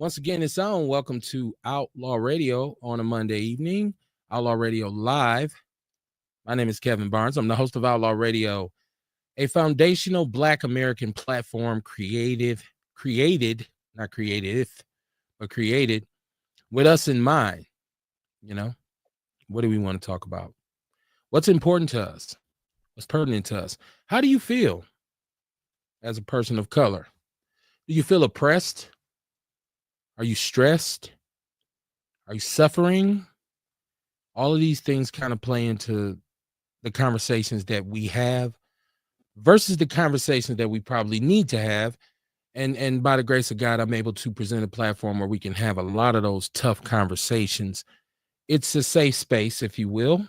Once again, it's on. Welcome to Outlaw Radio on a Monday evening. Outlaw Radio Live. My name is Kevin Barnes. I'm the host of Outlaw Radio, a foundational Black American platform created, not creative, but created with us in mind. You know, what do we want to talk about? What's important to us? What's pertinent to us? How do you feel as a person of color? Do you feel oppressed? Are you stressed? Are you suffering? All of these things kind of play into the conversations that we have versus the conversations that we probably need to have. And by the grace of God, I'm able to present a platform where we can have a lot of those tough conversations. It's a safe space, if you will,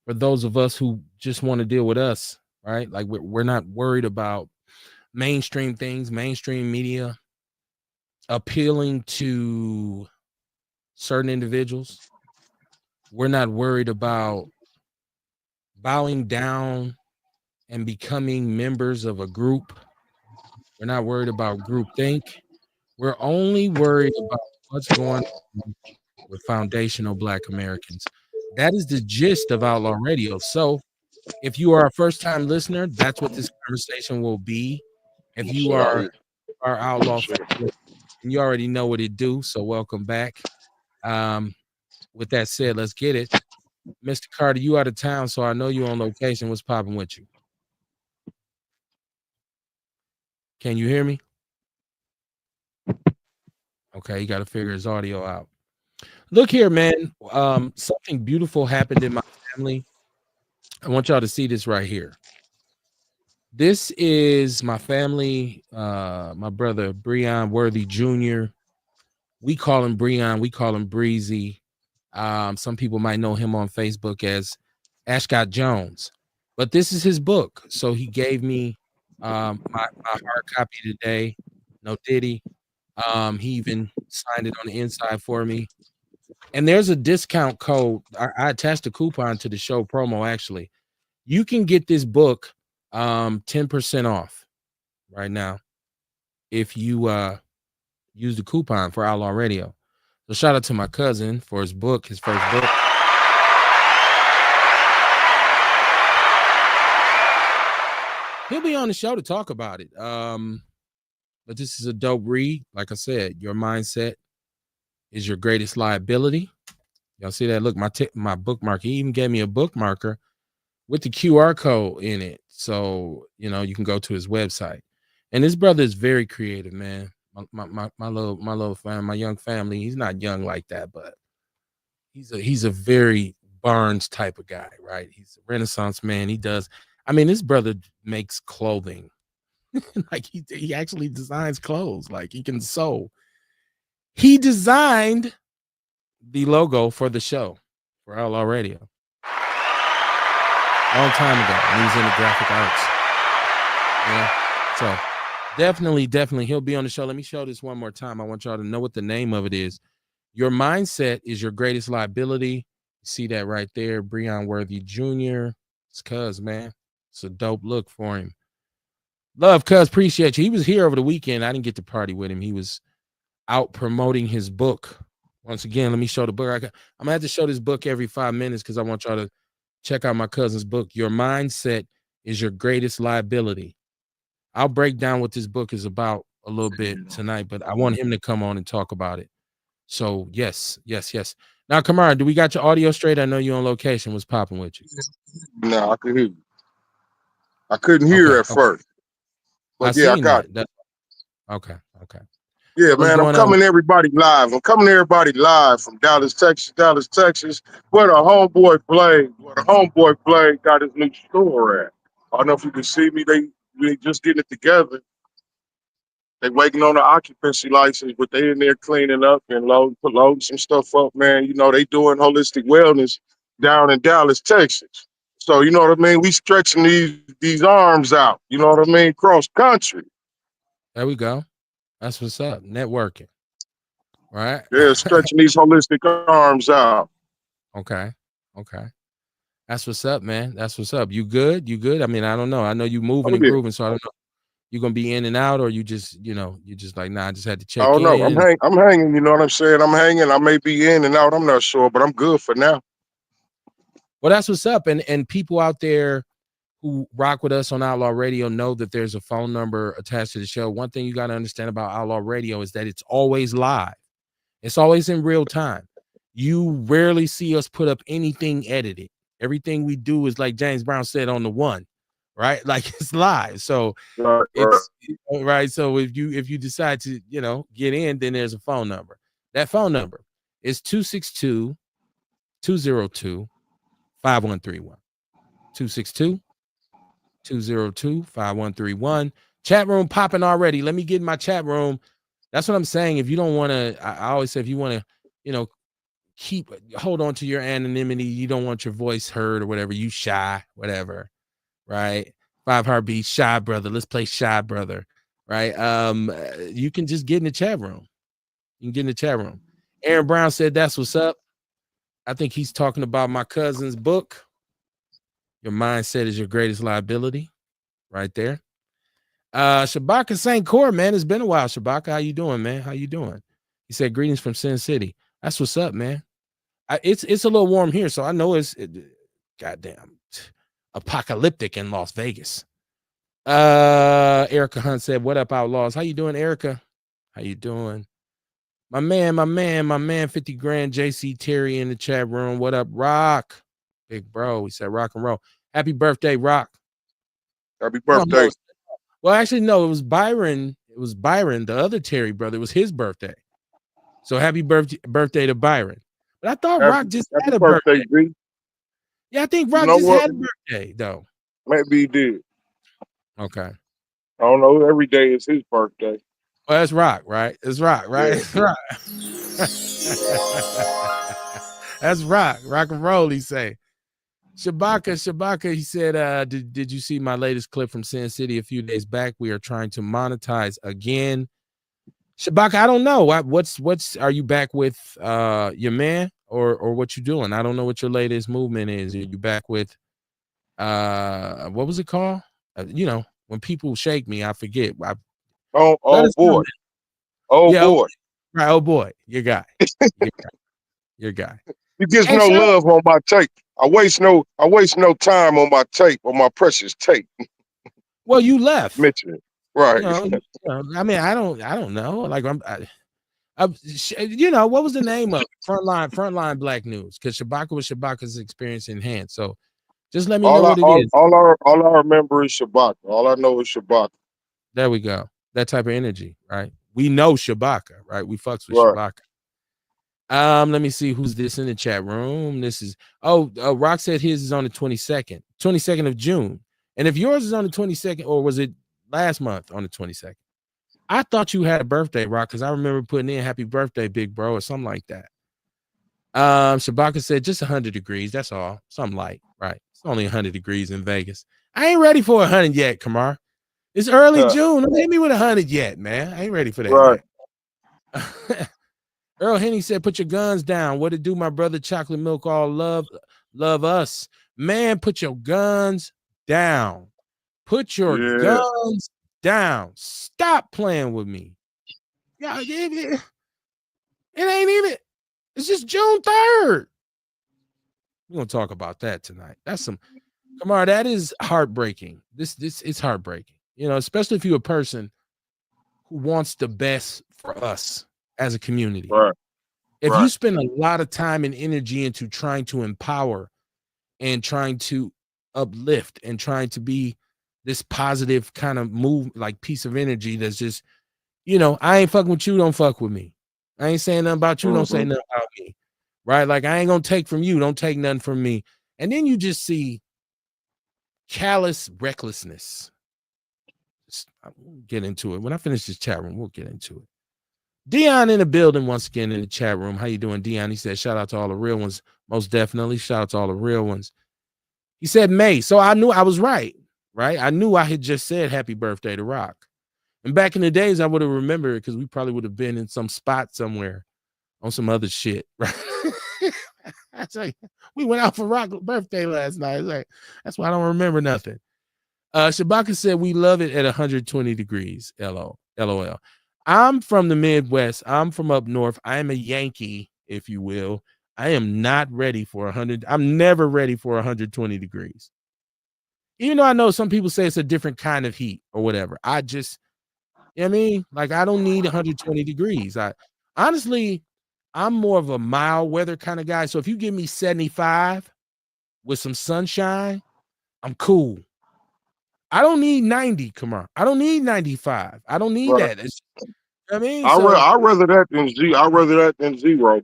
for those of us who just want to deal with us, right? Like we're not worried about mainstream things, mainstream media appealing to certain individuals. We're not worried about bowing down and becoming members of a group. We're not worried about groupthink. We're only worried about what's going on with foundational Black Americans. That is the gist of Outlaw Radio. So if you are a first-time listener, that's what this conversation will be. If you are our Outlaw family, and you already know what it do, so welcome back. With that said, let's get it. Mr. Carter, you out of town, so I know you on location. What's popping with you? Can you hear me? Okay, you got to figure his audio out. Look here, man. Something beautiful happened in my family. I want y'all to see this right here. This is my family, my brother Breon Worthy Jr. We call him Breon. We call him Breezy. Some people might know him on Facebook as Ashcott Jones. But this is his book. So he gave me my hard copy today. No Diddy. He even signed it on the inside for me. And there's a discount code. I attached a coupon to the show promo, actually. You can get this book 10% off right now if you use the coupon for Outlaw Radio. So shout out to my cousin for his book, his first book. He'll be on the show to talk about it. But this is a dope read. Like I said, your mindset is your greatest liability. Y'all see that? Look, my bookmark. He even gave me a bookmarker with the QR code in it. So, you can go to his website. And this brother is very creative, man. My little family, my young family. He's not young like that, but he's a very Barnes type of guy, right? He's a Renaissance man. This brother makes clothing. Like he actually designs clothes. Like he can sew. He designed the logo for the show for Outlaw Radio long time ago. And he's into graphic arts. So definitely he'll be on the show. Let me show this one more time. I want y'all to know what the name of it is. Your mindset is your greatest liability. You see that right there, Breon Worthy Jr. It's Cuz, man. It's a dope look for him. Love, Cuz, appreciate you. He was here over the weekend. I didn't get to party with him. He was out promoting his book. Once again, let me show the book. I'm gonna have to show this book every 5 minutes because I want y'all to check out my cousin's book. Your mindset is your greatest liability. I'll break down what this book is about a little bit tonight, but I want him to come on and talk about it. So yes. Now, Kamara, do we got your audio straight? I know you're on location. What's popping with you? No, I can hear you. I couldn't hear at first. But I got it. Okay. Yeah, man, I'm coming to everybody live. I'm coming to everybody live from Dallas, Texas, where the homeboy Blade got his new store at. I don't know if you can see me. They just getting it together. They waiting on the occupancy license, but they in there cleaning up and loading some stuff up, man. They doing holistic wellness down in Dallas, Texas. So, you know what I mean? We stretching these arms out, you know what I mean? Cross country. There we go. That's what's up. Networking. Right? Yeah, stretching these holistic arms out. Okay. That's what's up, man. That's what's up. You good? I mean, I don't know. I know you moving and grooving, so I don't know. You gonna be in and out, or you just, you just like, nah, I just had to I check don't know. in. I'm hanging. You know what I'm saying? I'm hanging. I may be in and out. I'm not sure, but I'm good for now. Well, that's what's up. And people out there who rock with us on Outlaw Radio know that there's a phone number attached to the show. One thing you got to understand about Outlaw Radio is that it's always live. It's always in real time. You rarely see us put up anything edited. Everything we do is like James Brown said on the one, right? Like it's live. So Right, right. it's right. So if you decide to, get in, then there's a phone number. That phone number is 262 202 5131. 262 202 5131. Chat room popping already. Let me get in my chat room. That's what I'm saying. If you don't want to, I always say, if you want to, hold on to your anonymity, you don't want your voice heard or whatever, you shy, whatever, right? 5 heartbeats, shy brother. Let's play shy brother, right? You can just get in the chat room. You can get in the chat room. Aaron Brown said, that's what's up. I think he's talking about my cousin's book. Your mindset is your greatest liability, right there. Shabaka St. Core, man. It's been a while, Shabaka. How you doing, man? How you doing? He said, greetings from Sin City. That's what's up, man. It's a little warm here, so I know it's goddamn apocalyptic in Las Vegas. Erica Hunt said, what up, Outlaws? How you doing, Erica? How you doing? My man, 50 grand, JC Terry in the chat room. What up, Rock? Big bro. He said, rock and roll. Happy birthday, Rock. Happy birthday. Well, actually, no, it was Byron. It was Byron, the other Terry brother. It was his birthday. So happy birthday to Byron. But I thought Rock just had a birthday. G. Yeah, I think Rock just had a birthday, though. Maybe he did. Okay. I don't know. Every day is his birthday. Well, that's Rock, right? It's Rock, right? Yeah. It's Rock. That's Rock. Rock and roll, he say. Shabaka, he said, did you see my latest clip from Sin City a few days back? We are trying to monetize again. Shabaka, I don't know. What's are you back with your man or what you doing? I don't know what your latest movement is. Are you back with what was it called? When people shake me, I forget. Oh boy. Boy. Right, oh boy, your guy. Your guy. You get no love on my tape. I waste no time on my tape, on my precious tape. Well, you left. Mention it. Right. I mean, I don't know. Like what was the name of it? Frontline Black News? Because Shabaka was Shabaka's experience in hand. So just let me know what it is. All I remember is Shabaka. All I know is Shabaka. There we go. That type of energy, right? We know Shabaka, right? We fucks with Shabaka. Let me see who's this in the chat room. This is Rock said his is on the 22nd of June. And if yours is on the 22nd, or was it last month on the 22nd? I thought you had a birthday, Rock, because I remember putting in happy birthday, big bro, or something like that. Shabaka said just 100 degrees. That's all. Something light, right? It's only 100 degrees in Vegas. I ain't ready for 100 yet, Kamar. It's early June. Don't hit me with 100 yet, man. I ain't ready for that yet. Earl Henny said, put your guns down. What it do, my brother? Chocolate Milk all love us. Man, put your guns down. Put your guns down. Stop playing with me. Yeah, it ain't even. It's just June 3rd. We're gonna talk about that tonight. That's some Kamar, that is heartbreaking. This it's heartbreaking, especially if you're a person who wants the best for us as a community. Right. If you spend a lot of time and energy into trying to empower and trying to uplift and trying to be this positive kind of move, like piece of energy that's just, I ain't fucking with you, don't fuck with me. I ain't saying nothing about you, don't say nothing about me. Right? Like, I ain't gonna take from you, don't take nothing from me. And then you just see callous recklessness. We'll get into it. When I finish this chat room, we'll get into it. Dion in the building once again in the chat room. How you doing, Dion? He said, shout out to all the real ones. Most definitely. Shout out to all the real ones. He said May. So I knew I was right? I knew I had just said happy birthday to Rock. And back in the days, I would have remembered it because we probably would have been in some spot somewhere on some other shit. Right? That's like, we went out for Rock's birthday last night. It's like, that's why I don't remember nothing. Shabaka said we love it at 120 degrees. LOL. I'm from the Midwest. I'm from up north. I am a Yankee, if you will. I am not ready for 100. I'm never ready for 120 degrees. Even though I know some people say it's a different kind of heat or whatever. I just, you know what I mean? Like, I don't need 120 degrees. Honestly, I'm more of a mild weather kind of guy. So if you give me 75 with some sunshine, I'm cool. I don't need 90. Come on. I don't need 95. I don't need Right. that. I mean, I rather that than I rather that than 0.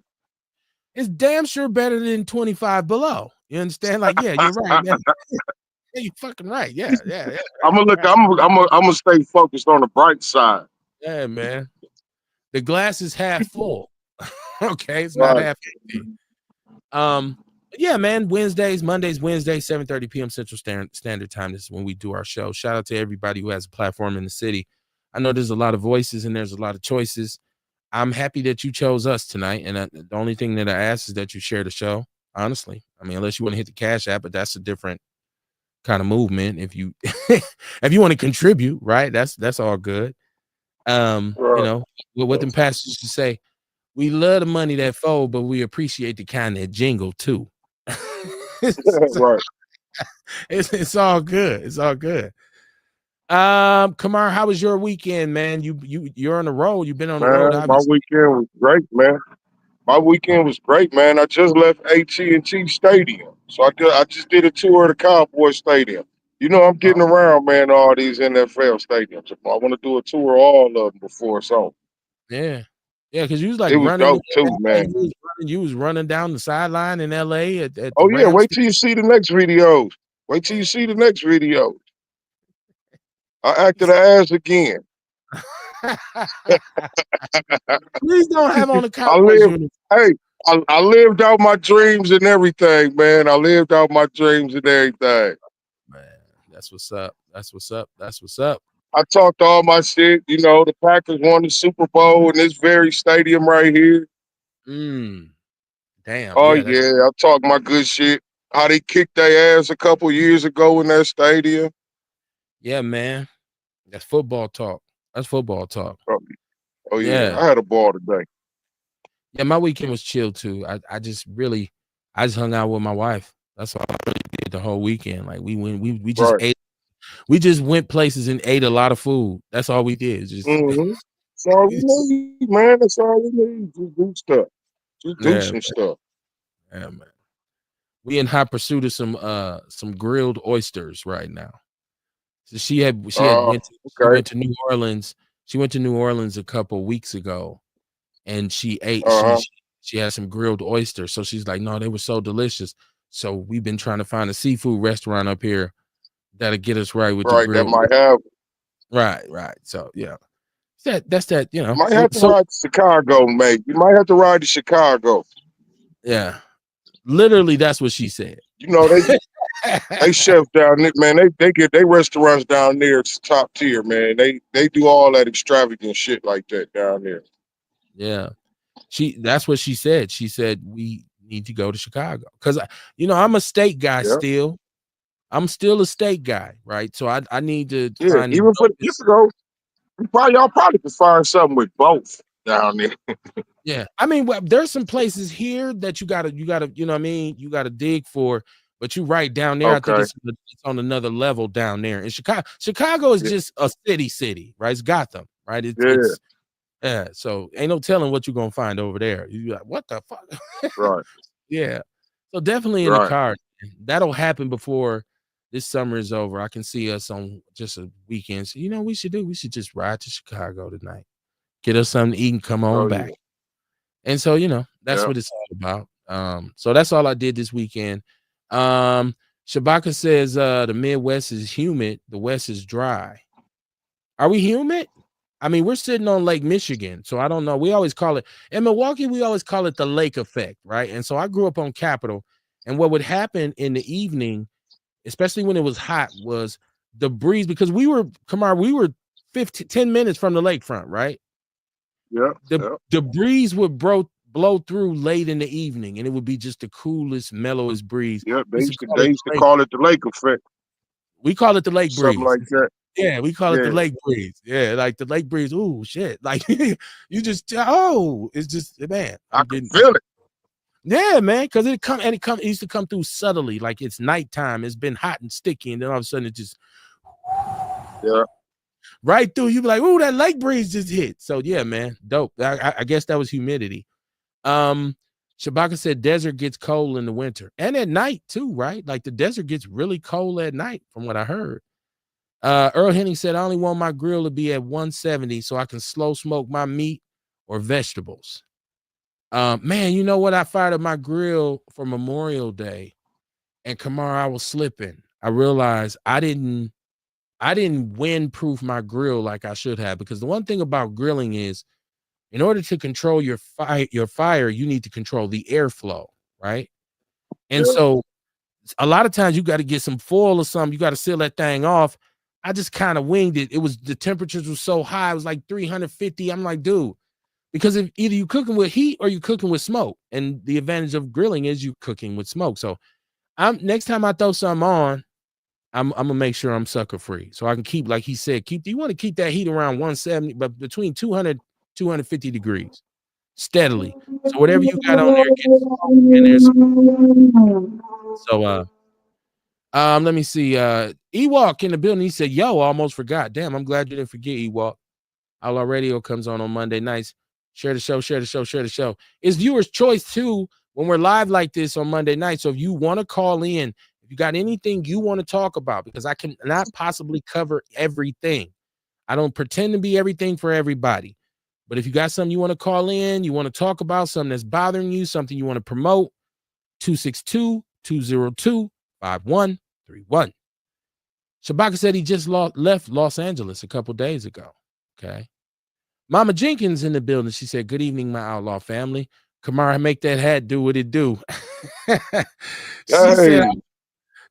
it's damn sure better than 25 below. You understand? Like, yeah, you're right, man. Yeah, you're fucking right. Yeah. I'm gonna look. Right. I'm gonna stay focused on the bright side. Yeah, man. The glass is half full. Okay, it's not Right. half empty. Yeah, man. Mondays, Wednesdays, 7:30 p.m. Central Standard Time. This is when we do our show. Shout out to everybody who has a platform in the city. I know there's a lot of voices and there's a lot of choices. I'm happy that you chose us tonight. And the only thing that I ask is that you share the show. Honestly, I mean, unless you want to hit the Cash App, but that's a different kind of movement. If you if you want to contribute, right? That's all good. You Right. know what them pastors to say. We love the money that fold, but we appreciate the kind that jingle too. Right. It's all good. It's all good. Kamar, how was your weekend, man? You're on the road. You've been on the road, Man, my obviously. weekend was great, man. My weekend was great, man. I just left AT&T Stadium, so I just did a tour of the Cowboy Stadium. You know, I'm Oh, getting around, man. All these NFL stadiums. I want to do a tour of all of them before it's over. yeah. Yeah, because you was like It was running in dope too, LA. man. You was running down the sideline in LA at the Oh yeah, Rams. wait till you see the next videos. Wait till you see the next video. I acted an ass again. Please don't have on the I Cowboys live. uniform. Hey, I lived out my dreams and everything, man. I lived out my dreams and everything. Man, that's what's up. That's what's up. That's what's up. I talked all my shit. You know, the Packers won the Super Bowl in this very stadium right here. Damn. Oh Yeah, that's yeah, I talked my good shit. How they kicked their ass a couple years ago in that stadium. yeah, man. That's football talk. That's football talk. Oh, oh yeah, Yeah. I had a ball today. Yeah, my weekend was chill too. I just hung out with my wife. That's all I really did the whole weekend. Like we just Right. ate. We just went places and ate a lot of food. That's all we did. Just Mm-hmm. That's all we need, man. That's all we need. Just do stuff. Just do yeah, some stuff. yeah, man. We in hot pursuit of some grilled oysters right now. So Oh, she okay. went to New Orleans. She went to New Orleans a couple weeks ago and Uh-huh. she had some grilled oysters. So she's like, no, they were so delicious. So we've been trying to find a seafood restaurant up here that'll get us right with the Right. That grilled. might have. Right. So yeah. That's that, you know. Might have to So ride to Chicago, mate. You might have to ride to Chicago. yeah. Literally that's what she said. You know, they chef down there, man. They get they restaurants down there. It's top tier, man. They do all that extravagant shit like that down there. Yeah. That's what she said. She said we need to go to Chicago. Because I'm a steak guy Yeah, still. I'm still a steak guy, right? So I need to yeah. find the Even for you dopest. could go. Y'all probably could find something with both down there. Yeah. I mean, well, there's some places here that you gotta, you know what I mean? You gotta dig for, but you right down there. I think Okay. it's on another level down there. In Chicago is Yeah. just a city, right? It's Gotham, right? Yeah. It's yeah. So ain't no telling what you're gonna find over there. You like, what the fuck? Right. Yeah. So definitely in the Right. car. That'll happen before this summer is over. I can see us on just a weekend. So, we should just ride to Chicago tonight. Get us something to eat and come on Oh back. yeah. And so, that's Yeah. what it's all about. So that's all I did this weekend. Shabaka says the Midwest is humid, the West is dry. Are we humid? I mean, we're sitting on Lake Michigan, so I don't know. We always call it in Milwaukee, we always call it the lake effect, right? And so I grew up on Capitol, and what would happen in the evening, especially when it was hot, was the breeze because we were 10 minutes from the lakefront, right? Yeah. The Yeah. the breeze would blow through late in the evening, and it would be just the coolest, mellowest breeze. Yeah. We used to call They it used to the lake. call it the lake effect. We call it the lake something breeze. like that. Yeah, we call it the Yeah, lake breeze. Yeah, like the lake breeze. Ooh, shit. Like you just it's just man. I can feel it. Yeah, man, because it used to come through subtly, like it's nighttime, it's been hot and sticky, and then all of a sudden it just Yeah. right through. You be like, ooh, that lake breeze just hit. So yeah, man, dope. I guess that was humidity. Shabaka said desert gets cold in the winter and at night too, right? Like the desert gets really cold at night, from what I heard. Earl Henning said, I only want my grill to be at 170 so I can slow smoke my meat or vegetables. Man, you know what? I fired up my grill for Memorial Day, and Kamara, I was slipping. I realized I didn't wind-proof my grill like I should have, because the one thing about grilling is, in order to control your fire, you need to control the airflow, right? And Yeah. so a lot of times you got to get some foil or something. You got to seal that thing off. I just kind of winged it. It was, the temperatures were so high. It was like 350. I'm like, dude, because if either you cooking with heat or you cooking with smoke, and the advantage of grilling is you cooking with smoke. So next time I throw something on, I'm gonna make sure I'm sucker free, so I can keep, like he said, you want to keep that heat around 170, but between 200, 250 degrees steadily. So whatever you got on there gets smoked, and there's so let me see. Ewok in the building. He said, yo, I almost forgot. Damn, I'm glad you didn't forget, Ewok. Outlaw Radio comes on Monday nights. Share the show, share the show, share the show. It's viewers' choice too when we're live like this on Monday night. So if you want to call in, if you got anything you want to talk about, because I can not possibly cover everything. I don't pretend to be everything for everybody. But if you got something you want to call in, you want to talk about, something that's bothering you, something you want to promote, 262-202-5131. Shabaka said he just left Los Angeles a couple days ago. Okay. Mama Jenkins in the building. She said, good evening, my Outlaw family. Kamara, make that hat do what it do.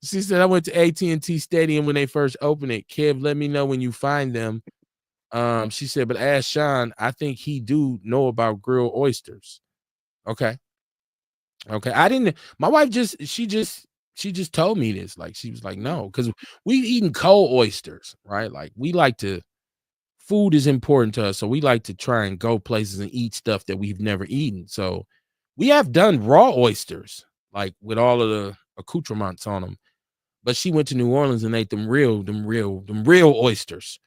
She said, I went to AT&T Stadium when they first opened it. Kev, let me know when you find them. She said, but ask Sean, I think he do know about grilled oysters. Okay. I didn't, my wife she just told me this. Like, she was like, no, because we've eaten cold oysters, right? Like, food is important to us. So we like to try and go places and eat stuff that we've never eaten. So we have done raw oysters, like with all of the accoutrements on them. But she went to New Orleans and ate them real oysters.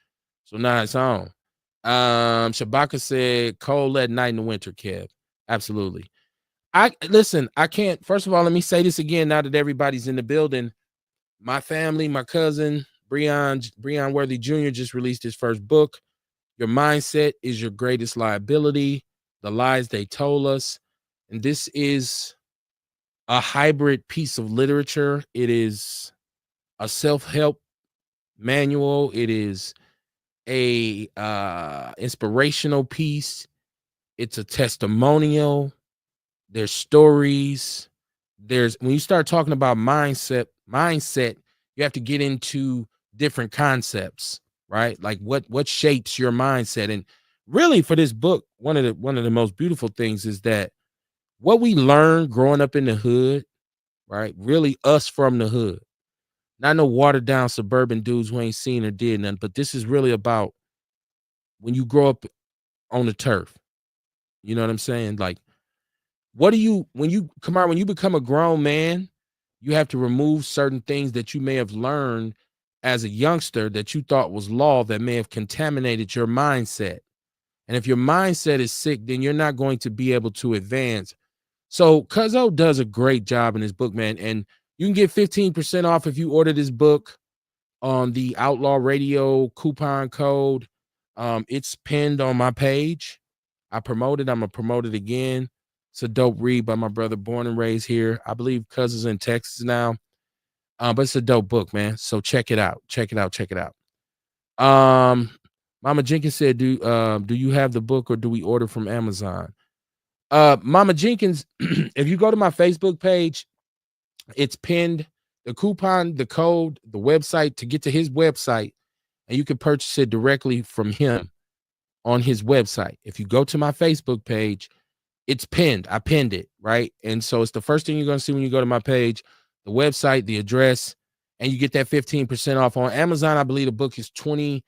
So now it's on. Shabaka said, cold at night in the winter, Kev. Absolutely. I can't. First of all, let me say this again now that everybody's in the building. My family, my cousin, Breon Worthy Jr. just released his first book. Your mindset is your greatest liability. The lies they told us. And this is a hybrid piece of literature. It is a self-help manual. It is a inspirational piece. It's a testimonial. There's stories. When you start talking about mindset, you have to get into different concepts, right? Like what shapes your mindset. And really, for this book, one of the most beautiful things is that what we learn growing up in the hood, right? Really us from the hood. Not no watered down suburban dudes who ain't seen or did nothing, but this is really about when you grow up on the turf. You know what I'm saying? Like, when you become a grown man, you have to remove certain things that you may have learned as a youngster that you thought was law, that may have contaminated your mindset. And if your mindset is sick, then you're not going to be able to advance. So Cuzzo does a great job in his book, man. And you can get 15% off if you order this book on the Outlaw Radio coupon code. It's pinned on my page. I promote it. I'm going to promote it again. It's a dope read by my brother, born and raised here. I believe Cuzzo's in Texas now. But it's a dope book, man. So check it out. Check it out. Mama Jenkins said, do you have the book or do we order from Amazon? Mama Jenkins, if you go to my Facebook page, it's pinned, the coupon, the code, the website to get to his website, and you can purchase it directly from him on his website. If you go to my Facebook page, it's pinned. I pinned it, right? And so it's the first thing you're going to see when you go to my page, the website, the address, and you get that 15% off on Amazon. I believe the book is $24,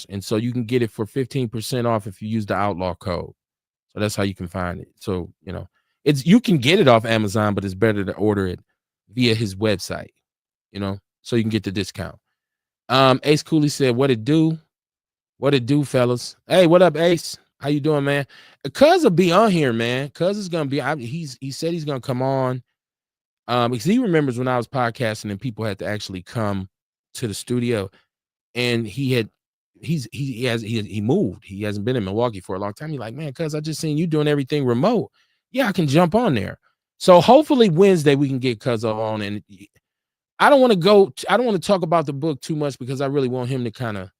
and so you can get it for 15% off if you use the Outlaw code. So that's how you can find it. So, you know, you can get it off Amazon, but it's better to order it via his website, you know, so you can get the discount. Ace Cooley said, what it do? What it do, fellas? Hey, what up, Ace? How you doing, man? Cuz will be on here, man. Cuz is gonna be. He said he's gonna come on. Because he remembers when I was podcasting and people had to actually come to the studio, and he moved. He hasn't been in Milwaukee for a long time. He's like, man, cuz I just seen you doing everything remote. Yeah, I can jump on there. So hopefully Wednesday we can get Cuz on. And I don't want to talk about the book too much because I really want him to kind of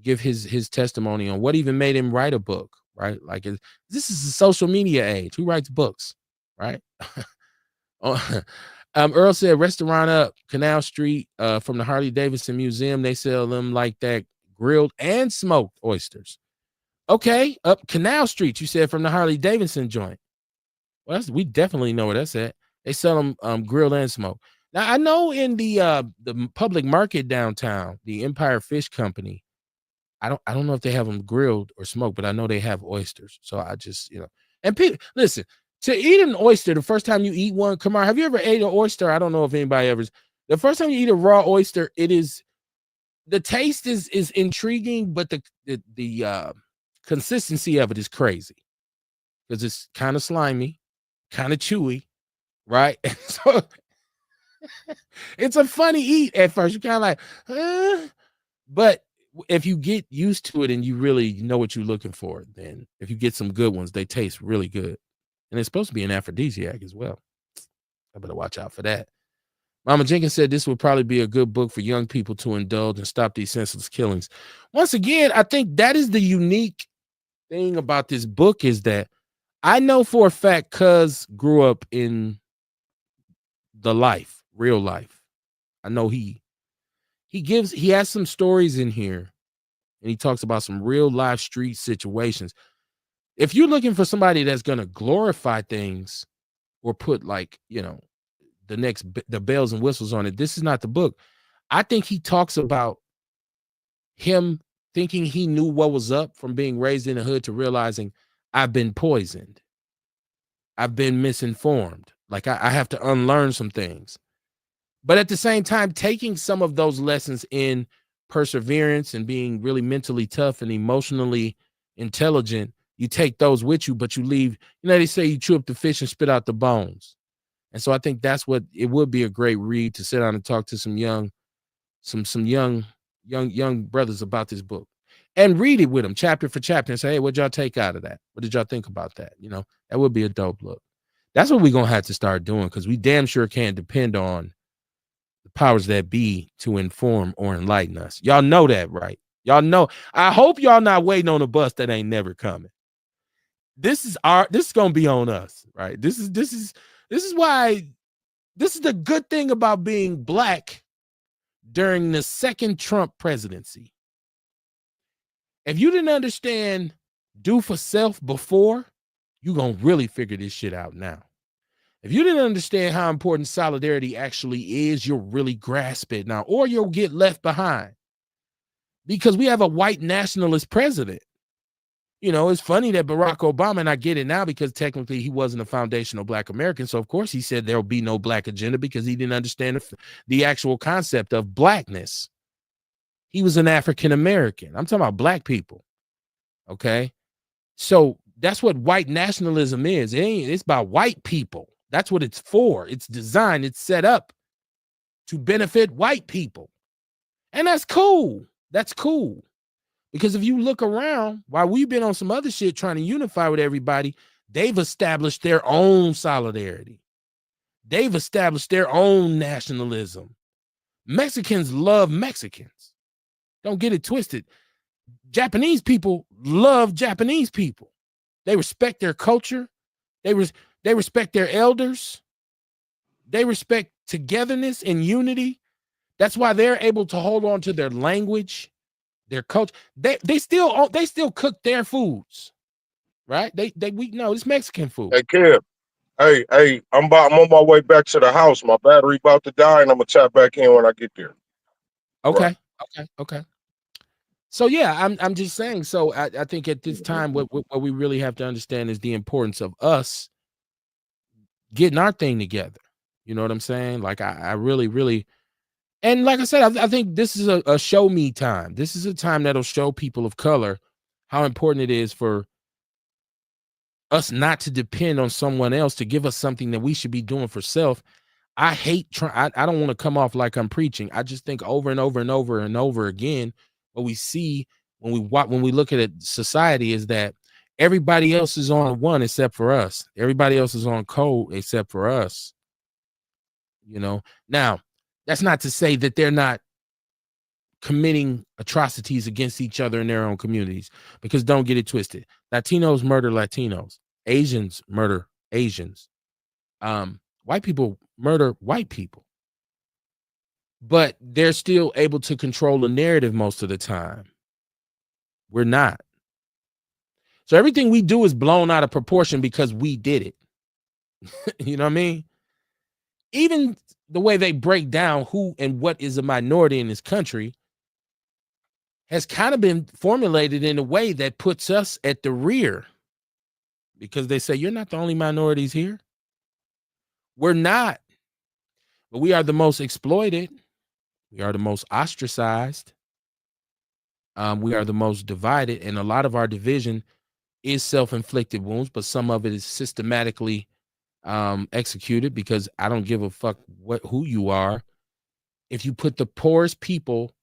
give his testimony on what even made him write a book, right? Like, this is a social media age. Who writes books, right? Earl said, restaurant up Canal Street from the Harley Davidson Museum. They sell them like that, grilled and smoked oysters. Okay, up Canal Street, you said, from the Harley Davidson joint. Well, we definitely know where that's at. They sell them grilled and smoked. Now I know in the public market downtown, the Empire Fish Company, I don't know if they have them grilled or smoked, but I know they have oysters. So I just, you know, and people, listen, to eat an oyster, the first time you eat one, come on, have you ever ate an oyster? I don't know if anybody ever. The first time you eat a raw oyster, the taste is intriguing, but the consistency of it is crazy because it's kind of slimy, kind of chewy, right? So it's a funny eat at first. You're kind of like, but if you get used to it and you really know what you're looking for, then if you get some good ones, they taste really good. And it's supposed to be an aphrodisiac as well. I better watch out for that. Mama Jenkins said this would probably be a good book for young people to indulge and stop these senseless killings. Once again, I think that is the unique thing about this book is that I know for a fact Cuz grew up in the life, real life. I know he has some stories in here, and he talks about some real life street situations. If you're looking for somebody that's going to glorify things or put, like, you know, the bells and whistles on it, this is not the book. I think he talks about him thinking he knew what was up from being raised in the hood to realizing I've been poisoned. I've been misinformed. Like I have to unlearn some things. But at the same time, taking some of those lessons in perseverance and being really mentally tough and emotionally intelligent, you take those with you, but you leave, you know, they say you chew up the fish and spit out the bones. And so I think that's what it would be a great read to sit down and talk to some young brothers about this book and read it with them chapter for chapter and say, hey, what'd y'all take out of that? What did y'all think about that? You know, that would be a dope look. That's what we're going to have to start doing because we damn sure can't depend on the powers that be to inform or enlighten us. Y'all know that, right? Y'all know. I hope y'all not waiting on a bus that ain't never coming. This is going to be on us, right? This is why this is the good thing about being black during the second Trump presidency. If you didn't understand do for self before, you're going to really figure this shit out now. If you didn't understand how important solidarity actually is, you'll really grasp it now, or you'll get left behind because we have a white nationalist president. You know, it's funny that Barack Obama, and I get it now because technically he wasn't a foundational black American. So, of course, he said there'll be no black agenda because he didn't understand the actual concept of blackness. He was an African American. I'm talking about black people. Okay. So that's what white nationalism is. It's about white people. That's what it's for. It's designed. It's set up to benefit white people. And that's cool. That's cool. Because if you look around, while we've been on some other shit trying to unify with everybody, they've established their own solidarity. They've established their own nationalism. Mexicans love Mexicans. Don't get it twisted. Japanese people love Japanese people. They respect their culture. They respect their elders. They respect togetherness and unity. That's why they're able to hold on to their language, their culture. They still cook their foods, right? We know it's Mexican food. Hey, Kev. Hey, I'm on my way back to the house. My battery about to die, and I'm gonna tap back in when I get there. All right. Okay. So yeah, I'm just saying. So I think at this time, what we really have to understand is the importance of us getting our thing together. You know what I'm saying? Like I really, and like I said, I think this is a show me time. This is a time that'll show people of color how important it is for us not to depend on someone else to give us something that we should be doing for self. I hate trying. I don't want to come off like I'm preaching. I just think over and over and over and over again, what we see when we look at it, society is that everybody else is on one except for us. Everybody else is on code except for us. You know. Now, that's not to say that they're not committing atrocities against each other in their own communities, because don't get it twisted. Latinos murder Latinos. Asians murder Asians. White people murder white people. But they're still able to control the narrative most of the time. We're not. So everything we do is blown out of proportion because we did it. You know what I mean? Even the way they break down who and what is a minority in this country has kind of been formulated in a way that puts us at the rear, because they say you're not the only minorities here. We're not. But we are the most exploited. We are the most ostracized. We are the most divided, and a lot of our division is self-inflicted wounds, but some of it is systematically executed, because I don't give a fuck who you are. If you put the poorest people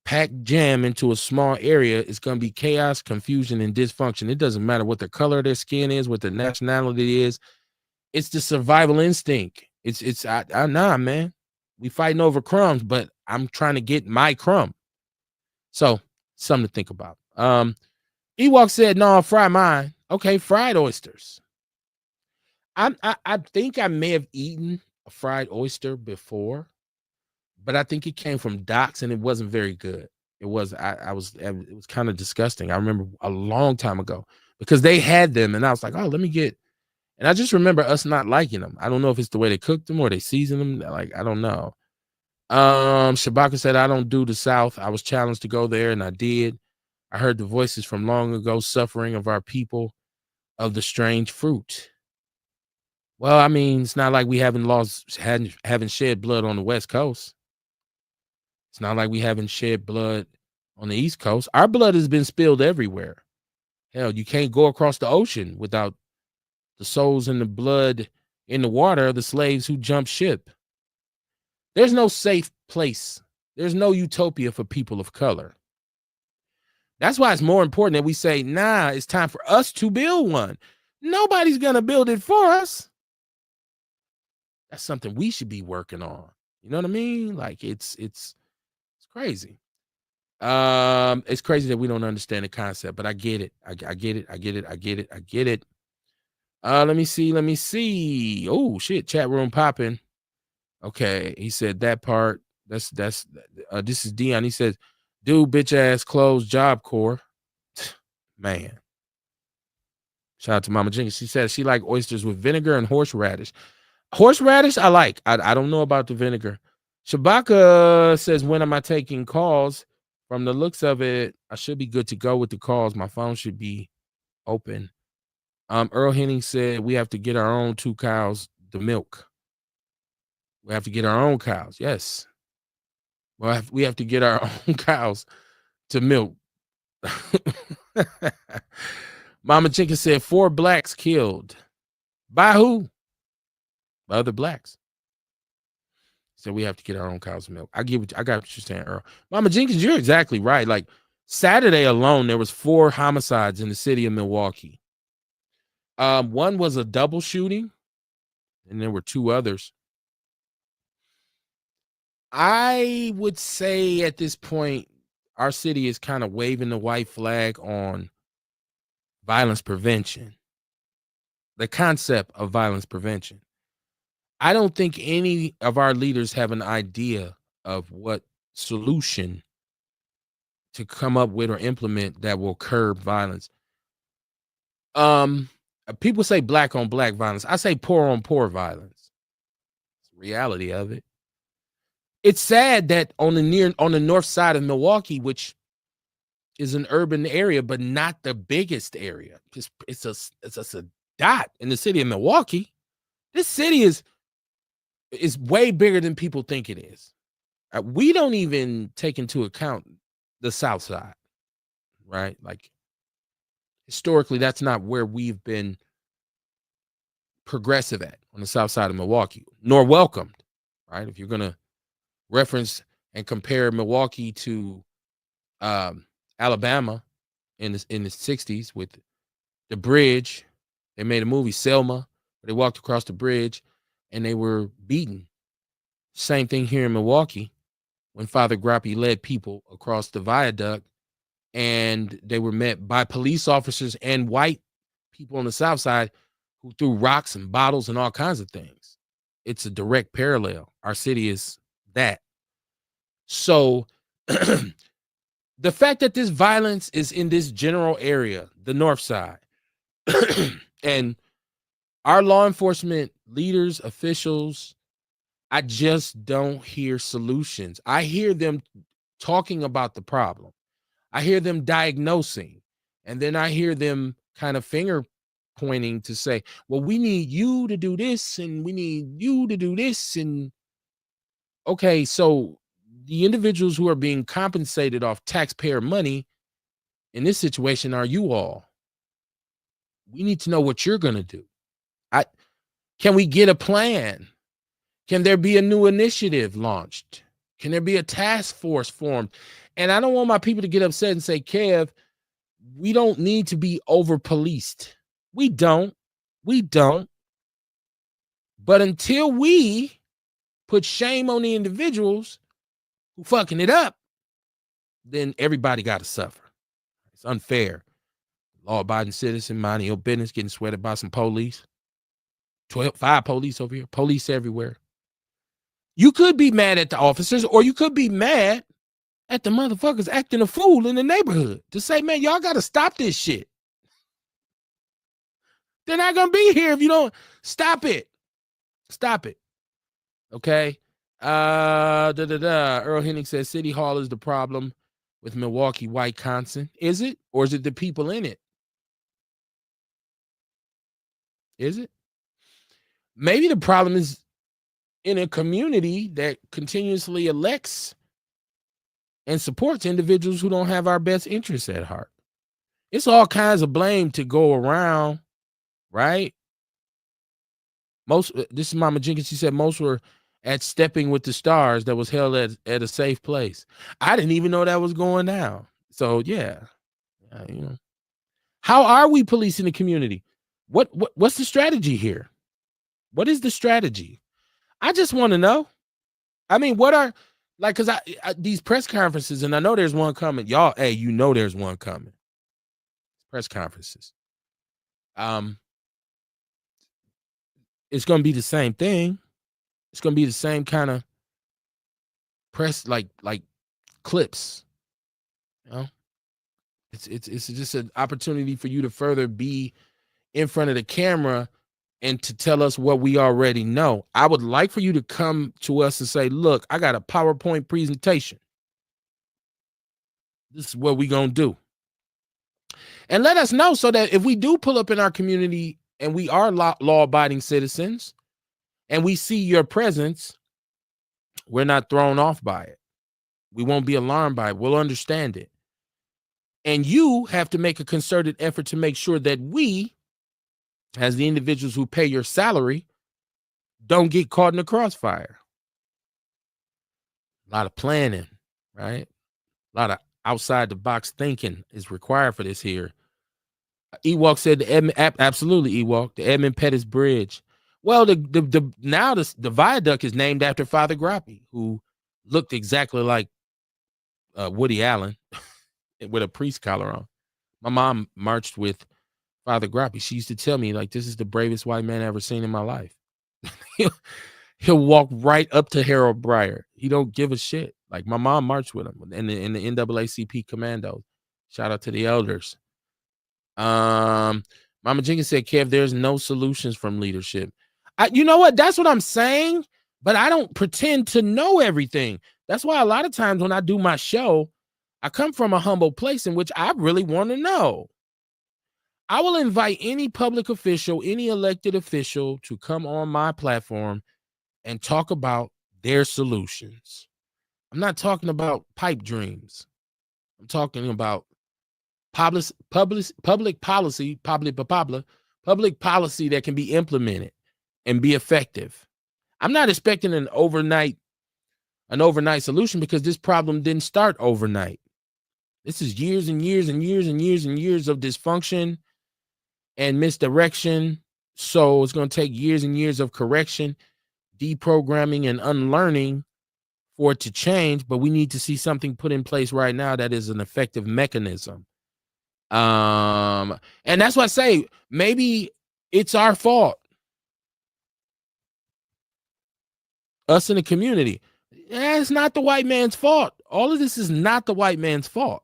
packed jam into a small area, it's going to be chaos, confusion, and dysfunction. It doesn't matter what the color of their skin is, what their nationality is. It's the survival instinct. Nah, man. We fighting over crumbs, but I'm trying to get my crumb. So something to think about. Ewok said, "No, fry mine." Okay, fried oysters. I think I may have eaten a fried oyster before, but I think it came from Doc's and it wasn't very good. It was it was kind of disgusting. I remember a long time ago, because they had them and I was like, "Oh, let me get." And I just remember us not liking them. I don't know if it's the way they cooked them or they seasoned them. Like, I don't know. Shabaka said, "I don't do the South. I was challenged to go there and I did. I heard the voices from long ago, suffering of our people, of the strange fruit." Well, I mean, it's not like we haven't shed blood on the West Coast. It's not like we haven't shed blood on the East Coast. Our blood has been spilled everywhere. Hell, you can't go across the ocean without the souls and the blood in the water of the slaves who jumped ship. There's no safe place. There's no utopia for people of color. That's why it's more important that we say, nah, it's time for us to build one. Nobody's going to build it for us. That's something we should be working on. You know what I mean? Like, it's crazy. It's crazy that we don't understand the concept, but I get it. I get it. I get it. I get it. I get it. Let me see. Oh shit, chat room popping. Okay, he said that part. This is Dion. He says, "Dude, bitch ass closed Job Corps." Man. Shout out to Mama Jenkins. She said she like oysters with vinegar and horseradish. Horseradish, I like. I don't know about the vinegar. Shabaka says, "When am I taking calls?" From the looks of it, I should be good to go with the calls. My phone should be open. Earl Henning said we have to get our own 2 cows the milk. We have to get our own cows. Yes. Well, we have to get our own cows to milk. Mama Chicken said 4 blacks killed. By who? By other blacks. So we have to get our own cow's milk. I got what you're saying, Earl. Mama Jenkins, you're exactly right. Like, Saturday alone, there was 4 homicides in the city of Milwaukee. One was a double shooting, and there were 2 others. I would say at this point, our city is kind of waving the white flag on violence prevention, the concept of violence prevention. I don't think any of our leaders have an idea of what solution to come up with or implement that will curb violence. people say black on black violence. I say poor on poor violence. It's the reality of it. It's sad that on the north side of Milwaukee, which is an urban area, but not the biggest area. It's a dot in the city of Milwaukee. This city is way bigger than people think it is. We don't even take into account the south side, right? Like historically, that's not where we've been progressive at, on the south side of Milwaukee, nor welcomed, right? If you're going to reference and compare Milwaukee to Alabama in the 60s with the bridge, they made a movie, Selma, where they walked across the bridge and they were beaten. Same thing here in Milwaukee when Father Grappy led people across the viaduct and they were met by police officers and white people on the south side who threw rocks and bottles and all kinds of things. It's a direct parallel. Our city is that. So the fact that this violence is in this general area, the north side, and our law enforcement leaders, officials, I just don't hear solutions. I hear them talking about the problem. I hear them diagnosing, and then I hear them kind of finger pointing to say, well, we need you to do this and we need you to do this. And okay, so the individuals who are being compensated off taxpayer money in this situation are you all. We need to know what you're going to do. Can we get a plan? Can there be a new initiative launched? Can there be a task force formed? And I don't want my people to get upset and say, Kev, we don't need to be over-policed. We don't. But until we put shame on the individuals who fucking it up, then everybody got to suffer. It's unfair. Law-abiding citizen, minding your business, getting sweated by some police. 5 police over here, police everywhere. You could be mad at the officers, or you could be mad at the motherfuckers acting a fool in the neighborhood to say, man, y'all got to stop this shit. They're not going to be here if you don't stop it. Stop it. Okay. Earl Hennig says City Hall is the problem with Milwaukee, Wisconsin. Is it? Or is it the people in it? Is it? Maybe the problem is in a community that continuously elects and supports individuals who don't have our best interests at heart. It's all kinds of blame to go around, right? This is Mama Jenkins. She said most were at Stepping with the Stars that was held at a safe place. I didn't even know that was going down. So yeah, you know, how are we policing the community? What's the strategy here? What is the strategy? I just want to know. I mean, what are, like, because I these press conferences, and I know there's one coming. Y'all, hey, you know there's one coming. Press conferences. It's going to be the same thing. It's going to be the same kind of press, like clips. You know, it's just an opportunity for you to further be in front of the camera and to tell us what we already know. I would like for you to come to us and say, look, I got a PowerPoint presentation. This is what we're going to do. And let us know so that if we do pull up in our community and we are law-abiding citizens and we see your presence, we're not thrown off by it. We won't be alarmed by it. We'll understand it. And you have to make a concerted effort to make sure that we, as the individuals who pay your salary, don't get caught in the crossfire. A lot of planning, right? A lot of outside the box thinking is required for this here. Ewok said absolutely, Ewok, the Edmund Pettus Bridge. Well, the viaduct is named after Father Grappy, who looked exactly like Woody Allen with a priest collar on. My mom marched with Father Grappy. She used to tell me, like, this is the bravest white man I ever seen in my life. He'll walk right up to Harold Breyer. He don't give a shit. Like, my mom marched with him in the NAACP Commandos. Shout out to the elders. Mama Jenkins said, Kev, there's no solutions from leadership. You know what? That's what I'm saying, but I don't pretend to know everything. That's why a lot of times when I do my show, I come from a humble place in which I really want to know. I will invite any public official, any elected official to come on my platform and talk about their solutions. I'm not talking about pipe dreams. I'm talking about public policy that can be implemented and be effective. I'm not expecting an overnight solution because this problem didn't start overnight. This is years and years and years and years and years of dysfunction and misdirection. So it's going to take years and years of correction, deprogramming, and unlearning for it to change. But we need to see something put in place right now that is an effective mechanism. And that's why I say maybe it's our fault. Us in the community. It's not the white man's fault. All of this is not the white man's fault.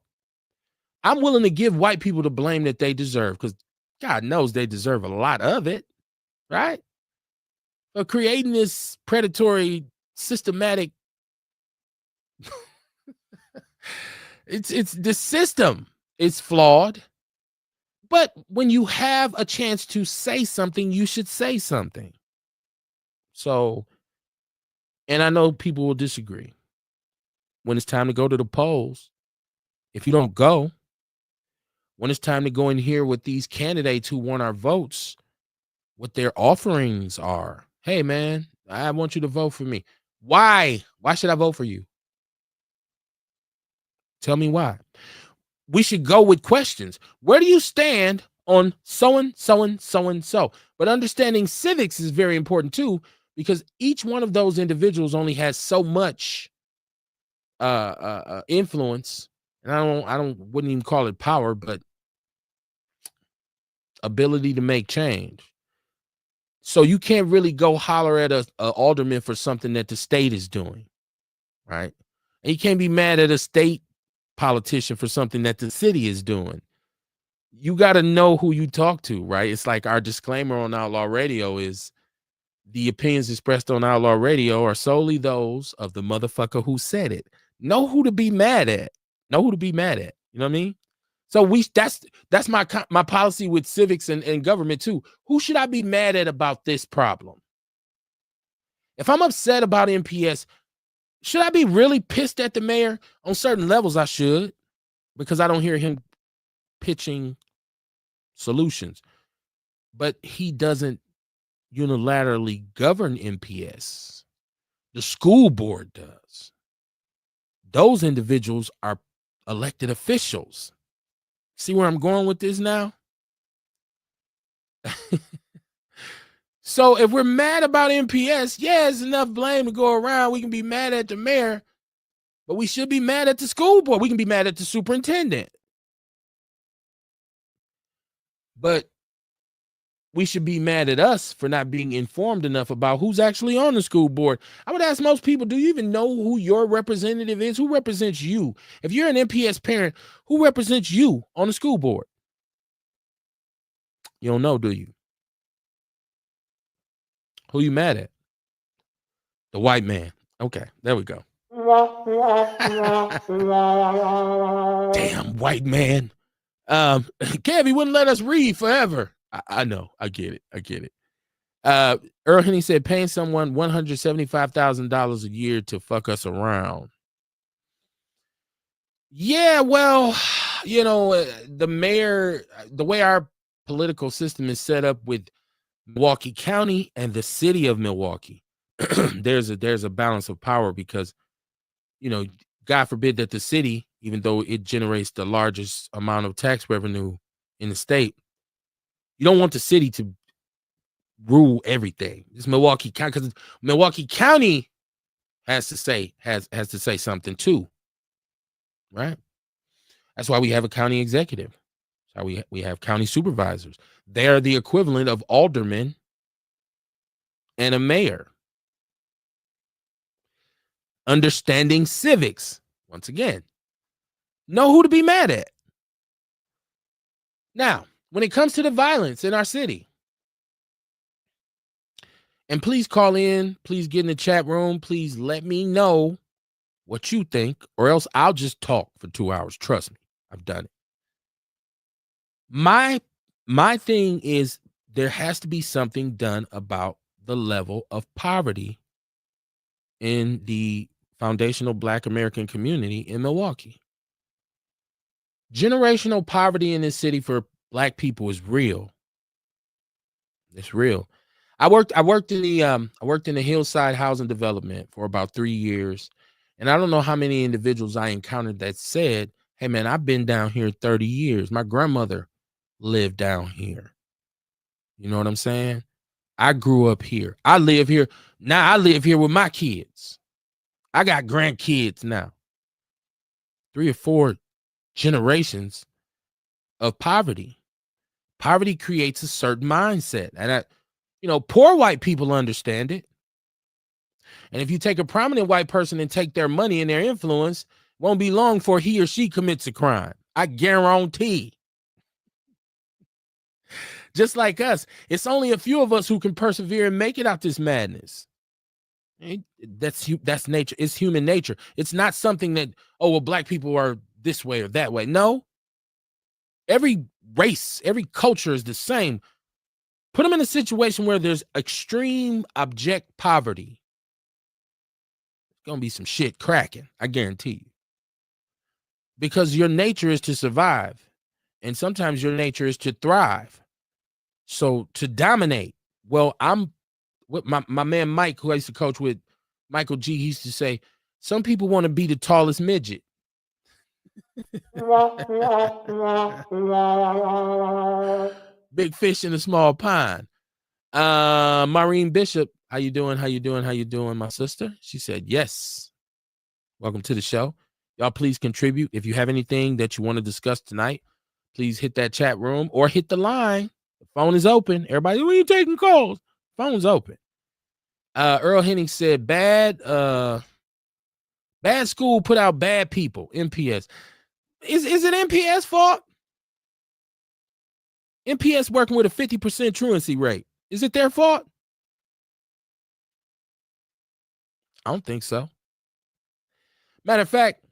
I'm willing to give white people the blame that they deserve because God knows they deserve a lot of it, right? For creating this predatory, systematic, it's the system. It's flawed. But when you have a chance to say something, you should say something. So, and I know people will disagree. When it's time to go to the polls, if you don't go, when it's time to go and hear what these candidates who want our votes, what their offerings are. Hey, man, I want you to vote for me. Why? Why should I vote for you? Tell me why. We should go with questions. Where do you stand on so and so and so and so? But understanding civics is very important too, because each one of those individuals only has so much influence, and I wouldn't even call it power, but ability to make change. So you can't really go holler at a alderman for something that the state is doing, right? And you can't be mad at a state politician for something that the city is doing. You got to know who you talk to, right? It's like our disclaimer on Outlaw Radio is the opinions expressed on Outlaw Radio are solely those of the motherfucker who said it. Know who to be mad at. Know who to be mad at. You know what I mean? So that's my policy with civics and government too. Who should I be mad at about this problem? If I'm upset about MPS, should I be really pissed at the mayor? On certain levels, I should, because I don't hear him pitching solutions. But he doesn't unilaterally govern MPS. The school board does. Those individuals are elected officials. See where I'm going with this now? So if we're mad about MPS, yeah, it's enough blame to go around. We can be mad at the mayor, but we should be mad at the school board. We can be mad at the superintendent. But we should be mad at us for not being informed enough about who's actually on the school board. I would ask most people, do you even know who your representative is? Who represents you? If you're an MPS parent, who represents you on the school board? You don't know, do you? Who you mad at? The white man. Okay, there we go. Damn white man. Kev, he wouldn't let us read forever. I know. I get it. Earl Henny said paying someone $175,000 a year to fuck us around. Yeah, well, you know, the mayor, the way our political system is set up with Milwaukee County and the city of Milwaukee, there's a balance of power because, you know, God forbid that the city, even though it generates the largest amount of tax revenue in the state, you don't want the city to rule everything. It's Milwaukee County, because Milwaukee County has to say something too, right? That's why we have a county executive. That's why we have county supervisors. They're the equivalent of aldermen and a mayor. Understanding civics, once again, know who to be mad at. Now, when it comes to the violence in our city. And please call in, please get in the chat room, please let me know what you think, or else I'll just talk for 2 hours. Trust me, I've done it. My thing is there has to be something done about the level of poverty in the foundational Black American community in Milwaukee. Generational poverty in this city for Black people is real. It's real. I worked in the Hillside Housing Development for about 3 years, and I don't know how many individuals I encountered that said, "Hey man, I've been down here 30 years. My grandmother lived down here." You know what I'm saying? I grew up here. I live here. Now I live here with my kids. I got grandkids now. 3 or 4 generations of poverty. Poverty creates a certain mindset. And poor white people understand it. And if you take a prominent white person and take their money and their influence, won't be long before he or she commits a crime. I guarantee. Just like us, it's only a few of us who can persevere and make it out this madness. That's nature. It's human nature. It's not something that, Black people are this way or that way. No. Every race, every culture is the same. Put them in a situation where there's extreme abject poverty. There's going to be some shit cracking. I guarantee you. Because your nature is to survive. And sometimes your nature is to thrive. So to dominate. Well, I'm with my man Mike, who I used to coach with, Michael G, he used to say, some people want to be the tallest midget. Big fish in a small pond. Maureen Bishop, how you doing? How you doing? How you doing, my sister? She said, yes. Welcome to the show. Y'all please contribute. If you have anything that you want to discuss tonight, please hit that chat room or hit the line. The phone is open. Everybody, when you taking calls? Phone's open. Earl Henning said, bad school put out bad people. MPS. Is it MPS fault? MPS working with a 50% truancy rate. Is it their fault? I don't think so. Matter of fact,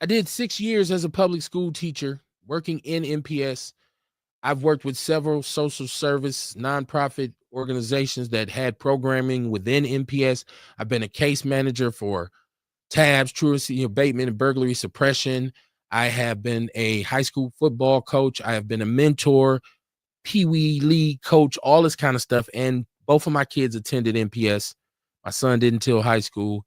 I did 6 years as a public school teacher working in MPS. I've worked with several social service nonprofit organizations that had programming within MPS. I've been a case manager for tabs, truancy abatement, and burglary suppression. I have been a high school football coach. I have been a mentor, Pee Wee league coach, all this kind of stuff. And both of my kids attended MPS. My son didn't until high school.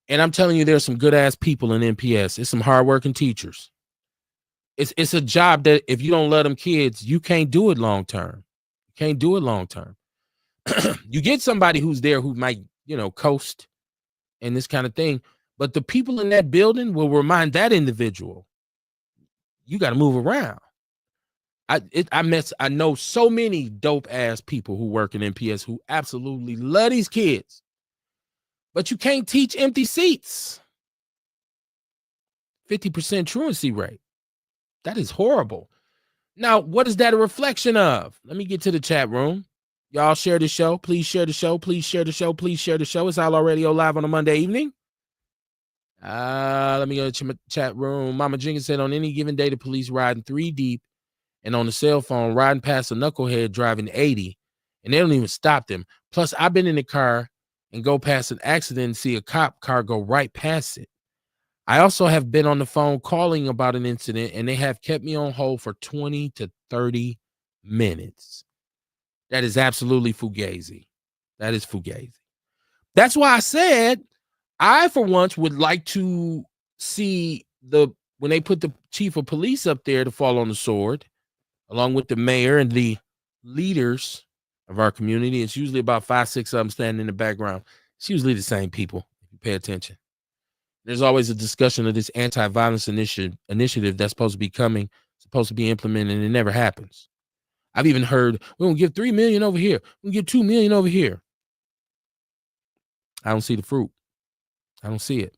And I'm telling you, there's some good ass people in MPS. It's some hardworking teachers. It's a job that if you don't let them kids, you can't do it long term. You can't do it long term. You get somebody who's there who might, coast and this kind of thing. But the people in that building will remind that individual, you got to move around. I know so many dope ass people who work in MPS who absolutely love these kids. But you can't teach empty seats. 50% truancy rate. That is horrible. Now, what is that a reflection of? Let me get to the chat room. Y'all share the show. Please share the show. Please share the show. Please share the show. It's Outlaw Radio live on a Monday evening. Let me go to the chat room. Mama Jenkins said, on any given day, the police riding 3 deep and on the cell phone riding past a knucklehead driving 80, and they don't even stop them. Plus, I've been in the car and go past an accident and see a cop car go right past it. I also have been on the phone calling about an incident, and they have kept me on hold for 20 to 30 minutes. That is absolutely fugazi. That is fugazi. That's why I said I, for once, would like to see when they put the chief of police up there to fall on the sword, along with the mayor and the leaders of our community. It's usually about 5, 6 of them standing in the background. It's usually the same people, if you pay attention. There's always a discussion of this anti-violence initiative that's supposed to be implemented, and it never happens. I've even heard, we're going to give $3 million over here. We'll give $2 million over here. I don't see the fruit. I don't see it.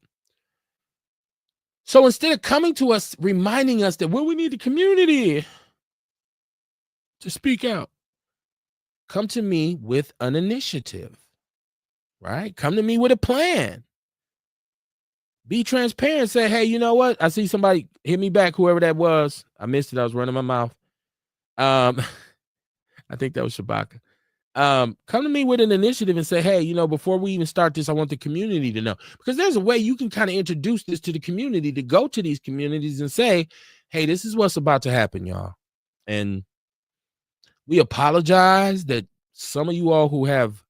So instead of coming to us, reminding us that, well, we need the community, to speak out. Come to me with an initiative, right? Come to me with a plan. Be transparent. Say, hey, you know what? I see somebody hit me back, whoever that was. I missed it. I was running my mouth. I think that was Shabaka. Come to me with an initiative and say, hey, before we even start this, I want the community to know. Because there's a way you can kind of introduce this to the community, to go to these communities and say, hey, this is what's about to happen, y'all. And we apologize that some of you all who have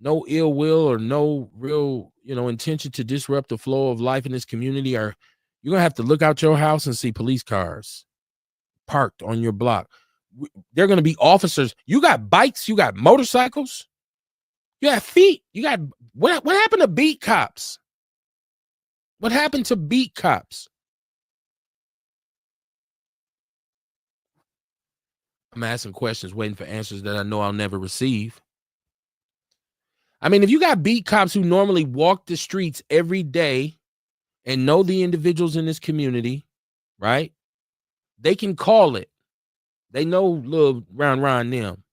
no ill will or no real, intention to disrupt the flow of life in this community you're going to have to look out your house and see police cars parked on your block. They're going to be officers. You got bikes, you got motorcycles, you got feet, you got what happened to beat cops? What happened to beat cops? I'm asking questions, waiting for answers that I know I'll never receive. I mean, if you got beat cops who normally walk the streets every day and know the individuals in this community, right? They can call it. They know little Ron them.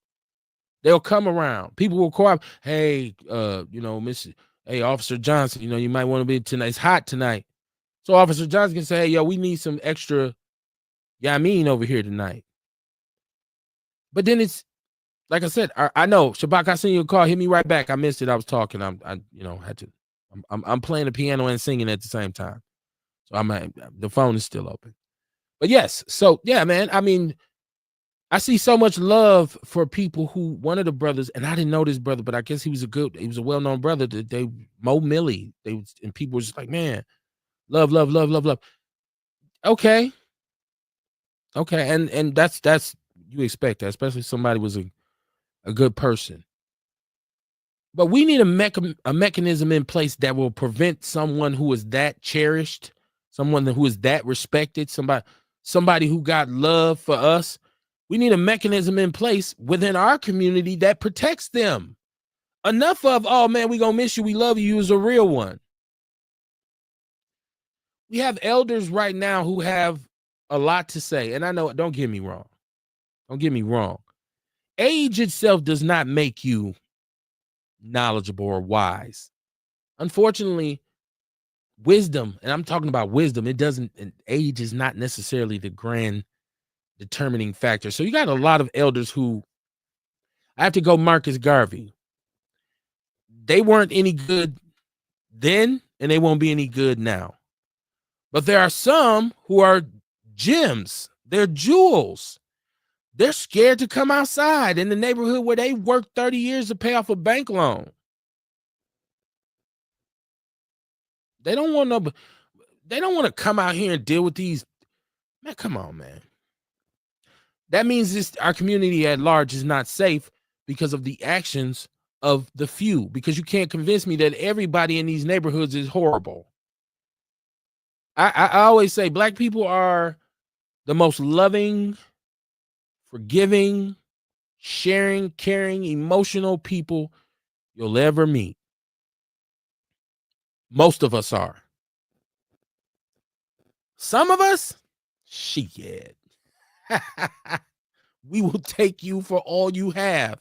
They'll come around. People will call up, hey, hey, Officer Johnson, you might want to be tonight. It's hot tonight. So Officer Johnson can say, hey, yo, we need some extra Yamin over here tonight. But then it's, like I said, I know, Shabak, I sent you a call. Hit me right back. I missed it. I was talking. I'm playing the piano and singing at the same time. So the phone is still open. But yes, so yeah, man. I mean, I see so much love for people who, one of the brothers, and I didn't know this brother, but I guess he was a well-known brother. They Mo Millie. And people were just like, man, love. Okay. And that's you expect that, especially if somebody was a good person. But we need a mechanism in place that will prevent someone who is that cherished, someone who is that respected, somebody who got love for us. We need a mechanism in place within our community that protects them. Enough of, oh man, we gonna miss you, we love you, is a real one. We have elders right now who have a lot to say. And I know, don't get me wrong. Age itself does not make you knowledgeable or wise. Unfortunately, wisdom, and I'm talking about wisdom, age is not necessarily the grand determining factor. So you got a lot of elders who, I have to go Marcus Garvey. They weren't any good then, and they won't be any good now. But there are some who are gems. They're jewels. They're scared to come outside in the neighborhood where they worked 30 years to pay off a bank loan. They don't want to come out here and deal with these. Man, come on, man. That means our community at large is not safe because of the actions of the few. Because you can't convince me that everybody in these neighborhoods is horrible. I always say Black people are the most loving, forgiving, sharing, caring, emotional people you'll ever meet. Most of us are. Some of us, shit. We will take you for all you have.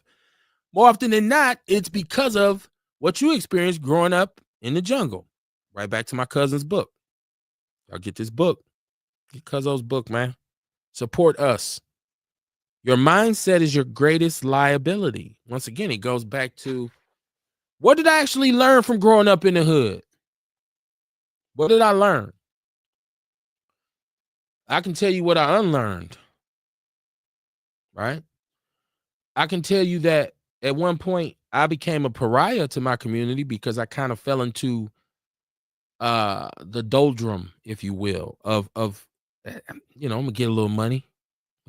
More often than not, it's because of what you experienced growing up in the jungle. Right back to my cousin's book. Y'all get this book. Get Cuzzo's book, man. Support us. Your mindset is your greatest liability. Once again, it goes back to, what did I actually learn from growing up in the hood? What did I learn? I can tell you what I unlearned. Right? I can tell you that at one point I became a pariah to my community because I kind of fell into the doldrum, if you will, of I'm gonna get a little money.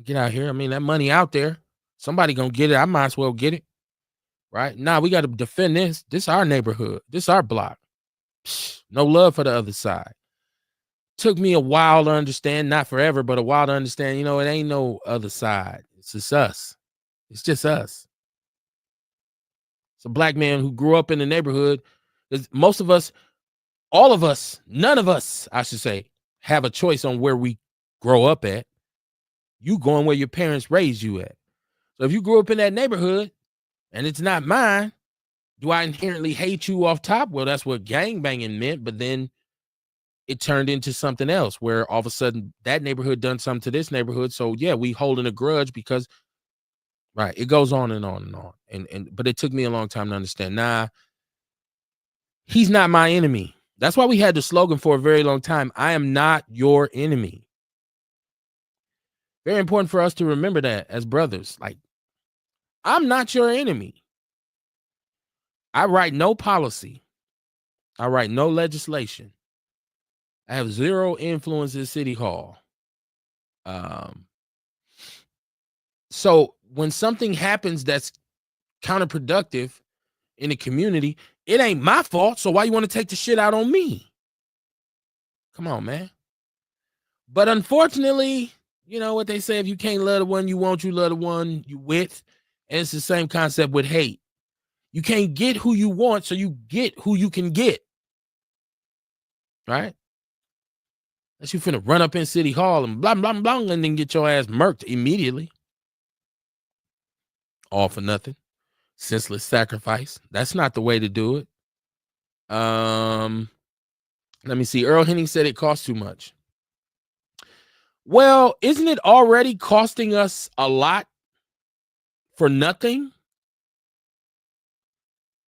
Get out here. I mean, that money out there. Somebody gonna get it. I might as well get it. Right? Now we got to defend this. This is our neighborhood. This is our block. No love for the other side. Took me a while to understand, not forever, but a while to understand, it ain't no other side. It's just us. It's just us. It's a Black man who grew up in the neighborhood. Most of us, all of us, none of us, I should say, have a choice on where we grow up at. You going where your parents raised you at. So if you grew up in that neighborhood and it's not mine, do I inherently hate you off top? Well, that's what gangbanging meant, but then it turned into something else where all of a sudden that neighborhood done something to this neighborhood. So yeah, we holding a grudge because right, it goes on and on and on. But it took me a long time to understand. Nah, he's not my enemy. That's why we had the slogan for a very long time. I am not your enemy. Very important for us to remember that as brothers. Like, I'm not your enemy. I write no policy. I write no legislation. I have zero influence in City Hall. So when something happens that's counterproductive in the community, it ain't my fault. So why you want to take the shit out on me? Come on, man. But unfortunately, you know what they say, if you can't love the one you want, you love the one you with. And it's the same concept with hate. You can't get who you want, so you get who you can get. Right? Unless you finna run up in City Hall and blah, blah, blah, and then get your ass murked immediately. All for nothing. Senseless sacrifice. That's not the way to do it. Let me see. Earl Henning said it costs too much. Well, isn't it already costing us a lot for nothing?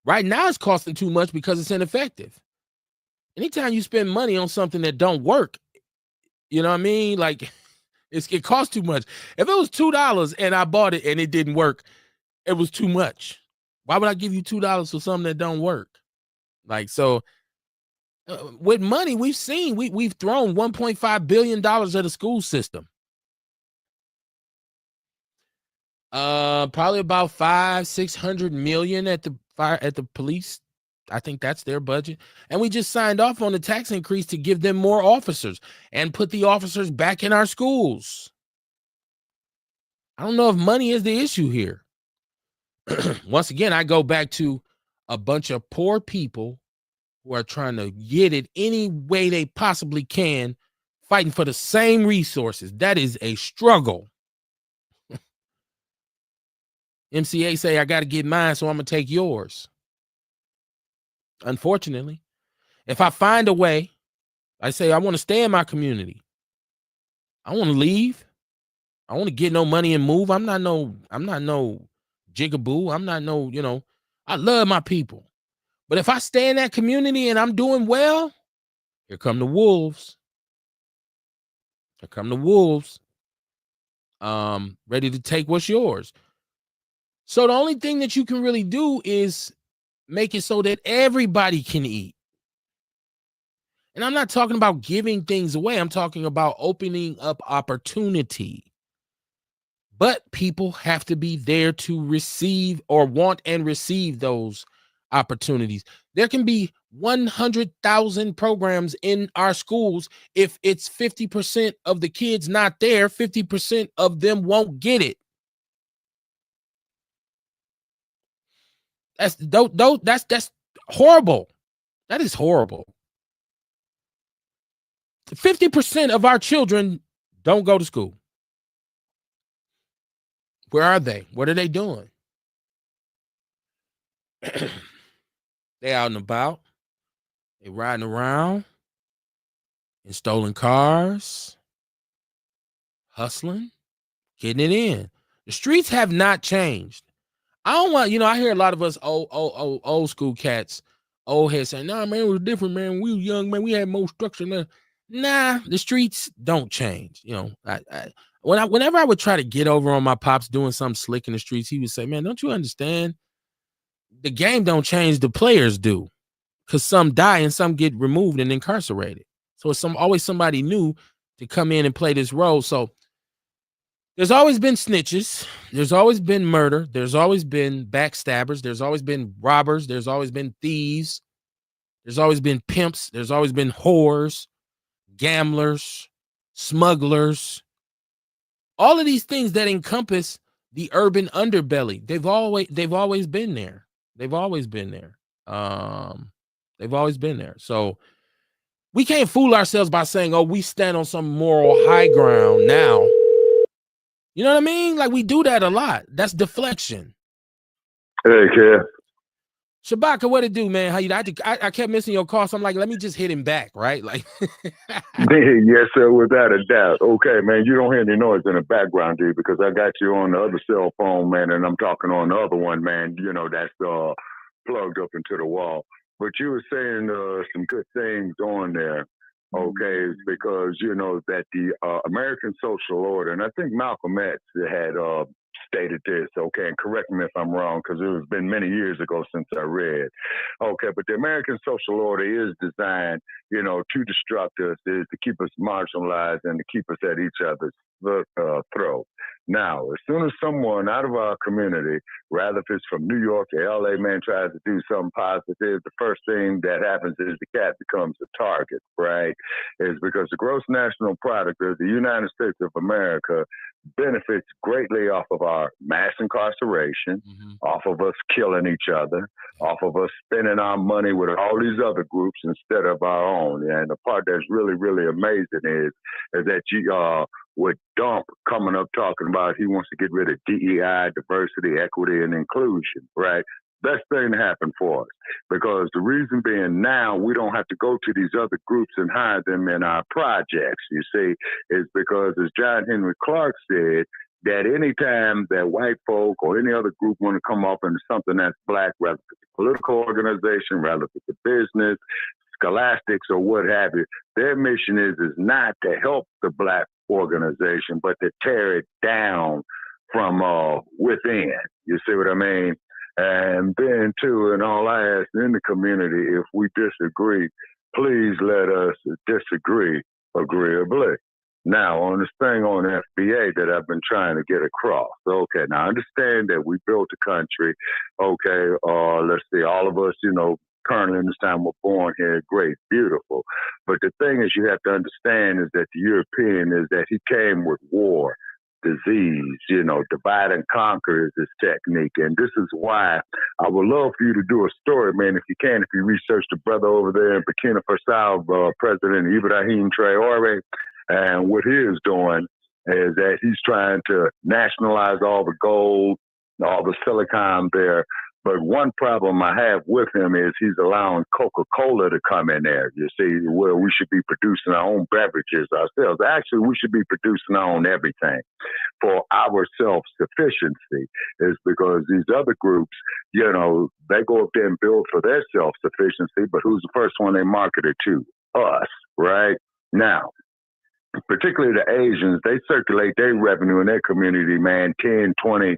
Right now it's costing too much because it's ineffective. Anytime you spend money on something that don't work, you know what I mean? Like, it costs too much. If it was $2 and I bought it and it didn't work, it was too much. Why would I give you $2 for something that don't work? Like, so with money, we've seen, we've thrown $1.5 billion at the school system. Probably about 500-600 million at the police. I think that's their budget. And we just signed off on the tax increase to give them more officers and put the officers back in our schools. I don't know if money is the issue here. Once again, I go back to a bunch of poor people who are trying to get it any way they possibly can, fighting for the same resources. That is a struggle. MCA say, I got to get mine, so I'm going to take yours. Unfortunately, if I find a way, I say, I want to stay in my community. I want to leave. I want to get no money and move. I'm not no jigaboo. I'm not no, I love my people. But if I stay in that community and I'm doing well, here come the wolves. Here come the wolves. Ready to take what's yours. So the only thing that you can really do is make it so that everybody can eat. And I'm not talking about giving things away. I'm talking about opening up opportunity. But people have to be there to receive or want and receive those opportunities. There can be 100,000 programs in our schools. If it's 50% of the kids not there, 50% of them won't get it. That's horrible. That is horrible. 50% of our children don't go to school. Where are they? What are they doing? They out and about. They riding around in stolen cars, hustling, getting it in. The streets have not changed. I don't want, I hear a lot of us old school cats, old heads saying, nah, man, it was different, man. We were young, man. We had more structure now. Nah, the streets don't change. Whenever I would try to get over on my pops doing something slick in the streets, he would say, man, don't you understand? The game don't change, the players do. Because some die and some get removed and incarcerated. So it's always somebody new to come in and play this role. So there's always been snitches. There's always been murder. There's always been backstabbers. There's always been robbers. There's always been thieves. There's always been pimps. There's always been whores, gamblers, smugglers. All of these things that encompass the urban underbelly. They've always been there. They've always been there. They've always been there. So we can't fool ourselves by saying, oh, we stand on some moral high ground now. You know what I mean? Like we do that a lot. That's deflection. Hey, Kev. Shabaka, what it do, man? How you? I kept missing your call, so I'm like, let me just hit him back, right? Like, Yes, sir, without a doubt. Okay, man, you don't hear any noise in the background, dude, because I got you on the other cell phone, man, and I'm talking on the other one, man. You know, that's plugged up into the wall. But you were saying some good things on there. Okay, it's because you know that the American social order, and I think Malcolm X had stated this. Okay, and correct me if I'm wrong, because it has been many years ago since I read. Okay, but the American social order is designed, you know, to destruct us, is to keep us marginalized and to keep us at each other's throat. Now, as soon as someone out of our community, rather if it's from New York to LA, man, tries to do something positive, the first thing that happens is the cat becomes a target, right? Is because the gross national product of the United States of America benefits greatly off of our mass incarceration, off of us killing each other, off of us spending our money with all these other groups instead of our own. And the part that's really, really amazing is that you with Dump coming up talking about he wants to get rid of DEI, diversity, equity, and inclusion, right? Best thing to happen for us. Because the reason being now we don't have to go to these other groups and hide them in our projects, you see, is because as John Henry Clark said, that anytime that white folk or any other group want to come up into something that's black, whether it's a political organization, whether it's a business, scholastics, or what have you, their mission is not to help the black organization, but to tear it down from within. You see what I mean? And then, too, and all I ask in the community, if we disagree, please let us disagree agreeably. Now, on this thing on FBA that I've been trying to get across, okay, now I understand that we built a country, okay, let's see, all of us, you know, currently in this time we're born here, great, beautiful. But the thing is you have to understand is that the European is that he came with war, disease, you know, divide and conquer is his technique. And this is why I would love for you to do a story, man, if you can, if you research the brother over there in Burkina Faso, President Ibrahim Traore, and what he is doing is that he's trying to nationalize all the gold, all the silicon there. But one problem I have with him is he's allowing Coca-Cola to come in there, you see, where we should be producing our own beverages ourselves. Actually, we should be producing our own everything for our self-sufficiency, is because these other groups, you know, they go up there and build for their self-sufficiency, but who's the first one they market it to? Us, right? Now, particularly the Asians, they circulate their revenue in their community, man, 10, 20,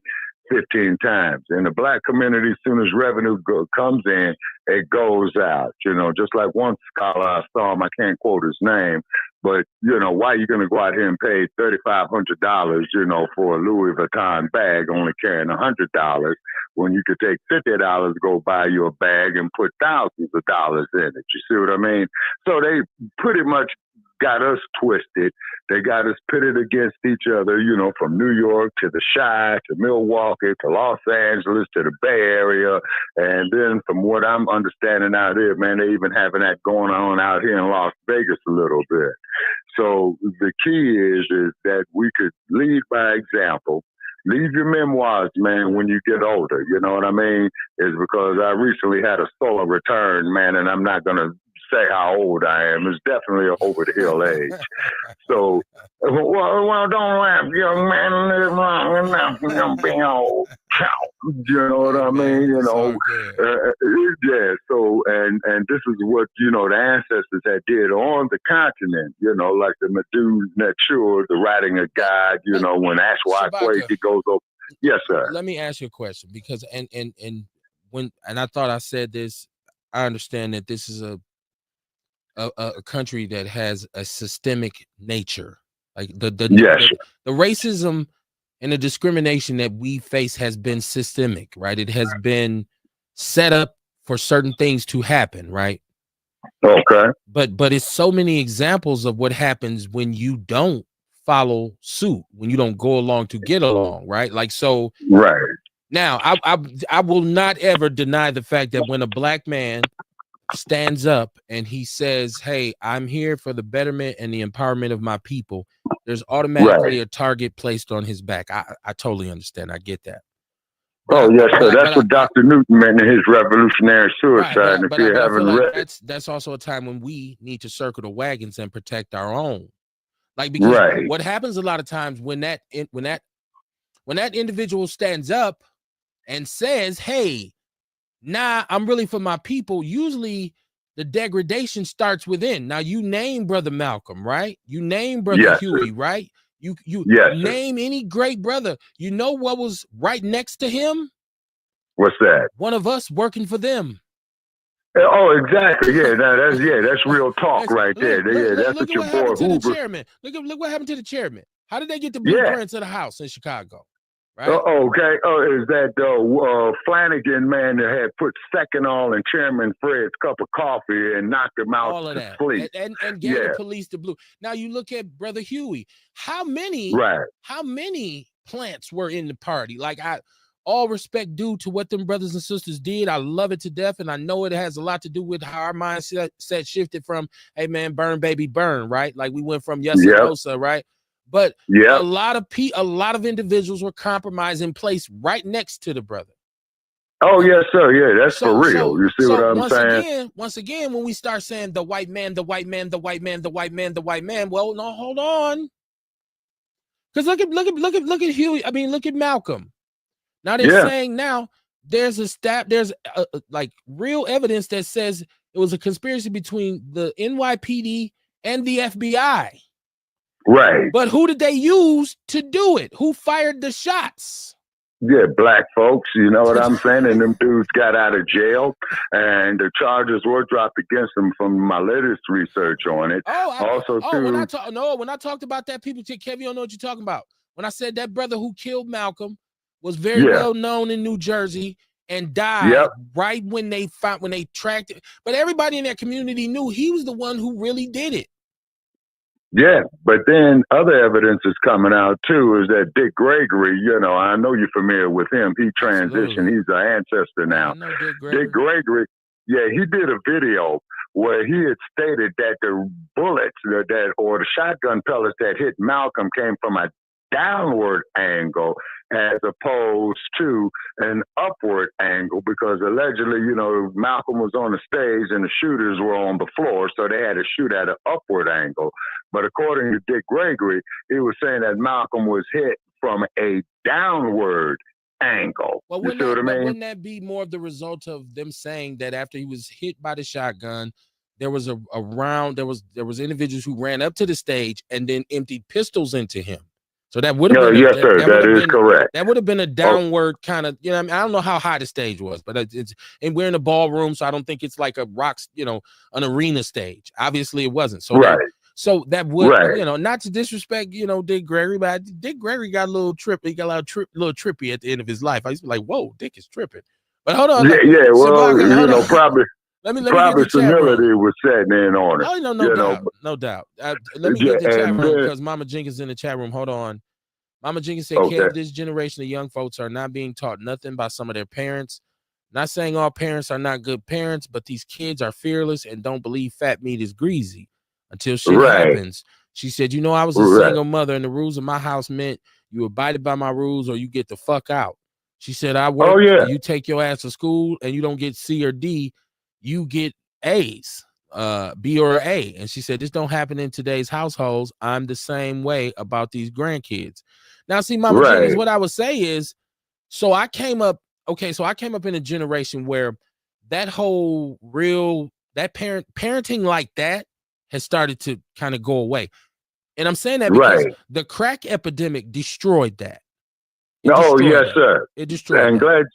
15 times. In the black community, as soon as revenue comes in, it goes out. You know, just like one scholar I saw him, I can't quote his name, but, you know, why are you going to go out here and pay $3,500, you know, for a Louis Vuitton bag, only carrying $100, when you could take $50 to go buy you a bag and put thousands of dollars in it? You see what I mean? So they pretty much got us twisted. They got us pitted against each other, you know, from New York to the Chi to Milwaukee to Los Angeles to the Bay Area. And then from what I'm understanding out here, man, they even having that going on out here in Las Vegas a little bit. So the key is that we could lead by example. Leave your memoirs, man, when you get older. You know what I mean? Is because I recently had a solar return, man, and I'm not going to say how old I am. It's definitely an over the hill age. So, well, don't laugh, young man. Live long enough. You're gonna be old. You know what I mean? You know, yeah. So, and this is what, you know, the ancestors had did on the continent. You know, like the Medu Nature, the writing a guide. You know, when Ashwaubenon he goes over. Yes, sir. Let me ask you a question, because and I thought I said this. I understand that this is a country that has a systemic nature, like the racism and the discrimination that we face has been systemic, right? It has been set up for certain things to happen, right? Okay. But it's so many examples of what happens when you don't follow suit, when you don't go along to get along, right? Like, so right now I will not ever deny the fact that when a black man stands up and he says, hey, I'm here for the betterment and the empowerment of my people, there's automatically a target placed on his back. I totally understand. I get that. But yes, sir. That's what Dr. Newton meant in his revolutionary suicide. Right, but I feel like that's also a time when we need to circle the wagons and protect our own. Like, because what happens a lot of times when that individual stands up and says, hey, nah, I'm really for my people, usually the degradation starts within. Now, you name Brother Malcolm, right? You name Brother Huey, right? You name any great brother. You know what was right next to him? What's that? One of us working for them. Oh, exactly. Yeah, that's real talk right there. That's look what what your boy happened to Hoover. the chairman. Look what happened to the chairman. How did they get the blueprints of the house in Chicago? Right? Okay. Is that Flanagan man that had put Seconal and Chairman Fred's cup of coffee and knocked him out all of to that sleep and gave the police the blue. Now you look at Brother Huey. How many plants were in the party? Like, all respect due to what them brothers and sisters did. I love it to death, and I know it has a lot to do with how our mindset shifted from, hey man, burn baby burn, right? Like we went from yes and no, sir, right? But a lot of individuals were compromised in place right next to the brother. Oh yes, sir. Yeah, that's for real. You see what I'm saying? Once again, when we start saying the white man, the white man, the white man, the white man, the white man, well, no, hold on, because look at Huey. I mean, look at Malcolm. Now they're saying now there's like real evidence that says it was a conspiracy between the NYPD and the FBI. Right. But who did they use to do it? Who fired the shots? Yeah, black folks, you know what I'm saying? And them dudes got out of jail, and the charges were dropped against them from my latest research on it. When I talked about that, people said, Kev, you don't know what you're talking about. When I said that brother who killed Malcolm was very well known in New Jersey and died right when they tracked it. But everybody in that community knew he was the one who really did it. Yeah, but then other evidence is coming out too, is that Dick Gregory, you know, I know you're familiar with him. He transitioned. He's an ancestor now. Dick Gregory, he did a video where he had stated that the bullets or the shotgun pellets that hit Malcolm came from a downward angle as opposed to an upward angle, because allegedly, you know, Malcolm was on the stage and the shooters were on the floor, so they had to shoot at an upward angle. But according to Dick Gregory, he was saying that Malcolm was hit from a downward angle. Well, you see what I mean? Wouldn't that be more of the result of them saying that after he was hit by the shotgun, there was a round, there was individuals who ran up to the stage and then emptied pistols into him? So that would have been that is correct. That would have been a downward kind of, you know, I mean, I don't know how high the stage was, but and we're in a ballroom, so I don't think it's like a an arena stage. Obviously, it wasn't. So that would, you know, not to disrespect, you know, Dick Gregory, but Dick Gregory got a little trippy. He got a little trippy at the end of his life. I used to be like, whoa, Dick is tripping. But hold on. Probably. Let me get senility was setting in on it. Oh, no doubt. Let me get the chat room, because Mama Jenkins in the chat room. Hold on. Mama Jenkins said, Kev, this generation of young folks are not being taught nothing by some of their parents. Not saying all parents are not good parents, but these kids are fearless and don't believe fat meat is greasy until shit happens. She said, you know, I was a single mother, and the rules of my house meant you abided by my rules or you get the fuck out. She said, I work, you take your ass to school and you don't get C or D, you get A's, B or A. And she said, this don't happen in today's households. I'm the same way about these grandkids. Now, see, Mama Jenkins, what I would say is, so I came up in a generation where that whole parenting like that has started to kind of go away. And I'm saying that because the crack epidemic destroyed that. Sir. It destroyed that.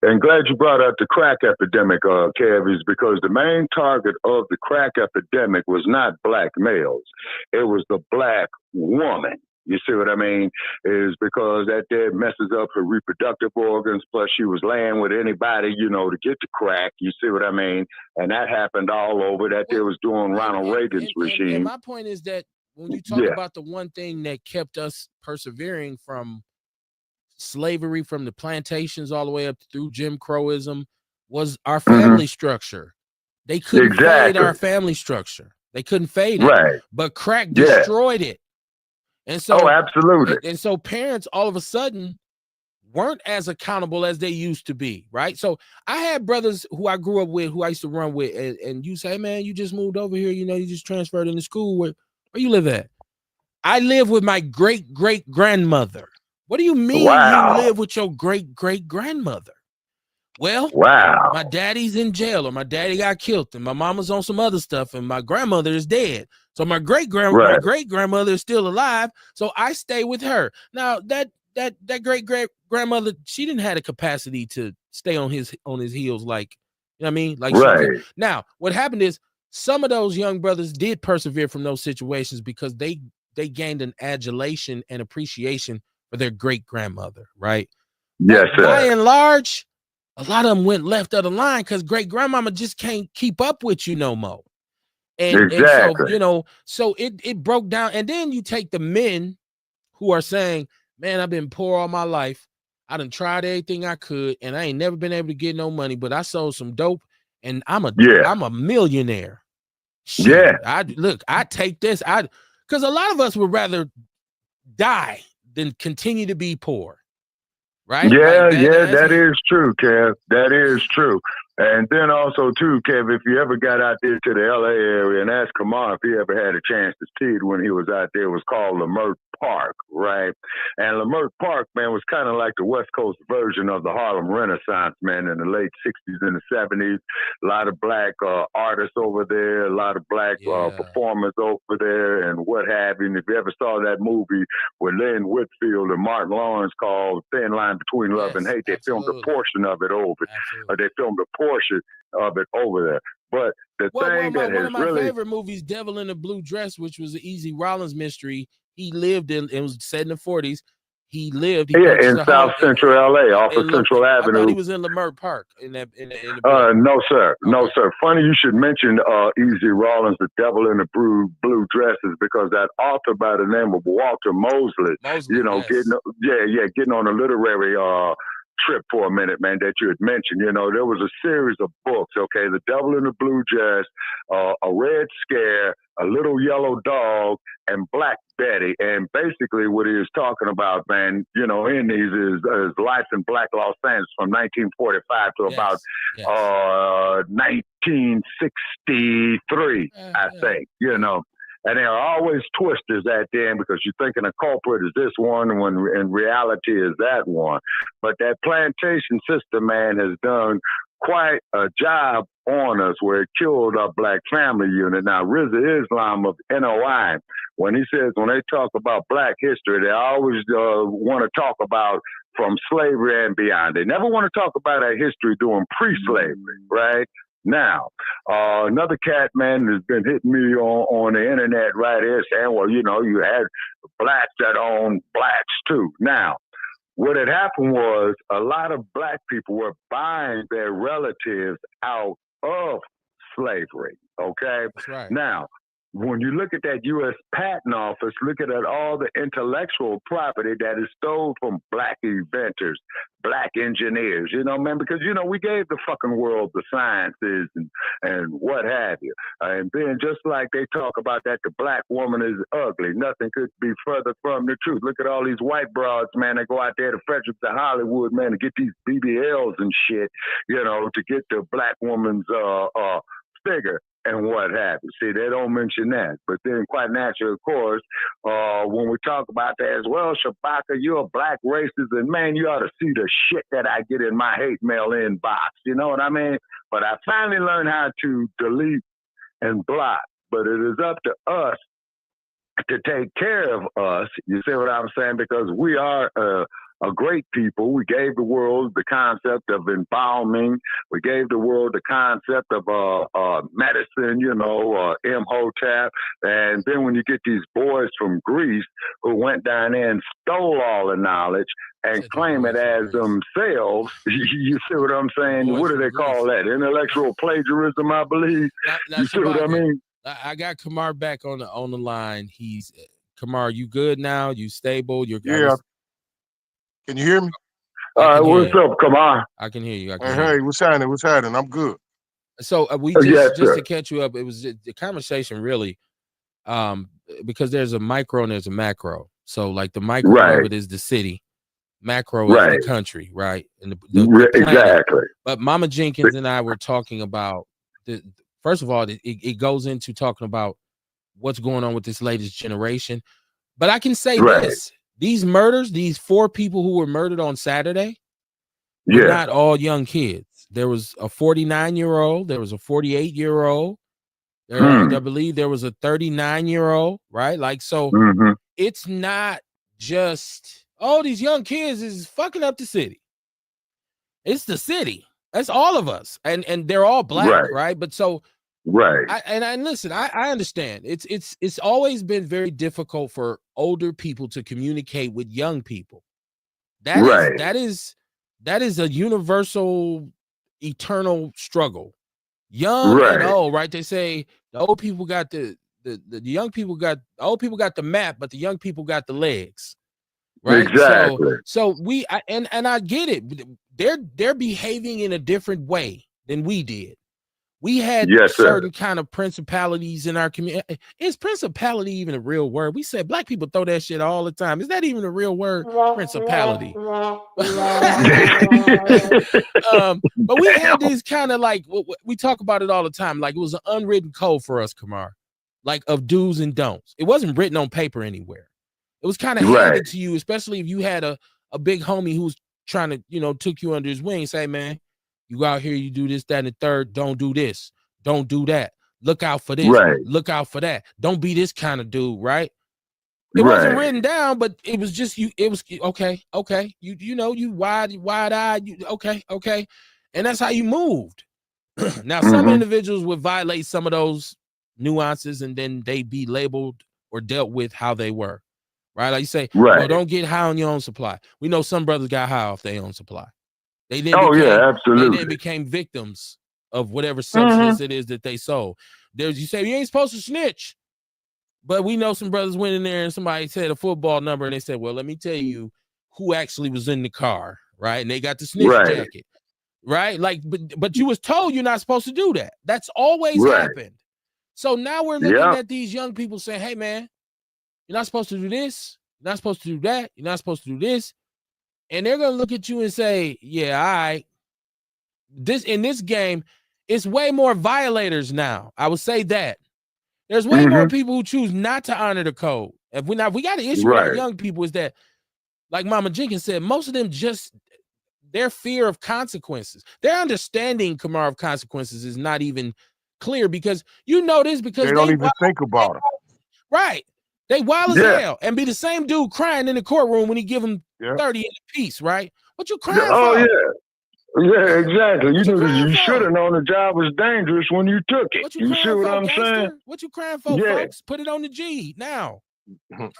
And glad you brought up the crack epidemic, Kev, is because the main target of the crack epidemic was not black males. It was the black woman. You see what I mean? Is because that there messes up her reproductive organs. Plus, she was laying with anybody, you know, to get the crack. You see what I mean? And that happened all over. That there was doing Ronald Reagan's regime. And my point is that when you talk about the one thing that kept us persevering from slavery, from the plantations all the way up through Jim Crowism, was our family structure. They couldn't fade our family structure. They couldn't fade it. Right. But crack destroyed it. And so, absolutely. And so parents all of a sudden weren't as accountable as they used to be, right? So I had brothers who I grew up with, who I used to run with, and you say, man, you just moved over here, you know, you just transferred into school. Where you live at? I live with my great-great-grandmother. What do you mean you live with your great-great-grandmother? Well, my daddy's in jail, or my daddy got killed, and my mama's on some other stuff, and my grandmother is dead. So my great-grandmother is still alive, so I stay with her. Now that great-great-grandmother, she didn't have the capacity to stay on his heels, like, you know what I mean? Like, she could. Now, what happened is some of those young brothers did persevere from those situations because they gained an adulation and appreciation for their great-grandmother, right? Yes, sir. By and large, a lot of them went left of the line because great-grandmama just can't keep up with you no more. And so, you know, so it broke down. And then you take the men who are saying, man, I've been poor all my life. I done tried everything I could, and I ain't never been able to get no money, but I sold some dope, and I'm a millionaire. Shit, I take this. Because a lot of us would rather die than continue to be poor. Right? Yeah, that is true, Kev. That is true. And then also, too, Kev, if you ever got out there to the LA area and asked Kamar if he ever had a chance to see it when he was out there, it was called Leimert Park, right? And Leimert Park, man, was kind of like the West Coast version of the Harlem Renaissance, man, in the late 60s and the 70s. A lot of black artists over there, a lot of black performers over there, and what have you. And if you ever saw that movie with Lynn Whitfield and Martin Lawrence called Thin Line Between Love and Hate, they filmed a portion of it over. They filmed a portion of it over there. But the thing that has one of my favorite movies, Devil in a Blue Dress, which was an Easy Rollins mystery. He lived in, it was set in the 40s. He in South Central LA, off of Central Avenue. I thought he was in Leimert Park. No, sir. Okay. No, sir. Funny you should mention Easy Rollins, The Devil in the Blue Dresses, because that author by the name of Walter Mosley, you know, getting on a literary trip for a minute, man, that you had mentioned. You know, there was a series of books, okay? The Devil in the Blue Dress, A Red Scare, A Little Yellow Dog, and Black Betty. And basically what he is talking about, man, you know, in these is life in Black Los Angeles from 1945 to about 1963, I think, you know. And there are always twisters at the end because you're thinking a culprit is this one when in reality is that one. But that plantation system, man, has done quite a job on us where it killed our black family unit. Now, Rizza Islam of NOI, when they talk about black history, they always want to talk about from slavery and beyond. They never want to talk about our history during pre-slavery, right? Now, another cat, man, has been hitting me on the internet right here saying, well, you know, you had blacks that own blacks too. Now, what had happened was a lot of black people were buying their relatives out of slavery, okay? That's right. Now, when you look at that U.S. Patent Office, look at all the intellectual property that is stolen from black inventors, black engineers, you know, man, because, you know, we gave the fucking world the sciences and what have you. And then just like they talk about that the black woman is ugly, nothing could be further from the truth. Look at all these white broads, man, that go out there to Frederick to Hollywood, man, to get these BBLs and shit, you know, to get the black woman's figure and what have you. See, they don't mention that. But then quite naturally, of course, when we talk about that as well, Shabaka, you're a black racist, and man, you ought to see the shit that I get in my hate mail inbox. You know what I mean? But I finally learned how to delete and block. But it is up to us to take care of us. You see what I'm saying? Because we are a great people. We gave the world the concept of embalming. We gave the world the concept of medicine, you know, Imhotep. And then when you get these boys from Greece who went down there and stole all the knowledge and claim it as themselves, you see what I'm saying? What do they call that? Intellectual plagiarism, I believe. You see what I mean? I got Kamar back on the line. He's Kamar. You good now? You stable? You're Can you hear me? What's up, Kamar? I can hear you. Hey, what's happening? I'm good. So we Yes, just sir. to catch you up, it was the conversation really, because there's a micro and there's a macro. So like the micro of Right. it is the city, macro is the Right. country, right? And the planet. Exactly. But Mama Jenkins and I were talking about first of all, it goes into talking about what's going on with this latest generation. But I can say Right. this: these murders, these 4 people who were murdered on Saturday, were Yeah. not all young kids. There was a 49-year-old, there was a 48-year-old, I believe there was a 39-year-old, right? Like, so it's not just, oh, these young kids is fucking up the city. It's the city. That's all of us. And they're all black, right? But so right. I listen, I understand. It's always been very difficult for older people to communicate with young people. That is a universal, eternal struggle. Young and old, right? They say the old people got the young people got, the old people got the map, but the young people got the legs, right? Exactly. So and I get it. They're behaving in a different way than we did. We had certain kind of principalities in our community. Is principality even a real word? We said black people throw that shit all the time. Is that even a real word? Principality. But we had these kind of like, we talk about it all the time. Like it was an unwritten code for us, Kamar, like of do's and don'ts. It wasn't written on paper anywhere. It was kind of handed to you, especially if you had a big homie who's trying to, took you under his wing, say, man, you go out here, you do this, that, and the third. Don't do this. Don't do that. Look out for this. Look out for that. Don't be this kind of dude, right? It wasn't written down, but it was just you. It was okay. You wide-eyed. Okay. And that's how you moved. Now, some individuals would violate some of those nuances, and then they'd be labeled or dealt with how they were, right? Like you say, well, don't get high on your own supply. We know some brothers got high off their own supply. They then absolutely. They then became victims of whatever substance it is that they sold. You say you ain't supposed to snitch, but we know some brothers went in there and somebody said a football number, and they said, well, let me tell you who actually was in the car, right? And they got the snitch jacket, right? Like, but you was told you're not supposed to do that. That's always happened. So now we're looking at these young people saying, hey, man, you're not supposed to do this. You're not supposed to do that. You're not supposed to do this. And they're going to look at you and say, yeah, all right. In this game, it's way more violators now. I would say that. There's way more people who choose not to honor the code. If we got an issue with our young people, is that, like Mama Jenkins said, most of them just, their fear of consequences, their understanding, Kamar, of consequences is not even clear, because this because they don't even think about it. Right. They wild as hell and be the same dude crying in the courtroom when he give them 30 in a piece, right? What you crying for? Oh, yeah, exactly. You should have known the job was dangerous when you took it. What you see what I'm saying? What you crying for, folks? Put it on the G now.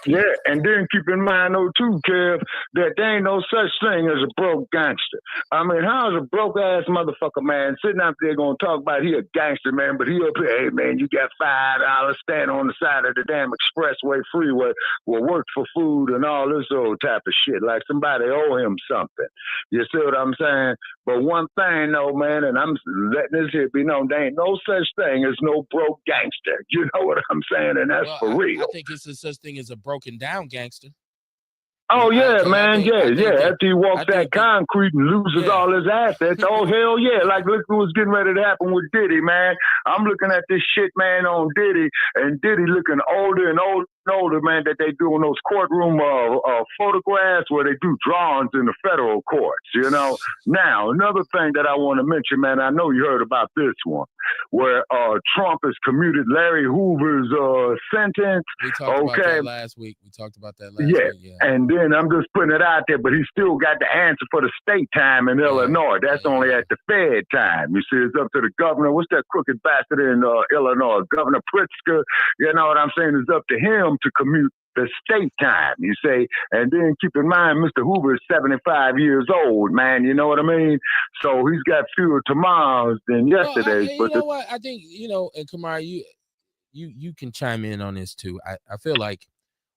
Yeah, and then keep in mind, though, too, Kev, that there ain't no such thing as a broke gangster. I mean, how is a broke-ass motherfucker, man, sitting out there going to talk about he a gangster, man, but he up here, hey, man, you got $5, stand on the side of the damn expressway freeway, will work for food and all this old type of shit, like somebody owe him something. You see what I'm saying? But one thing, though, man, and I'm letting this here be known, there ain't no such thing as no broke gangster. You know what I'm saying? And that's for real. I think it's a such thing as a broken down gangster. Oh, yeah, man. After he walks that concrete and loses all his assets, oh, hell yeah. Like, look what's getting ready to happen with Diddy, man. I'm looking at this shit, man, on Diddy, and Diddy looking older and older and older, man, that they do in those courtroom photographs where they do drawings in the federal courts, you know. Now, another thing that I want to mention, man, I know you heard about this one, where Trump has commuted Larry Hoover's sentence. We talked about that last week. Yeah, and then I'm just putting it out there, but he still got the answer for the state time in Illinois. That's only at the Fed time. You see, it's up to the governor. What's that crooked bastard in Illinois? Governor Pritzker. You know what I'm saying? It's up to him to commute the state time, you say. And then keep in mind, Mr. Hoover is 75 years old, man. You know what I mean? So he's got fewer tomorrows than yesterday. You know what? I think, and Kamar, you can chime in on this too. I feel like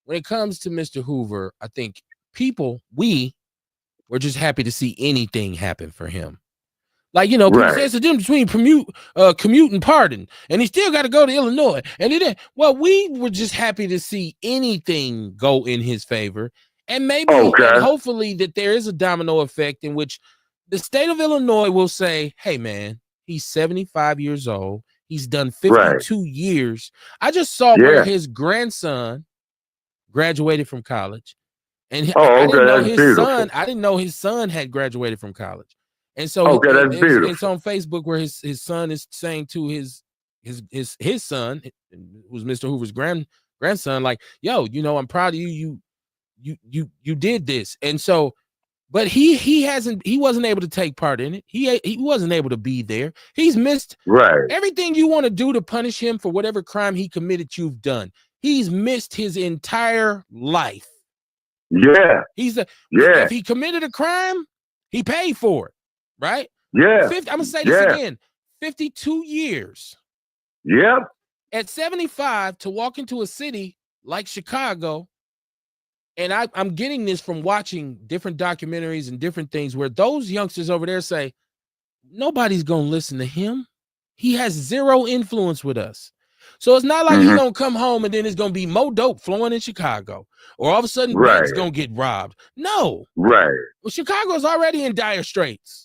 when it comes to Mr. Hoover, I think we're just happy to see anything happen for him. Like, you know, people say Right. it's a difference between commute and pardon, and he still got to go to Illinois. And it, well, we were just happy to see anything go in his favor, and maybe and Okay. hopefully that there is a domino effect in which the state of Illinois will say, "Hey, man, he's 75 years old. He's done 52 years." I just saw where his grandson graduated from college, and I didn't know That's his beautiful. son. I didn't know his son had graduated from college. And so that's beautiful. it's on Facebook where his son is saying to his son, who's Mr. Hoover's grandson, like, "Yo, you know, I'm proud of you. You did this." And so, but he wasn't able to take part in it. He wasn't able to be there. He's missed everything you want to do to punish him for whatever crime he committed. You've done. He's missed his entire life. Yeah. If he committed a crime, he paid for it. Right? Yeah. I'm gonna say this again: 52 years. Yep. At 75, to walk into a city like Chicago, and I'm getting this from watching different documentaries and different things where those youngsters over there say, nobody's gonna listen to him. He has zero influence with us. So it's not like he's gonna come home and then it's gonna be more dope flowing in Chicago, or all of a sudden banks gonna get robbed. No. Well, Chicago's already in dire straits.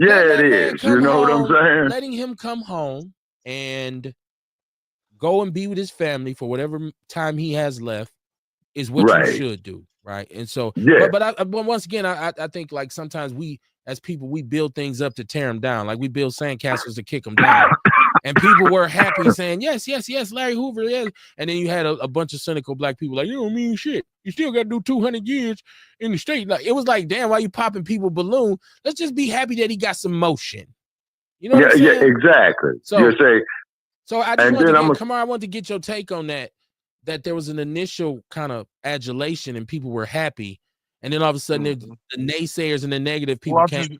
Yeah, it is. You know what I'm saying? Letting him come home and go and be with his family for whatever time he has left is what you should do, right? And so, but once again, I think like sometimes we as people, we build things up to tear them down. Like we build sandcastles to kick them down. And people were happy saying, yes, Larry Hoover, yes. And then you had a bunch of cynical black people like, you don't mean shit. You still got to do 200 years in the state. Like, it was like, damn, why you popping people balloon? Let's just be happy that he got some motion. You know what I'm saying? Yeah, exactly. So I just wanted to get your take on that there was an initial kind of adulation and people were happy. And then all of a sudden, the naysayers and the negative people came.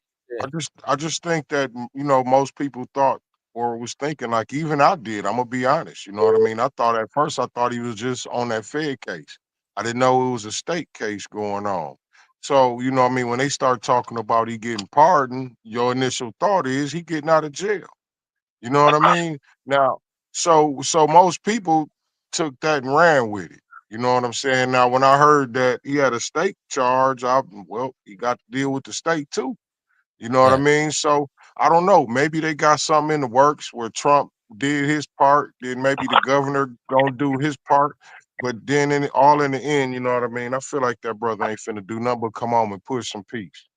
I just think that, you know, most people thought or was thinking, like even I did, I'm gonna be honest, you know what I mean? I thought at first he was just on that Fed case. I didn't know it was a state case going on. So, you know what I mean, when they start talking about he getting pardoned, your initial thought is he getting out of jail. You know what I mean? Now, so most people took that and ran with it. You know what I'm saying? Now, when I heard that he had a state charge, he got to deal with the state too. You know what I mean? So I don't know. Maybe they got something in the works where Trump did his part, then maybe the governor gonna do his part. But then in the end, you know what I mean? I feel like that brother ain't finna do nothing but come home and push some peace.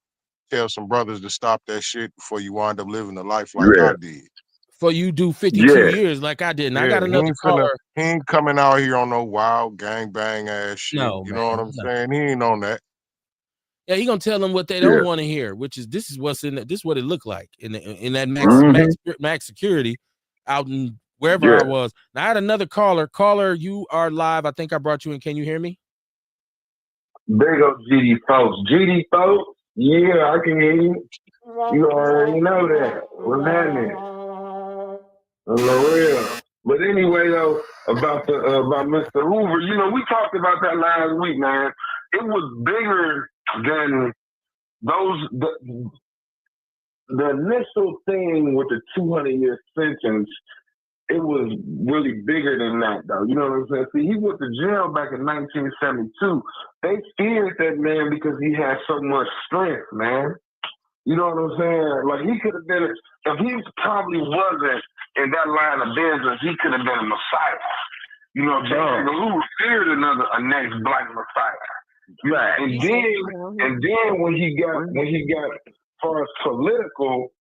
Tell some brothers to stop that shit before you wind up living a life like I did. For you do 52 years like I did. And I got another caller. He ain't coming out here on no wild gangbang ass shit. No, you know what I'm saying? He ain't on that. Yeah, he gonna tell them what they don't want to hear, which is this is what's in it. This is what it looked like in that max security out in wherever I was. Now I had another caller. Caller, you are live. I think I brought you in. Can you hear me? There goes GD folks. GD folks, yeah, I can hear you. You already know that. What's happening? On the real. But anyway, though, about Mr. Hoover, you know, we talked about that last week, man. It was bigger than the initial thing with the 200-year sentence. It was really bigger than that, though. You know what I'm saying? See, he went to jail back in 1972. They feared that man because he had so much strength, man. You know what I'm saying? Like, he could have been, if he probably wasn't in that line of business, he could have been a messiah. You know, who feared a next black messiah. Right. And then when he got far as political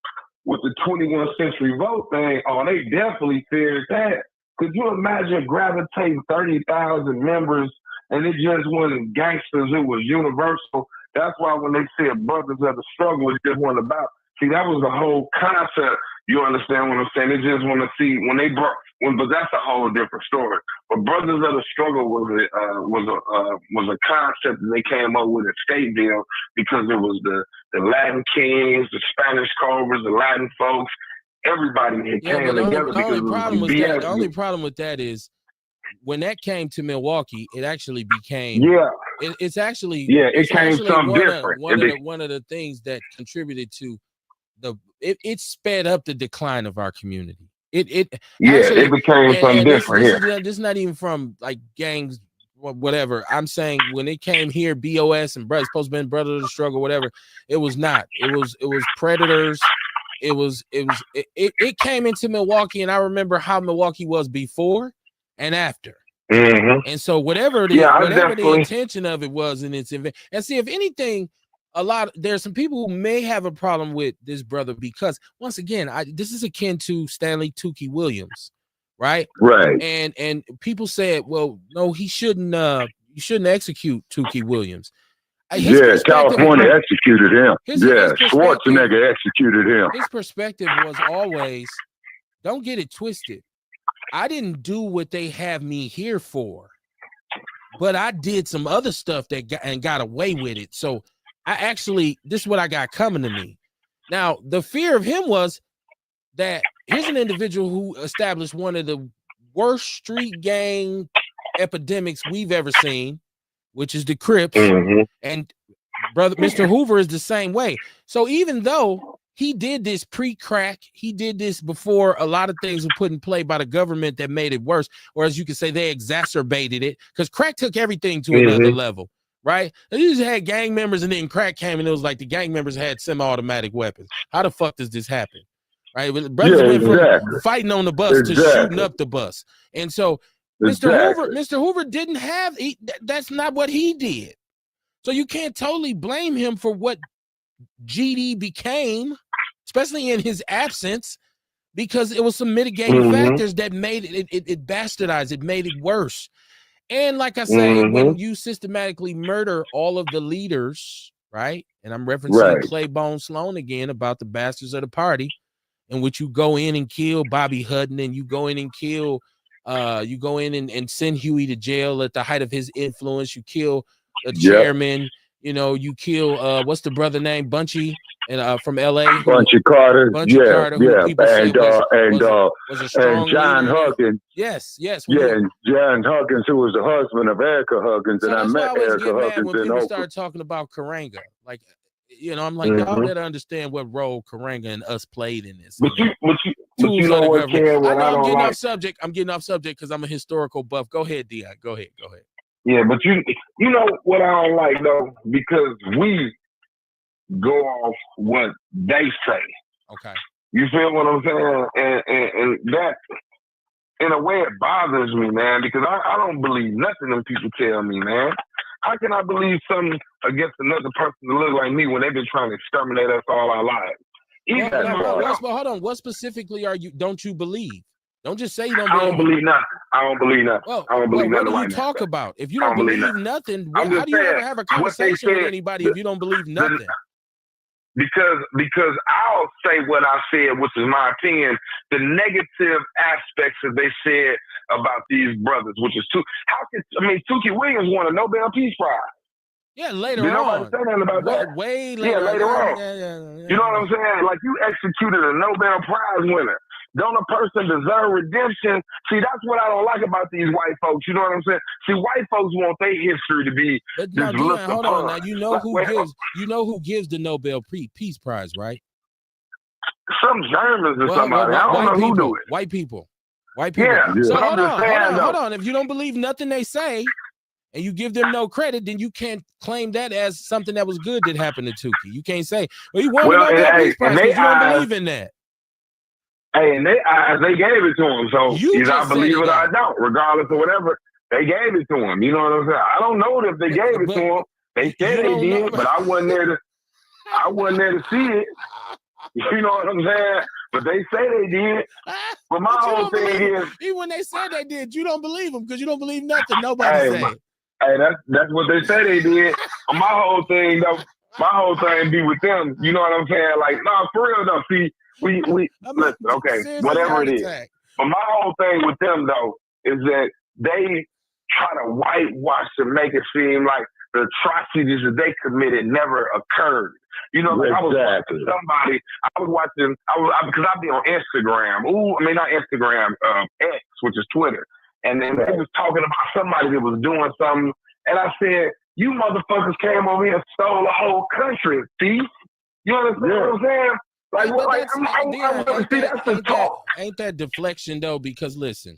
with the 21st century vote thing, they definitely feared that. Could you imagine gravitating 30,000 members and it just wasn't gangsters, it was universal? That's why when they said brothers of the struggle, it just wasn't about. See, that was the whole concept. You understand what I'm saying? They just want to see but that's a whole different story. But brothers of the struggle was a concept that they came up with at Stateville because it was the Latin kings, the Spanish Cobras, the Latin folks. Everybody had came together because the only problem with that is when that came to Milwaukee, it actually became it came something different. One of the things that contributed to it sped up the decline of our community. It actually, it became something different. This is not even from like gangs, whatever. I'm saying when it came here, BOS and brothers supposed to be brother of the struggle, whatever. It was not. It was predators. It came into Milwaukee, and I remember how Milwaukee was before and after. And so whatever the intention of it was in its event, and see if anything, there's some people who may have a problem with this brother because once again, this is akin to Stanley Tukey Williams, right? Right. And people said, well, no, he shouldn't. You shouldn't execute Tukey Williams. California executed him. Schwarzenegger executed him. His perspective was always, don't get it twisted. I didn't do what they have me here for, but I did some other stuff that got away with it. So this is what I got coming to me. Now, the fear of him was that here's an individual who established one of the worst street gang epidemics we've ever seen, which is the Crips. And brother, Mr. Hoover is the same way. So even though he did this pre-crack, he did this before a lot of things were put in play by the government that made it worse, or as you could say, they exacerbated it because crack took everything to another level, right? You just had gang members and then crack came and it was like the gang members had semi-automatic weapons. How the fuck does this happen? Right? Brothers went from fighting on the bus to shooting up the bus. And so Mr. Hoover didn't have, that's not what he did. So you can't totally blame him for what GD became, especially in his absence, because it was some mitigating factors that made it bastardized, it made it worse. And like I say, when you systematically murder all of the leaders, right? And I'm referencing Claiborne Sloan again about the bastards of the party, in which you go in and kill Bobby Hutton, and you go in and kill and send Huey to jail at the height of his influence. You kill the chairman, you kill what's the brother name? Bunchy and from LA. Bunchy Carter. Carter, and John Huggins. Yes. And John Huggins, who was the husband of Erica Huggins, and I met Erica Huggins when people started talking about Karanga. Like, I'm like, y'all better understand what role Karanga and us played in this. But you know what, Ken, I'm getting off subject. I'm getting off subject because I'm a historical buff. Go ahead, Dion. Go ahead. Yeah, but you know what I don't like though, because we go off what they say. Okay. You feel what I'm saying? And that, in a way, it bothers me, man, because I don't believe nothing them people tell me, man. How can I believe something against another person that look like me when they've been trying to exterminate us all our lives? Hold on. What specifically don't you believe? Don't just say you don't believe. I don't believe nothing. Well, I don't believe nothing. What do you talk about? If you don't believe nothing, how do you ever have a conversation with anybody if you don't believe nothing? Because I'll say what I said, which is my opinion, the negative aspects that they said about these brothers, which is Tukey Williams won a Nobel Peace Prize. Yeah, later on. Say nothing about that. Way later. Yeah, later on. Yeah. You know what I'm saying? Like, you executed a Nobel Prize winner. Don't a person deserve redemption? See, that's what I don't like about these white folks. You know what I'm saying? See, white folks want their history to be just looked upon. Hold on. Now, you know who gives the Nobel Peace Prize, right? Some Germans or somebody. I don't know who do it. White people. Yeah. So hold on. If you don't believe nothing they say, and you give them no credit, then you can't claim that as something that was good that happened to Tukey. You can't say, well, you won the Nobel Peace Prize because you don't believe in that. Hey, and they gave it to him. So either I believe it or I don't, regardless of whatever. They gave it to him. You know what I'm saying? I don't know if they gave it to him. They said they did, but I wasn't there to see it. You know what I'm saying? But they say they did. But my whole thing is, even when they said they did, you don't believe them because you don't believe nothing nobody said. Hey, that's what they say they did. My whole thing be with them. You know what I'm saying? Like, nah, for real though. See, we listen, okay, whatever it is. But my whole thing with them though is that they try to whitewash and make it seem like the atrocities that they committed never occurred. You know, like I was watching somebody. Because I be on Instagram. Not Instagram, X, which is Twitter. And then they was talking about somebody that was doing something. And I said, you motherfuckers came over here and stole the whole country, see? You understand what I'm saying? Like, But what? Like, that's ain't that deflection though? Because listen,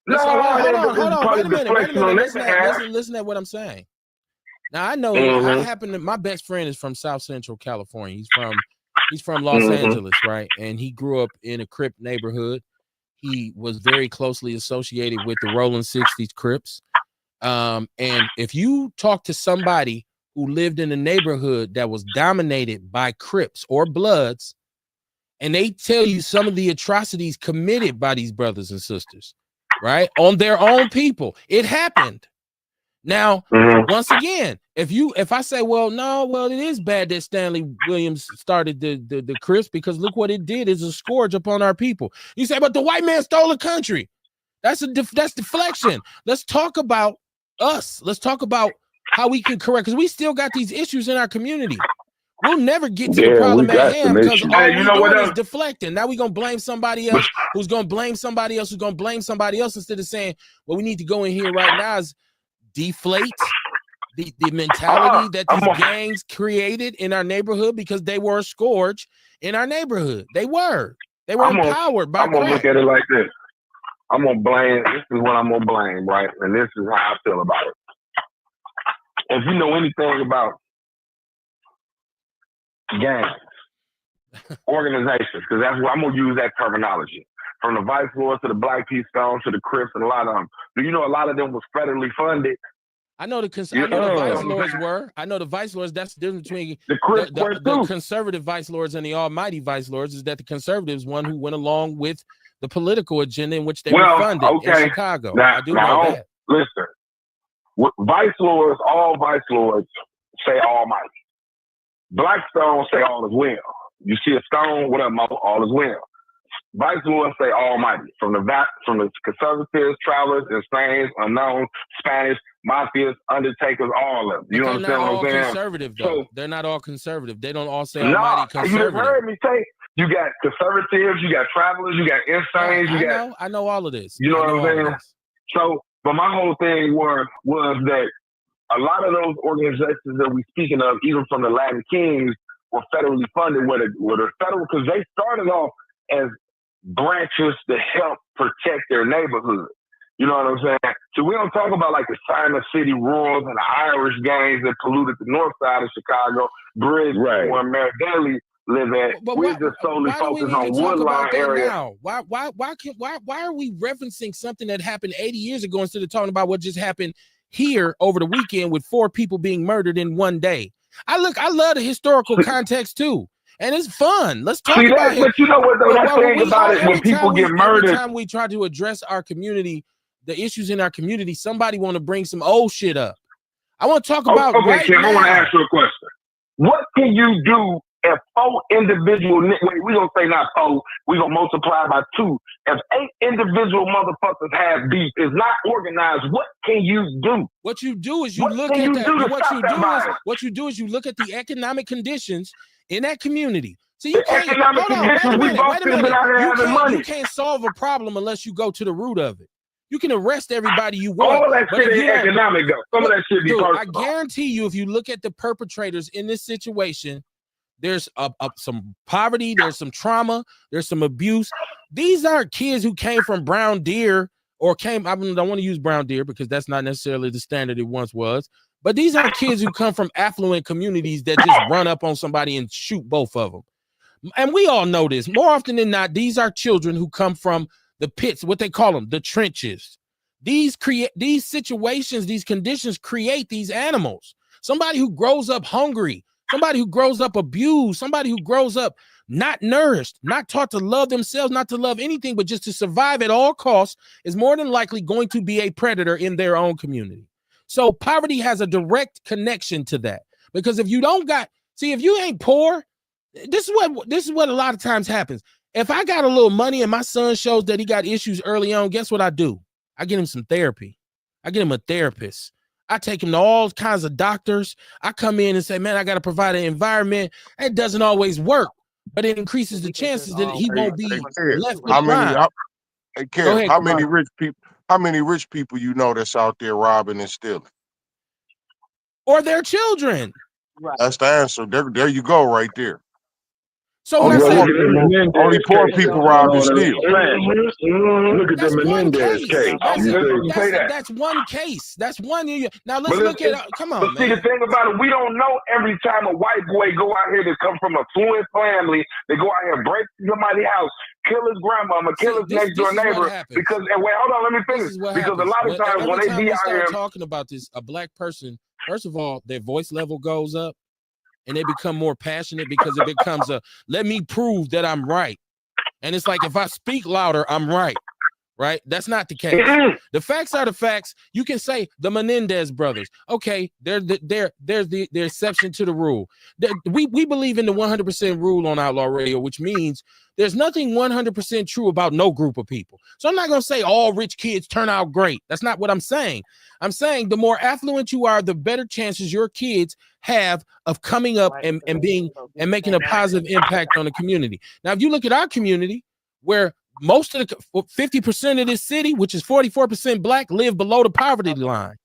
no, hold on, wait a minute. Listen, listen at what I'm saying. Now I know my best friend is from South Central California. He's from Los Angeles, right? And he grew up in a Crip neighborhood. He was very closely associated with the Rolling 60s Crips. And if you talk to somebody who lived in a neighborhood that was dominated by Crips or Bloods, and they tell you some of the atrocities committed by these brothers and sisters, right, on their own people, it happened. Now, once again, if I say, well, it is bad that Stanley Williams started the Crips, because look what it did, is a scourge upon our people. You say, but the white man stole the country. That's deflection. Let's talk about us. Let's talk about how we can correct, because we still got these issues in our community. We'll never get to the problem at hand because all we doing is deflecting. Now we're going to blame somebody else who's going to blame somebody else who's going to blame somebody else, instead of saying, well, we need to go in here right now is deflate the mentality that these gangs created in our neighborhood, because they were a scourge in our neighborhood. They were empowered by I'm going to look at it like this. I'm going to blame, this is what I'm going to blame, right? And this is how I feel about it. If you know anything about gangs, organizations, because that's what I'm going to use that terminology. From the Vice Lords to the Black Peace Stones to the Crips and a lot of them. Do you know a lot of them was federally funded? I know the Vice Lords were. I know the Vice Lords. That's the difference between the conservative Vice Lords and the almighty Vice Lords, is that the conservatives one who went along with the political agenda in which they were funded in Chicago. Now, I do know that. Listen, Vice Lords, all Vice Lords say almighty. Black Stones say all is well. You see a stone, what up, Mo? All is well. Vice Lords say almighty. From the conservatives, travelers, insanes, unknowns, Spanish, mafias, undertakers, all of them. You understand what I'm saying? Conservative, though. So, they're not all conservative. They don't all say almighty conservative. You heard me say, you got conservatives, you got travelers, you got insanes, I know all of this. You know what I'm saying? So, but my whole thing was that a lot of those organizations that we're speaking of, even from the Latin Kings, were federally funded with the federal, because they started off as branches to help protect their neighborhood. You know what I'm saying? So we don't talk about like the China City Royals and the Irish gangs that polluted the north side of Chicago, Bridge, where Mayor Daley live at. But we're just solely focused on Woodline area. Now? Why are we referencing something that happened 80 years ago instead of talking about what just happened here over the weekend with 4 people being murdered in one day? I love the historical context too. And it's fun. Let's talk about it. But you know what, though? That thing about it, when people get murdered. Every time we try to address our community, the issues in our community, somebody want to bring some old shit up. I want to talk about right Kim, now. I want to ask you a question. What can you do if 4 individual, we're going to say not 4, we're going to multiply by 2. If 8 individual motherfuckers have beef, is not organized, what can you do? What you do is you look at that. What you do is you look at the economic conditions in that community. So you can't, wait a minute. You can't solve a problem unless you go to the root of it. You can arrest everybody you want. All that shit is economic, though. Some of that shit be personal. I guarantee you, if you look at the perpetrators in this situation, there's some poverty, there's some trauma, there's some abuse. These aren't kids who came from Brown Deer I don't want to use Brown Deer because that's not necessarily the standard it once was. But these aren't kids who come from affluent communities that just run up on somebody and shoot both of them. And we all know this. More often than not, these are children who come from the pits, what they call them, the trenches. These situations, these conditions create these animals. Somebody who grows up hungry, somebody who grows up abused, somebody who grows up not nourished, not taught to love themselves, not to love anything, but just to survive at all costs, is more than likely going to be a predator in their own community. So poverty has a direct connection to that, because if you don't if you ain't poor, this is what a lot of times happens. If I got a little money and my son shows that he got issues early on, guess what I do? I get him some therapy. I get him a therapist. I take him to all kinds of doctors. I come in and say, man, I got to provide an environment. It doesn't always work, but it increases the chances that he won't be left behind. How many rich people you know that's out there robbing and stealing? Or their children. Right. That's the answer. There you go right there. So when I say only poor people rob and steal. Look at the that's one Menendez case. case. That's one case. That's one. Now let's look at. Come on, but see, the thing about it, we don't know every time a white boy go out here to come from a fluent family, they go out here, break somebody's house, kill his grandmama, kill his next door neighbor. Because and wait, hold on, let me finish. Because a lot of times when they be out here talking about this, a black person, first of all, their voice level goes up. And they become more passionate because it becomes let me prove that I'm right. And it's like, if I speak louder, I'm right. Right? That's not the case. The facts are the facts. You can say the Menendez brothers. Okay, they're the exception to the rule. We believe in the 100% rule on Outlaw Radio, which means there's nothing 100% true about no group of people. So I'm not going to say all rich kids turn out great. That's not what I'm saying. I'm saying the more affluent you are, the better chances your kids have of coming up and making a positive impact on the community. Now, if you look at our community, where most of the 50% of this city, which is 44% black, live below the poverty line.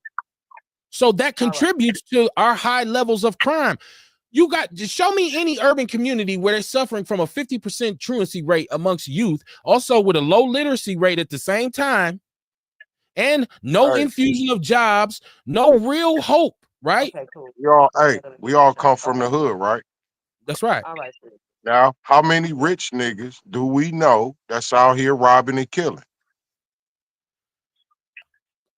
So that contributes to our high levels of crime. You got to show me any urban community where they're suffering from a 50% truancy rate amongst youth, also with a low literacy rate at the same time, and no infusion of jobs, no real hope, right? Okay, cool. We all come from the hood, right? That's right. All right. Now, how many rich niggas do we know that's out here robbing and killing?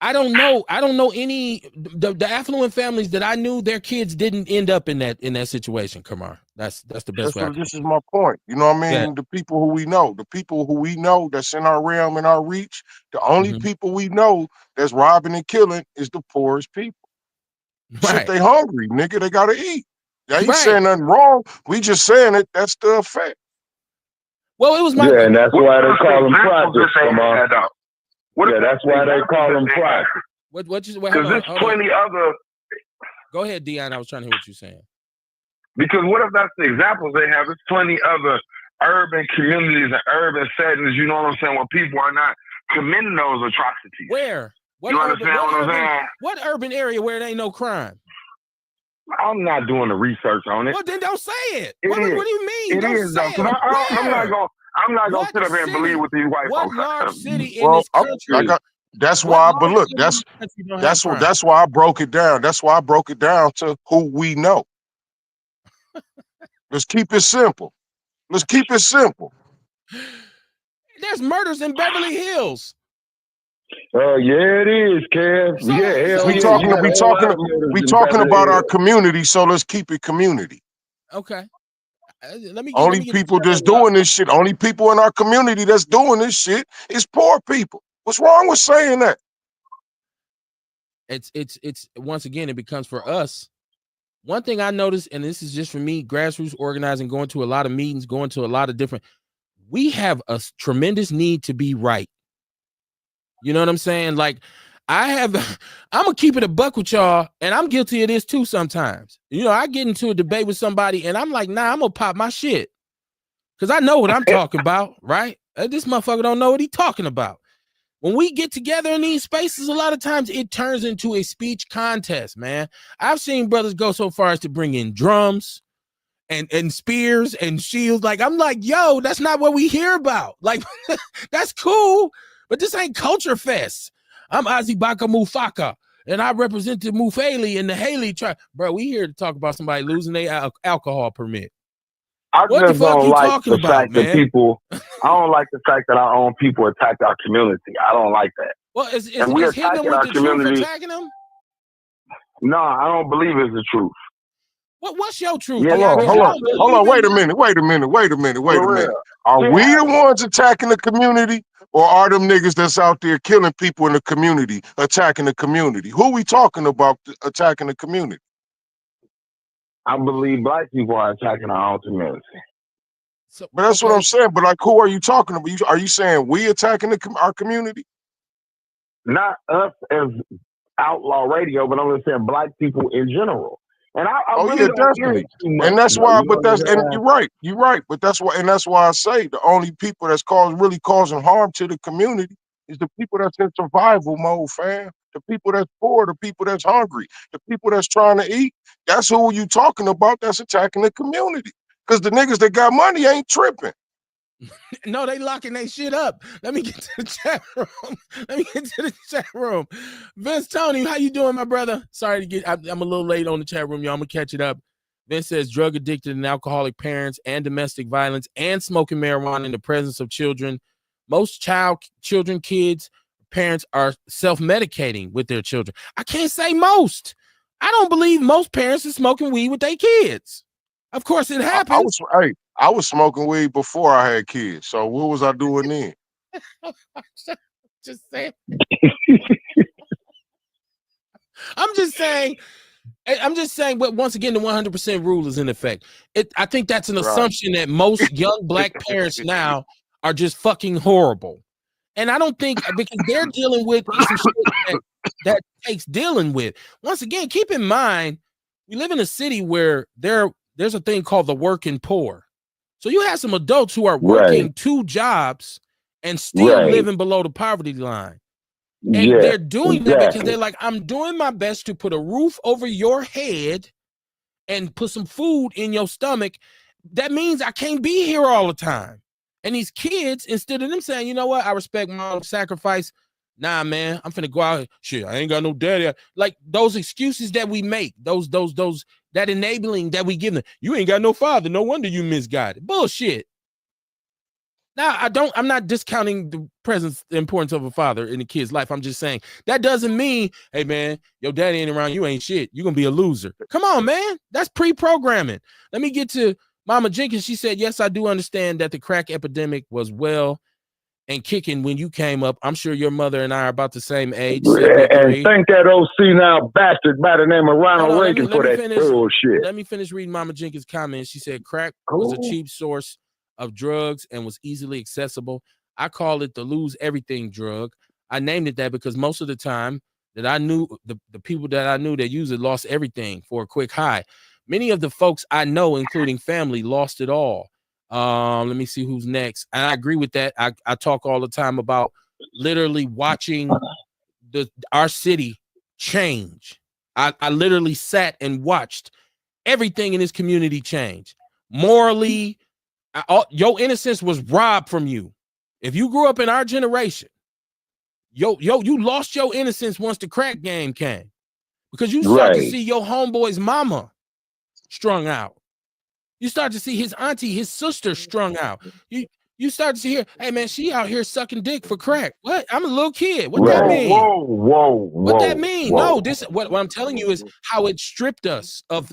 I don't know any the affluent families that I knew, their kids didn't end up in that situation, Kamar. That's the best way. This is my point. You know what I mean? Yeah. The people who we know that's in our realm and our reach, the only people we know that's robbing and killing is the poorest people. Right. Shit, they hungry, nigga. They gotta eat. They ain't saying nothing wrong. We just saying it. That's the effect. Well, it was my and that's why they call them practice. That's why they call them practice. Because there's plenty other. Go ahead, Dion. I was trying to hear what you're saying. Because what if that's the examples they have? There's plenty other urban communities and urban settings. You know what I'm saying? Where people are not committing those atrocities. Where? You understand what I'm saying? What urban area where there ain't no crime? I'm not doing the research on it. Well, then don't say it. What do you mean? It is though. I'm not gonna sit up here and believe what these white folks are. What large city in this country? That's why. But look, that's why I broke it down. That's why I broke it down to who we know. Let's keep it simple. Let's keep it simple. There's murders in Beverly Hills. Oh yeah, it is, Kev. We talking about our community, so let's keep it community. Okay. Only people that's doing this shit, only people in our community that's doing this shit is poor people. What's wrong with saying that? It's once again, it becomes for us. One thing I noticed, and this is just for me, grassroots organizing, going to a lot of meetings, going to a lot of different, we have a tremendous need to be right. You know what I'm saying? Like, I'm gonna keep it a buck with y'all, and I'm guilty of this too sometimes. You know, I get into a debate with somebody, and I'm like, nah, I'm gonna pop my shit. Because I know what I'm talking about, right? This motherfucker don't know what he's talking about. When we get together in these spaces, a lot of times it turns into a speech contest, man. I've seen brothers go so far as to bring in drums and spears and shields. Like, I'm like, yo, that's not what we hear about. Like, that's cool, but this ain't Culture Fest. I'm Azibaka Mufaka, and I represent the Mufeli and the Haley tribe. Bro, we here to talk about somebody losing their alcohol permit. I just don't like the fact that people. I don't like the fact that our own people attack our community. I don't like that. Well, is hitting them with the truth attacking them? No, I don't believe it's the truth. What's your truth? Yeah, hold on. Wait a minute. Are we the ones attacking the community, or are them niggas that's out there killing people in the community attacking the community? Who we talking about attacking the community? I believe black people are attacking our own community. So, but that's what I'm saying. But like, who are you talking about? Are you saying we attacking our community? Not us as Outlaw Radio, but I'm just saying black people in general. And I really definitely. And that's why. But you're right. But that's why I say the only people that's really causing harm to the community is the people that's in survival mode, fam. The people that's poor, the people that's hungry, the people that's trying to eat. That's who you talking about. That's attacking the community. Because the niggas that got money ain't tripping. No, they locking their shit up. Let me get to the chat room. Vince Tony, how you doing, my brother? Sorry to get, I'm a little late on the chat room, y'all. I'm gonna catch it up. Vince says drug addicted and alcoholic parents and domestic violence and smoking marijuana in the presence of children. Most kids, parents are self-medicating with their children. I can't say most. I don't believe most parents are smoking weed with their kids. Of course it happens. I was smoking weed before I had kids. So what was I doing then? Just saying. I'm just saying, but once again, the 100% rule is in effect. I think that's an assumption that most young black parents now are just fucking horrible. And I don't think, because they're dealing with some shit that takes dealing with. Once again, keep in mind, we live in a city where there's a thing called the working poor. So you have some adults who are working 2 jobs and still living below the poverty line. And they're doing that because they're like, I'm doing my best to put a roof over your head and put some food in your stomach. That means I can't be here all the time. And these kids, instead of them saying, you know what, I respect mom's sacrifice. Nah, man, I'm finna go out. Shit, I ain't got no daddy. Like those excuses that we make, that enabling that we give them. You ain't got no father. No wonder you misguided. Bullshit. Now, I'm not discounting the importance of a father in a kid's life. I'm just saying that doesn't mean, hey, man, your daddy ain't around, you ain't shit. You're going to be a loser. Come on, man. That's pre-programming. Let me get to Mama Jenkins. She said, yes, I do understand that the crack epidemic was well and kicking when you came up. I'm sure your mother and I are about the same age. And thank that old senile bastard by the name of Ronald Reagan for that bullshit. Let me finish reading Mama Jenkins' comments. She said crack was a cheap source of drugs and was easily accessible. I call it the lose everything drug. I named it that because most of the time that I knew, the people that I knew that used it lost everything for a quick high. Many of the folks I know, including family, lost it all. Let me see who's next. And I agree with that. I talk all the time about literally watching our city change. I literally sat and watched everything in this community change. Morally, your innocence was robbed from you. If you grew up in our generation, you lost your innocence once the crack game came, because you start to see your homeboy's mama strung out. You start to see his auntie, his sister strung out. You start to see here, hey man, she out here sucking dick for crack. What? I'm a little kid. What that mean? What that mean? No, this what I'm telling you is how it stripped us of,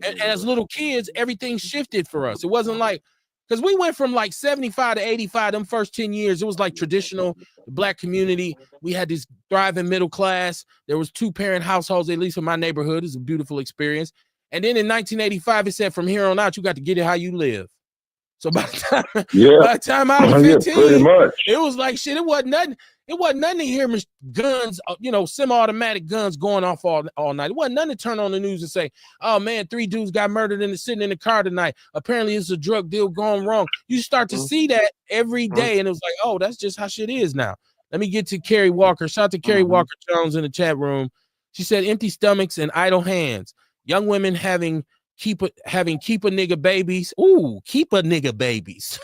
and as little kids, everything shifted for us. It wasn't like, because we went from like 75 to 85, them first 10 years, it was like traditional black community. We had this thriving middle class. There was 2-parent households, at least in my neighborhood. It's a beautiful experience. And then in 1985, it said from here on out, you got to get it how you live. So by the time I was 15, it was like shit. It wasn't nothing. It wasn't nothing to hear guns, semi-automatic guns going off all night. It wasn't nothing to turn on the news and say, oh man, 3 dudes got murdered and sitting in the car tonight. Apparently it's a drug deal going wrong. You start to see that every day. And it was like, oh, that's just how shit is now. Let me get to Carrie Walker. Shout out to Carrie Walker Jones in the chat room. She said, empty stomachs and idle hands. Young women having keep a nigga babies. Ooh, keep a nigga babies.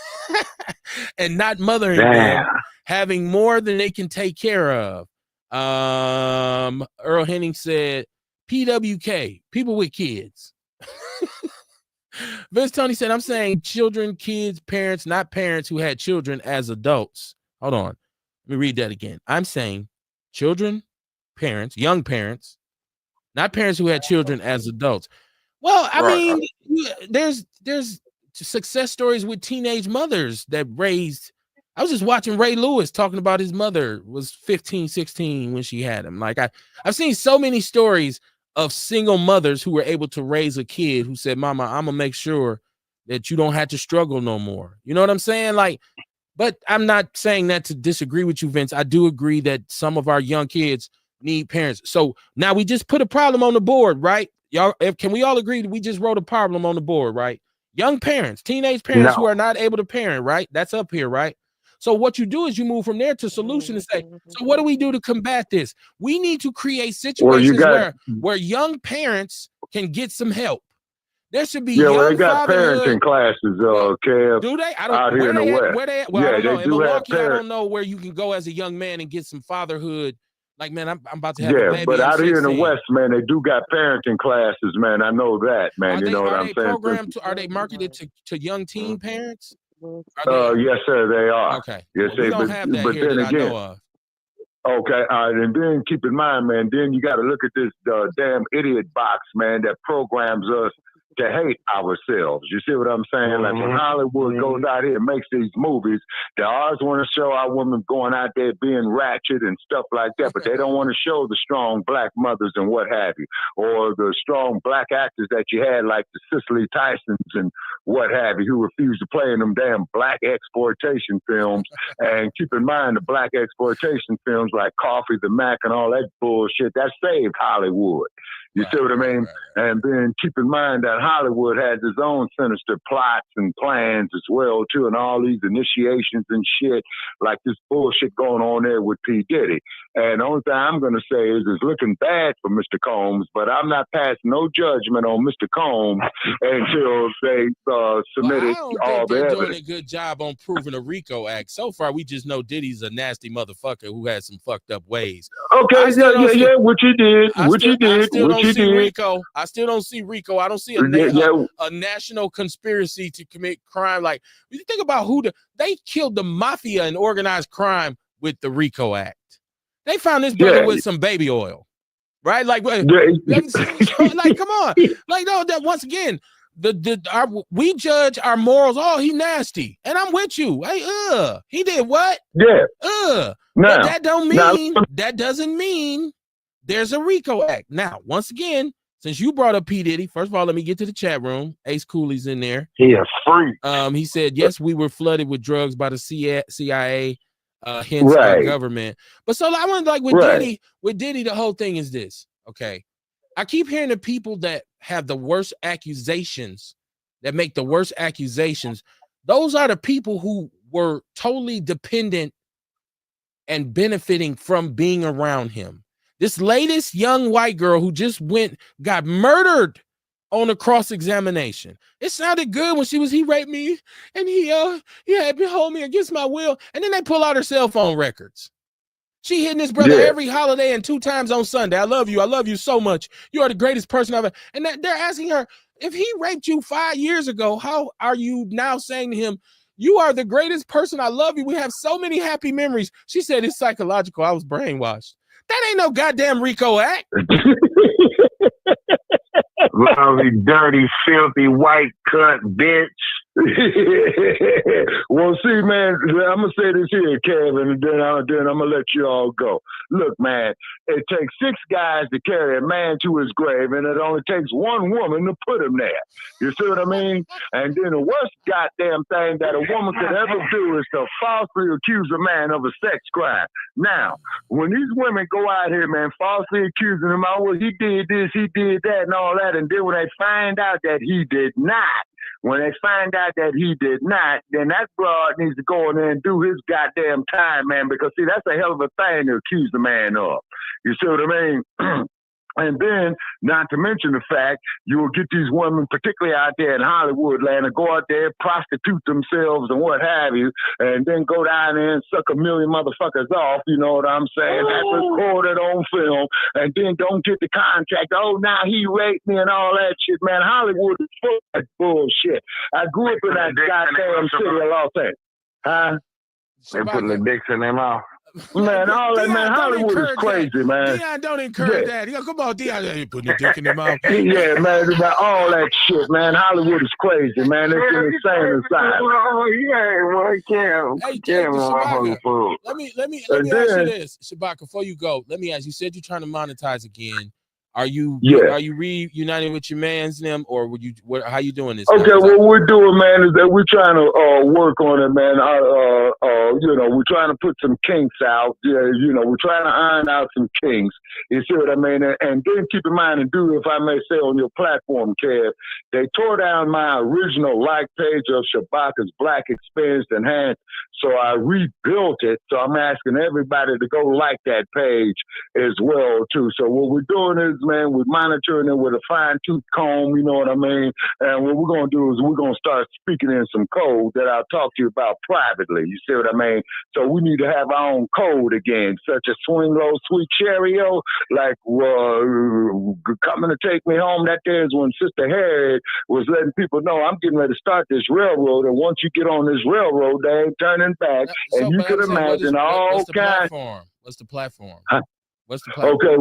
And not mothering them, having more than they can take care of. Earl Henning said, PWK, people with kids. Vince Tony said, I'm saying children, kids, parents, not parents who had children as adults. Hold on. Let me read that again. I'm saying children, parents, young parents, not parents who had children as adults. Well, I mean, there's success stories with teenage mothers that raised. I was just watching Ray Lewis talking about his mother was 15, 16 when she had him. Like I've seen so many stories of single mothers who were able to raise a kid who said, Mama, I'm gonna make sure that you don't have to struggle no more. You know what I'm saying? Like, but I'm not saying that to disagree with you, Vince. I do agree that some of our young kids need parents. So now we just put a problem on the board, right? Y'all, can we all agree that we just wrote a problem on the board, right? Young parents, teenage parents who are not able to parent, right? That's up here, right? So what you do is you move from there to solution and say, so what do we do to combat this? We need to create situations where young parents can get some help. There should be well, they young got fatherhood. parenting classes, Kev, Do they? I don't. out here in the West. Where they at? Well, Yeah, I don't know. they In do have Milwaukee, I don't know where you can go as a young man and get some fatherhood. Like, man, I'm about to have a baby. But I'm out 16. here in the West, man, they do got parenting classes, man. I know that, man. You know what I'm saying? Programmed are they marketed to young teen parents? Yes, sir, they are. Okay. Yes, we don't have that here that I know of. Okay, and then keep in mind, man, then you got to look at this damn idiot box, man, that programs us to hate ourselves. You see what I'm saying? Like when Hollywood goes out here and makes these movies, they always want to show our women going out there being ratchet and stuff like that, but they don't want to show the strong black mothers and what have you, or the strong black actors that you had like the Cicely Tysons and what have you, who refused to play in them damn black exploitation films. And keep in mind, the black exploitation films like Coffee, the Mac, and all that bullshit, that saved Hollywood. You see what I mean? And then keep in mind that Hollywood has its own sinister plots and plans as well, too, and all these initiations and shit, like this bullshit going on there with P. Diddy. And the only thing I'm going to say is it's looking bad for Mr. Combs, but I'm not passing no judgment on Mr. Combs until they submitted all the evidence. They're doing a good job on proving a RICO Act. So far, we just know Diddy's a nasty motherfucker who has some fucked up ways. Okay, yeah, what you did. I still don't see RICO. I still don't see RICO. I don't see a national conspiracy to commit crime. Like, you think about they killed the mafia and organized crime with the RICO Act. They found this brother with some baby oil, right? Like, like, come on. Like, no, that once again, we judge our morals. Oh, he nasty, and I'm with you. Hey, he did what? Yeah. But that doesn't mean there's a RICO Act. Now, once again, since you brought up P. Diddy, first of all, let me get to the chat room. Ace Cooley's in there. He is free. He said, yes, we were flooded with drugs by the CIA, hence our government. But so I want like with Diddy, the whole thing is this. Okay. I keep hearing the people that have the worst accusations, that make the worst accusations. Those are the people who were totally dependent and benefiting from being around him. This latest young white girl who just got murdered on a cross-examination. It sounded good when he raped me and he had me hold me against my will. And then they pull out her cell phone records. She hitting this brother every holiday and 2 times on Sunday. I love you so much. You are the greatest person ever. And they're asking her, if he raped you 5 years ago, how are you now saying to him, you are the greatest person. I love you. We have so many happy memories. She said it's psychological. I was brainwashed. That ain't no goddamn RICO Act. Lousy, dirty, filthy, white cunt bitch. Well, see, man, I'm going to say this here, Kevin, and then I'm going to let you all go. Look, man, it takes 6 guys to carry a man to his grave, and it only takes 1 woman to put him there. You see what I mean? And then the worst goddamn thing that a woman could ever do is to falsely accuse a man of a sex crime. Now, when these women go out here, man, falsely accusing him, oh, well, he did this, he did that, and all that, and then when they find out that he did not, then that broad needs to go in there and do his goddamn time, man, because, see, that's a hell of a thing to accuse the man of. You see what I mean? And then, not to mention the fact, you will get these women, particularly out there in Hollywood land, to go out there, prostitute themselves and what have you, and then go down there and suck a million motherfuckers off, you know what I'm saying? That's recorded on film, and then don't get the contract. Oh, now he raped me and all that shit, man. Hollywood is full of that bullshit. I grew up in that goddamn city of Los Angeles. Huh? They putting the dicks in their mouth. Man, all that, man, Hollywood is crazy, man. Deion, don't encourage that. You go, come on, Deion, you putting your dick in your mouth. Yeah, man, all that shit, man. Hollywood is crazy, man. It's insane inside. Oh, yeah, Shabaka, let me ask you this, Shabaka, before you go. Let me ask you. Said you're trying to monetize again. Are you reuniting with your mans them, or how you doing this? Okay, what we're doing, man, is that we're trying to work on it, man. We're trying to put some kinks out. We're trying to iron out some kinks. You see what I mean? And then keep in mind, and do, if I may say, on your platform, Kev, they tore down my original like page of Shabaka's Black Experienced Enhanced, so I rebuilt it. So I'm asking everybody to go like that page as well, too. So what we're doing is man. We're monitoring it with a fine-tooth comb, you know what I mean? And what we're going to do is we're going to start speaking in some code that I'll talk to you about privately. You see what I mean? So we need to have our own code again, such as swing low, sweet cherry-o, like coming to take me home. That day is when Sister Harriet was letting people know I'm getting ready to start this railroad. And once you get on this railroad, they ain't turning back. So, and you can imagine all kinds. What's the platform? Huh? What's the platform? Okay,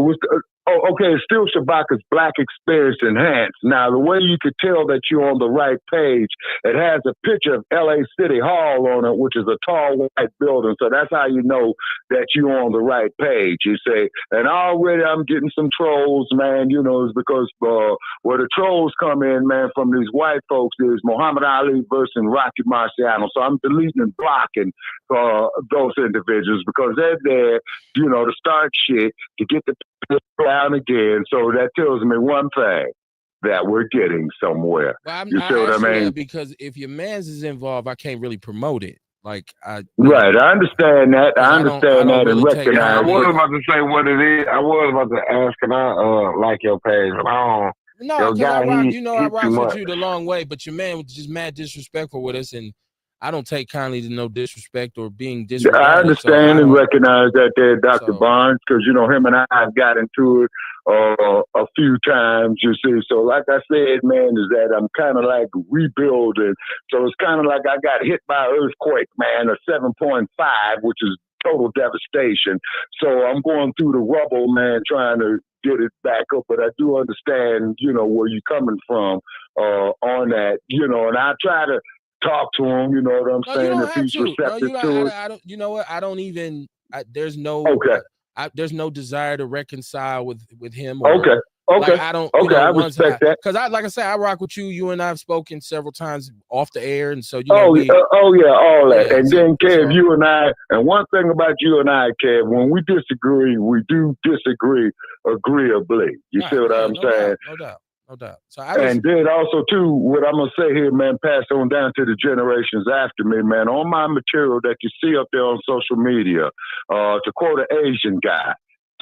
okay, it's still Shabaka's Black Experience Enhanced. Now, the way you could tell that you're on the right page, it has a picture of LA City Hall on it, which is a tall white building. So that's how you know that you're on the right page. You say, and already I'm getting some trolls, man, you know, it's because where the trolls come in, man, from these white folks is Muhammad Ali versus Rocky Marciano. So I'm deleting and blocking those individuals because they're there, you know, to start shit, to get the down again. So that tells me one thing, that we're getting somewhere. Well, you see what I mean? Because if your man's is involved, I can't really promote it. Like I understand that. I understand that and recognize. I was about to say what it is. I was about to ask, can I like your page? But I don't. No, because I rock with you the long way, but your man was just mad disrespectful with us, and I don't take kindly to no disrespect or being disrespectful. I understand and recognize that there, Dr. Barnes, because, you know, him and I have got into it a few times, you see. So like I said, man, is that I'm kind of like rebuilding. So it's kind of like I got hit by an earthquake, man, a 7.5, which is total devastation. So I'm going through the rubble, man, trying to get it back up. But I do understand, you know, where you're coming from on that, you know, and I try to talk to him, you know what I'm saying? If he's receptive to it. I don't, you know what? I don't even. There's no. There's no desire to reconcile with him. Okay. Like, I don't. Okay, I respect that. Because like I said, I rock with you. You and I have spoken several times off the air, and so you know. All that. Yeah, and then Kev, you and I, and one thing about you and I, Kev, when we disagree, we do disagree agreeably. You see what I'm saying? No doubt. So and then also too, what I'm gonna say here, man, pass on down to the generations after me, man. On my material that you see up there on social media, to quote an Asian guy,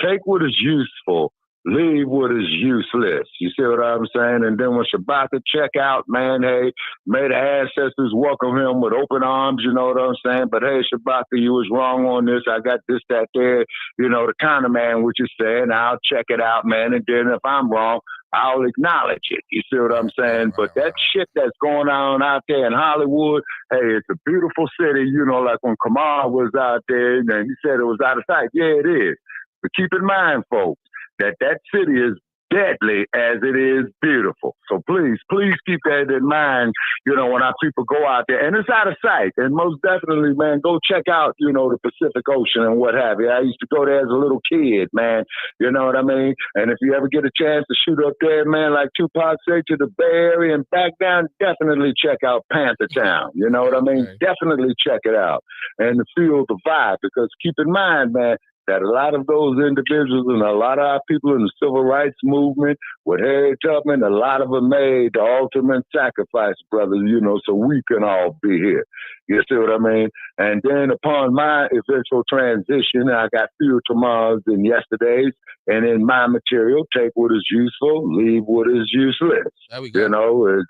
take what is useful, leave what is useless. You see what I'm saying? And then when Shabaka check out, man, hey, may the ancestors welcome him with open arms, you know what I'm saying? But hey, Shabaka, you was wrong on this. I got this, that, there, you know, the kind of man what you're saying. I'll check it out, man. And then if I'm wrong, I'll acknowledge it. You see what I'm saying? But that shit that's going on out there in Hollywood, hey, it's a beautiful city. You know, like when Kamal was out there and he said it was out of sight. Yeah, it is. But keep in mind, folks, that city is deadly as it is beautiful. So please keep that in mind, you know, when our people go out there. And it's out of sight. And most definitely, man, go check out, you know, the Pacific Ocean and what have you. I used to go there as a little kid, man. You know what I mean? And if you ever get a chance to shoot up there, man, like Tupac said, to the Bay Area and back down, definitely check out Panther Town. You know what I mean? Definitely check it out and feel the vibe. Because keep in mind, man, that a lot of those individuals and a lot of our people in the civil rights movement with Harriet Tubman, a lot of them made the ultimate sacrifice, brothers, you know, so we can all be here. You see what I mean? And then upon my eventual transition, I got fewer tomorrows than yesterdays. And in my material, take what is useful, leave what is useless. There we go. You know,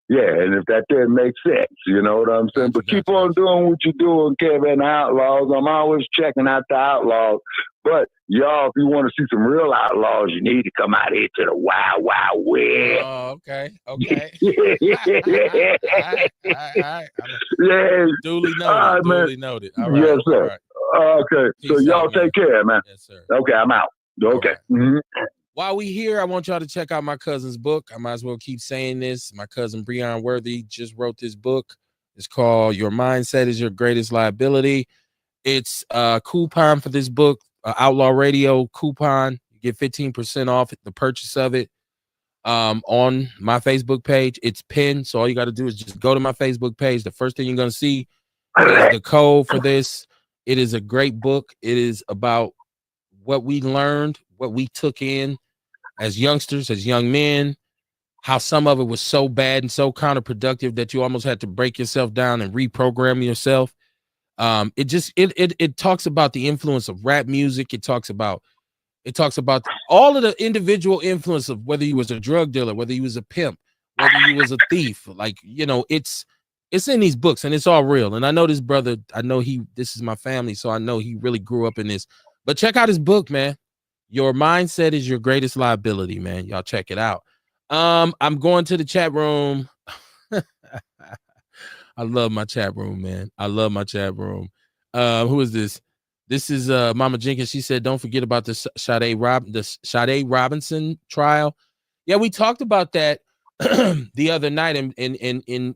yeah, and if that didn't make sense, you know what I'm saying? But keep on doing what you're doing, Kevin, Outlaws. I'm always checking out the Outlaws. But y'all, if you want to see some real outlaws, you need to come out here to the Wild Wild West. Oh, okay. All right. Yeah. Duly noted. All right. Yes, sir. Right. Okay. Peace so y'all out, take care, man. Yes, sir. Okay, I'm out. Okay. Right. Mm-hmm. While we here, I want y'all to check out my cousin's book. I might as well keep saying this. My cousin Breon Worthy just wrote this book. It's called Your Mindset is Your Greatest Liability. It's a coupon for this book, Outlaw Radio coupon. You get 15% off the purchase of it on my Facebook page. It's pinned, so all you got to do is just go to my Facebook page. The first thing you're going to see is the code for this. It is a great book. It is about what we learned, what we took in as youngsters, as young men, how some of it was so bad and so counterproductive that you almost had to break yourself down and reprogram yourself. It talks about the influence of rap music. It talks about It talks about all of the individual influence of whether he was a drug dealer, whether he was a pimp, whether he was a thief. Like, you know, it's in these books and it's all real. And I know this brother, this is my family, so I know he really grew up in this. But check out his book, man. Your mindset is your greatest liability, man. Y'all check it out. I'm going to the chat room. I love my chat room, man. I love my chat room. Who is this? This is Mama Jenkins. She said, "Don't forget about the Sade Robinson trial." Yeah, we talked about that the other night. In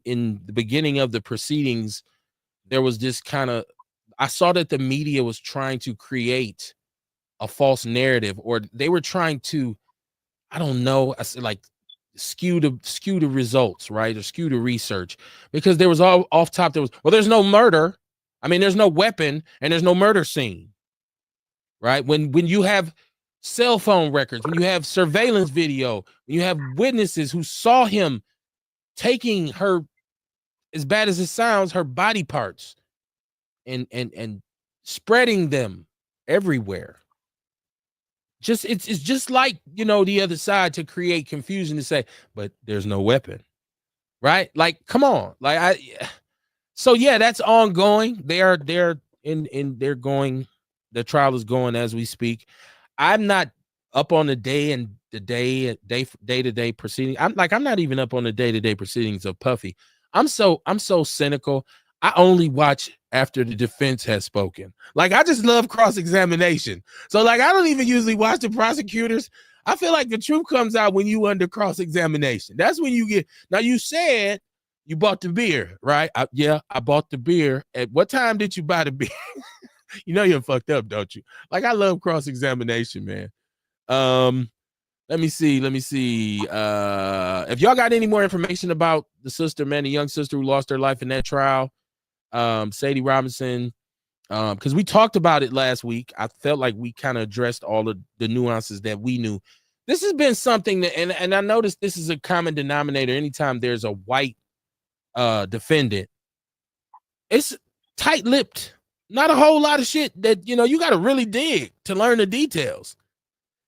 the beginning of the proceedings, there was this kind of, I saw that the media was trying to create a false narrative, or they were trying to, I don't know, like skew the results, right, or skew the research, because there was all off top. There was, well, there's no murder. I mean, there's no weapon and there's no murder scene, right? When you have cell phone records, when you have surveillance video, when you have witnesses who saw him taking her, as bad as it sounds, her body parts and spreading them everywhere. It's just like, you know, the other side to create confusion to say, but there's no weapon, right? Like, come on. So yeah, that's ongoing. They're going, the trial is going as we speak. I'm not up on the day-to-day proceeding. I'm not even up on the day-to-day proceedings of Puffy. I'm so cynical. I only watch after the defense has spoken. Like, I just love cross-examination. So like, I don't even usually watch the prosecutors. I feel like the truth comes out when you under cross-examination. That's when you get, now you said you bought the beer, right? I bought the beer. At what time did you buy the beer? You know you're fucked up, don't you? Like, I love cross-examination, man. Let me see. If y'all got any more information about the sister, man, the young sister who lost her life in that trial, Sadie Robinson, because we talked about it last week. I felt like we kind of addressed all of the nuances that we knew. This has been something that, and I noticed this is a common denominator anytime there's a white defendant. It's tight-lipped. Not a whole lot of shit that, you know, you got to really dig to learn the details.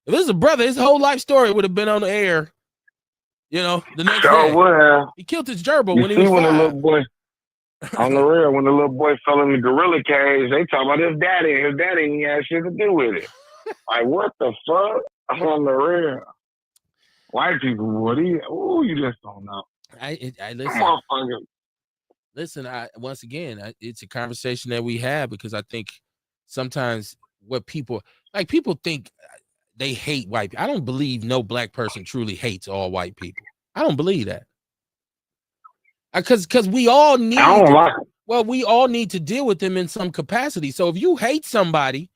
If this is a brother, his whole life story would have been on the air, you know, the next day. He killed his gerbil when he was 5. The little boy, on the real, when the little boy fell in the gorilla cage, they talk about his daddy. His daddy ain't had shit to do with it. Like, what the fuck? On the real. White people, you just don't know. Listen, once again, it's a conversation that we have, because I think sometimes what people think they hate white people. I don't believe no black person truly hates all white people. I don't believe that. Because we all need, we all need to deal with them in some capacity. So if you hate somebody,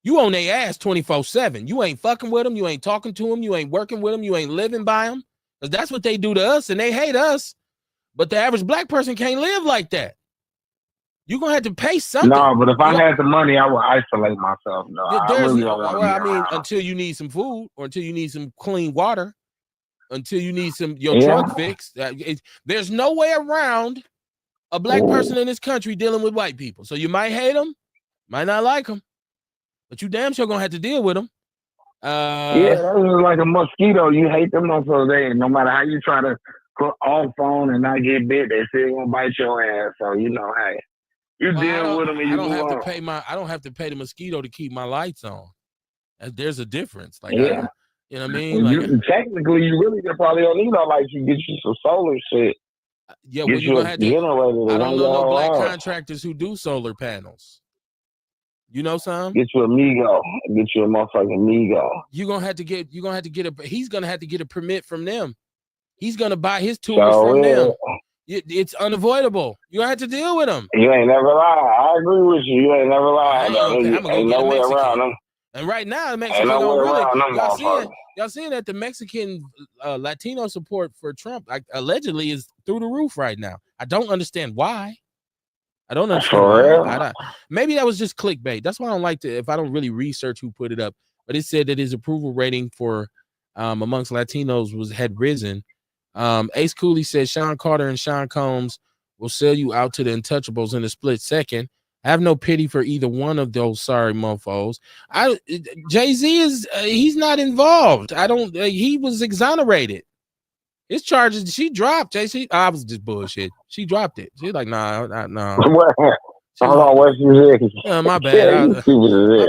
you on their ass 24/7. You ain't fucking with them. You ain't talking to them. You ain't working with them. You ain't living by them. Because that's what they do to us, and they hate us. But the average black person can't live like that. You're going to have to pay something. No, but if I had the money, I would isolate myself. No, until you need some food, or until you need some clean water, until you need your trunk fixed. There's no way around a black person in this country dealing with white people. So you might hate them, might not like them, but you damn sure going to have to deal with them. That's like a mosquito. You hate them motherfuckers. No matter how you try to put off on and not get bit, they still gonna bite your ass. So you know, hey, you deal with them and you move on. I don't have to pay the mosquito to keep my lights on. There's a difference. Like, you know what I mean? Like, technically, you really probably don't need no lights. You get you some solar shit. Yeah, well, you're gonna have to. I don't know no black contractors who do solar panels. You know, son? Get you a Migo. Get you a motherfucking Migo. You're gonna have to get he's gonna have to get a permit from them. He's gonna buy his tools from them. It's unavoidable. You have to deal with them. You ain't never lied. I agree with you. You ain't never lied. Ain't no way around them. And right now, the Mexican y'all seeing that the Mexican Latino support for Trump allegedly is through the roof right now. I don't understand why. Maybe that was just clickbait. That's why I don't like to, if I don't really research who put it up. But it said that his approval rating for amongst Latinos had risen. Ace Cooley said Sean Carter and Sean Combs will sell you out to the untouchables in a split second. I have no pity for either one of those sorry mofos. Jay-Z is he's not involved. I don't. He was exonerated. His charges she dropped. Jay-Z. I was just bullshit. She dropped it. She's like, nah. Hold on, what you say? My bad.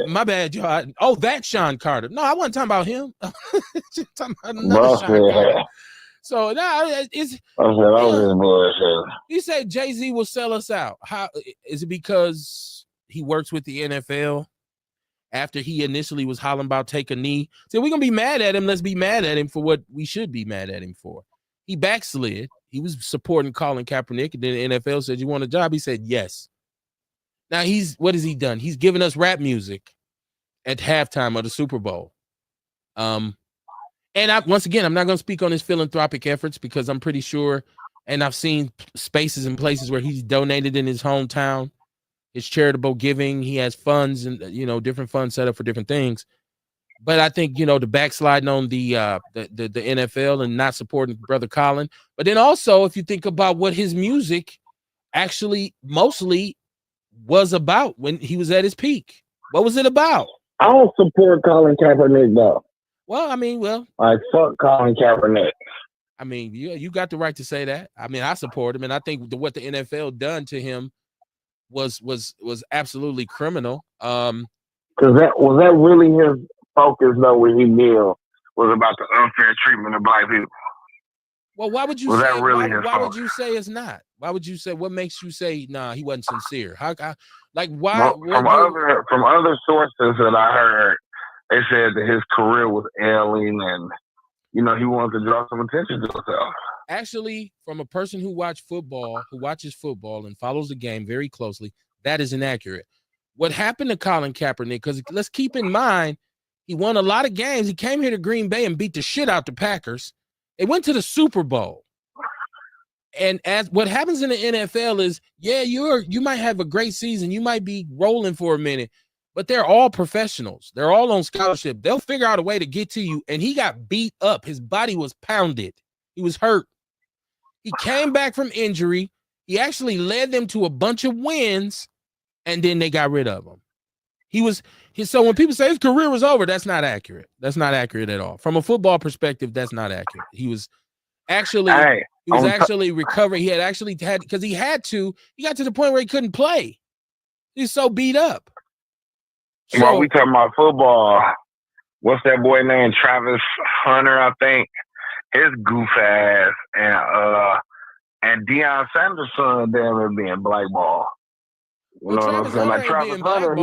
My bad, y'all. Oh, that's Sean Carter. No, I wasn't talking about him. Talking about another Sean Carter. So now he said Jay-Z will sell us out. How is it? Because he works with the NFL after he initially was hollering about take a knee. So we're gonna be mad at him. Let's be mad at him for what we should be mad at him for. He backslid. He was supporting Colin Kaepernick, and then the NFL said, "You want a job?" He said, "Yes." Now what has he done? He's given us rap music at halftime of the Super Bowl. And once again, I'm not going to speak on his philanthropic efforts because I'm pretty sure, and I've seen spaces and places where he's donated in his hometown, his charitable giving. He has funds and, different funds set up for different things. But I think, the backsliding on the NFL and not supporting Brother Colin. But then also, if you think about what his music actually mostly was about when he was at his peak, what was it about? I don't support Colin Kaepernick, though. Well, I fuck Colin Kaepernick. You got the right to say that. I support him, and I think what the NFL done to him was absolutely criminal. Because was that really his focus though when he kneeled was about the unfair treatment of black people? Well, why would you was say? That really why would you say it's not? Why would you say? What makes you say nah? He wasn't sincere. Why? From other sources that I heard. They said that his career was ailing and, he wanted to draw some attention to himself. Actually, from a person who watches football and follows the game very closely, that is inaccurate. What happened to Colin Kaepernick, because let's keep in mind, he won a lot of games. He came here to Green Bay and beat the shit out the Packers. They went to the Super Bowl. And as what happens in the NFL is, you might have a great season. You might be rolling for a minute. But they're all professionals. They're all on scholarship. They'll figure out a way to get to you. And he got beat up. His body was pounded. He was hurt. He came back from injury. He actually led them to a bunch of wins, and then they got rid of him. So when people say his career was over, that's not accurate. That's not accurate at all. From a football perspective, that's not accurate. He was actually recovering. He got to the point where he couldn't play. He's so beat up. While we talking about football, what's that boy named? Travis Hunter, I think. His goof ass and Deion Sanders' son damn being blackballed. You know what I'm saying? Like Travis Hunter, I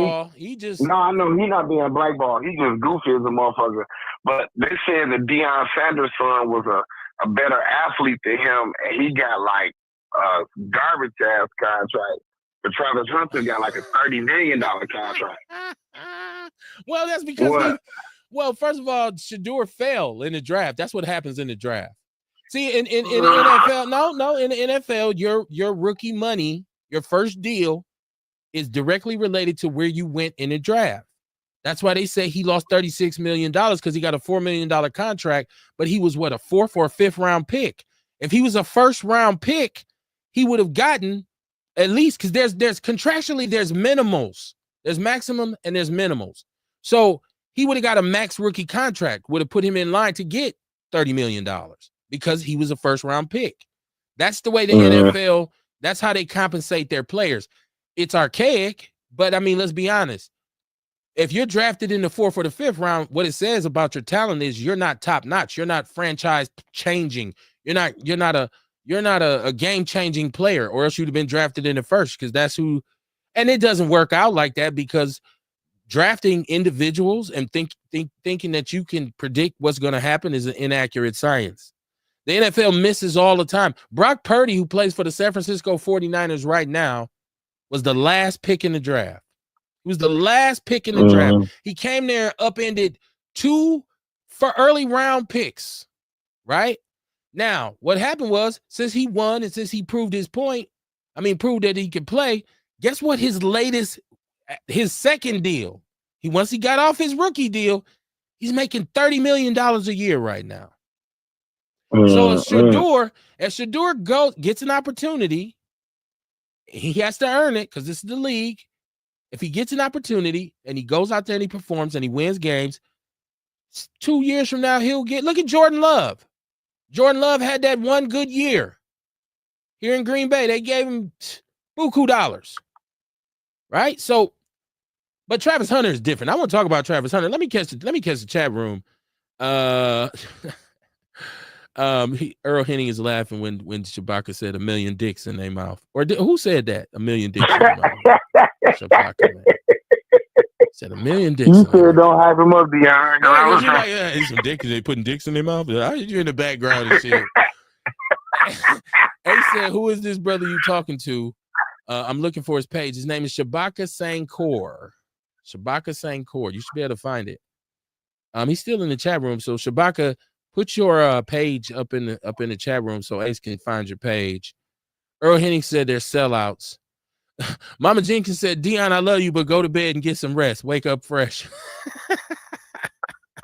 know he's not being blackballed. He just goofy as a motherfucker. But they said that Deion Sanders' son was a better athlete than him, and he got like a garbage ass contract. But Travis Hunter got like a $30 million contract. Well, that's because first of all, Shador fell in the draft. That's what happens in the draft. See, in the NFL, in the NFL, your rookie money, your first deal is directly related to where you went in the draft. That's why they say he lost $36 million because he got a $4 million contract, but he was a 4th or 5th round pick. If he was a 1st round pick, he would have gotten at least, because there's contractually, there's minimals. There's maximum and there's minimals. So he would have got a max rookie contract, would have put him in line to get $30 million because he was a 1st round pick. That's the way the NFL, that's how they compensate their players. It's archaic, but let's be honest. If you're drafted in the 4th or the 5th round, what it says about your talent is you're not top notch. You're not franchise changing. You're not a game-changing player, or else you'd have been drafted in the 1st, because that's who. And it doesn't work out like that, because drafting individuals and thinking that you can predict what's going to happen is an inaccurate science. The NFL misses all the time. Brock Purdy, who plays for the San Francisco 49ers right now, was the last pick in the draft. He was the last pick in the draft. He came there upended 2 for early round picks, right? Now, what happened was, since he won and since he proved his point, proved that he could play, guess what his second deal, once he got off his rookie deal, he's making $30 million a year right now. So as Shador gets an opportunity, he has to earn it because this is the league. If he gets an opportunity and he goes out there and he performs and he wins games, 2 years from now, he'll get, look at Jordan Love. Jordan Love had that one good year here in Green Bay. They gave him buku dollars, right? So, but Travis Hunter is different. I want to talk about Travis Hunter. Let me catch the chat room. Earl Henning is laughing when Shabaka said a million dicks in their mouth. Or who said that? A million dicks in their mouth. Shabaka, man. Said a million dicks. You said don't hype him up, Dion. No, I was like, yeah, some dicks. They putting dicks in their mouth. You in the background and shit. Ace said, "Who is this brother you talking to?" I'm looking for his page. His name is Shabaka Sankor. Shabaka Sankor. You should be able to find it. He's still in the chat room. So Shabaka, put your page up in the chat room so Ace can find your page. Earl Henning said they're sellouts. Mama Jenkins said, Dion, I love you, but go to bed and get some rest. Wake up fresh.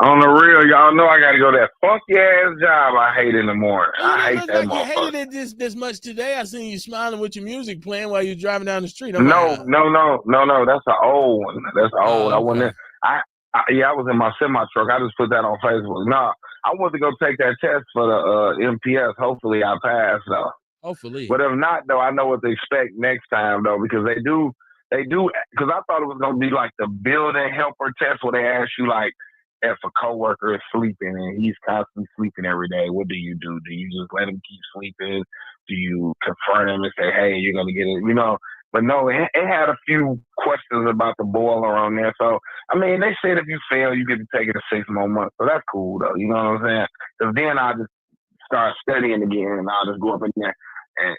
On the real, y'all know I got to go to that funky ass job I hate in the morning. I hate that motherfucker. You hated it this much today. I seen you smiling with your music playing while you're driving down the street. No. That's an old one. That's old. Okay. I was in my semi truck. I just put that on Facebook. No, I want to go take that test for the MPS. Hopefully I pass though. Hopefully. But if not, though, I know what to expect next time, though, because they do, because I thought it was going to be like the building helper test where they ask you, like, if a coworker is sleeping and he's constantly sleeping every day, what do you do? Do you just let him keep sleeping? Do you confront him and say, hey, you're going to get it? You know, but no, it had a few questions about the boiler on there. So, I mean, they said if you fail, you get to take it to 6 more months. So that's cool, though. You know what I'm saying? Because then I'll just start studying again and I'll just go up in there and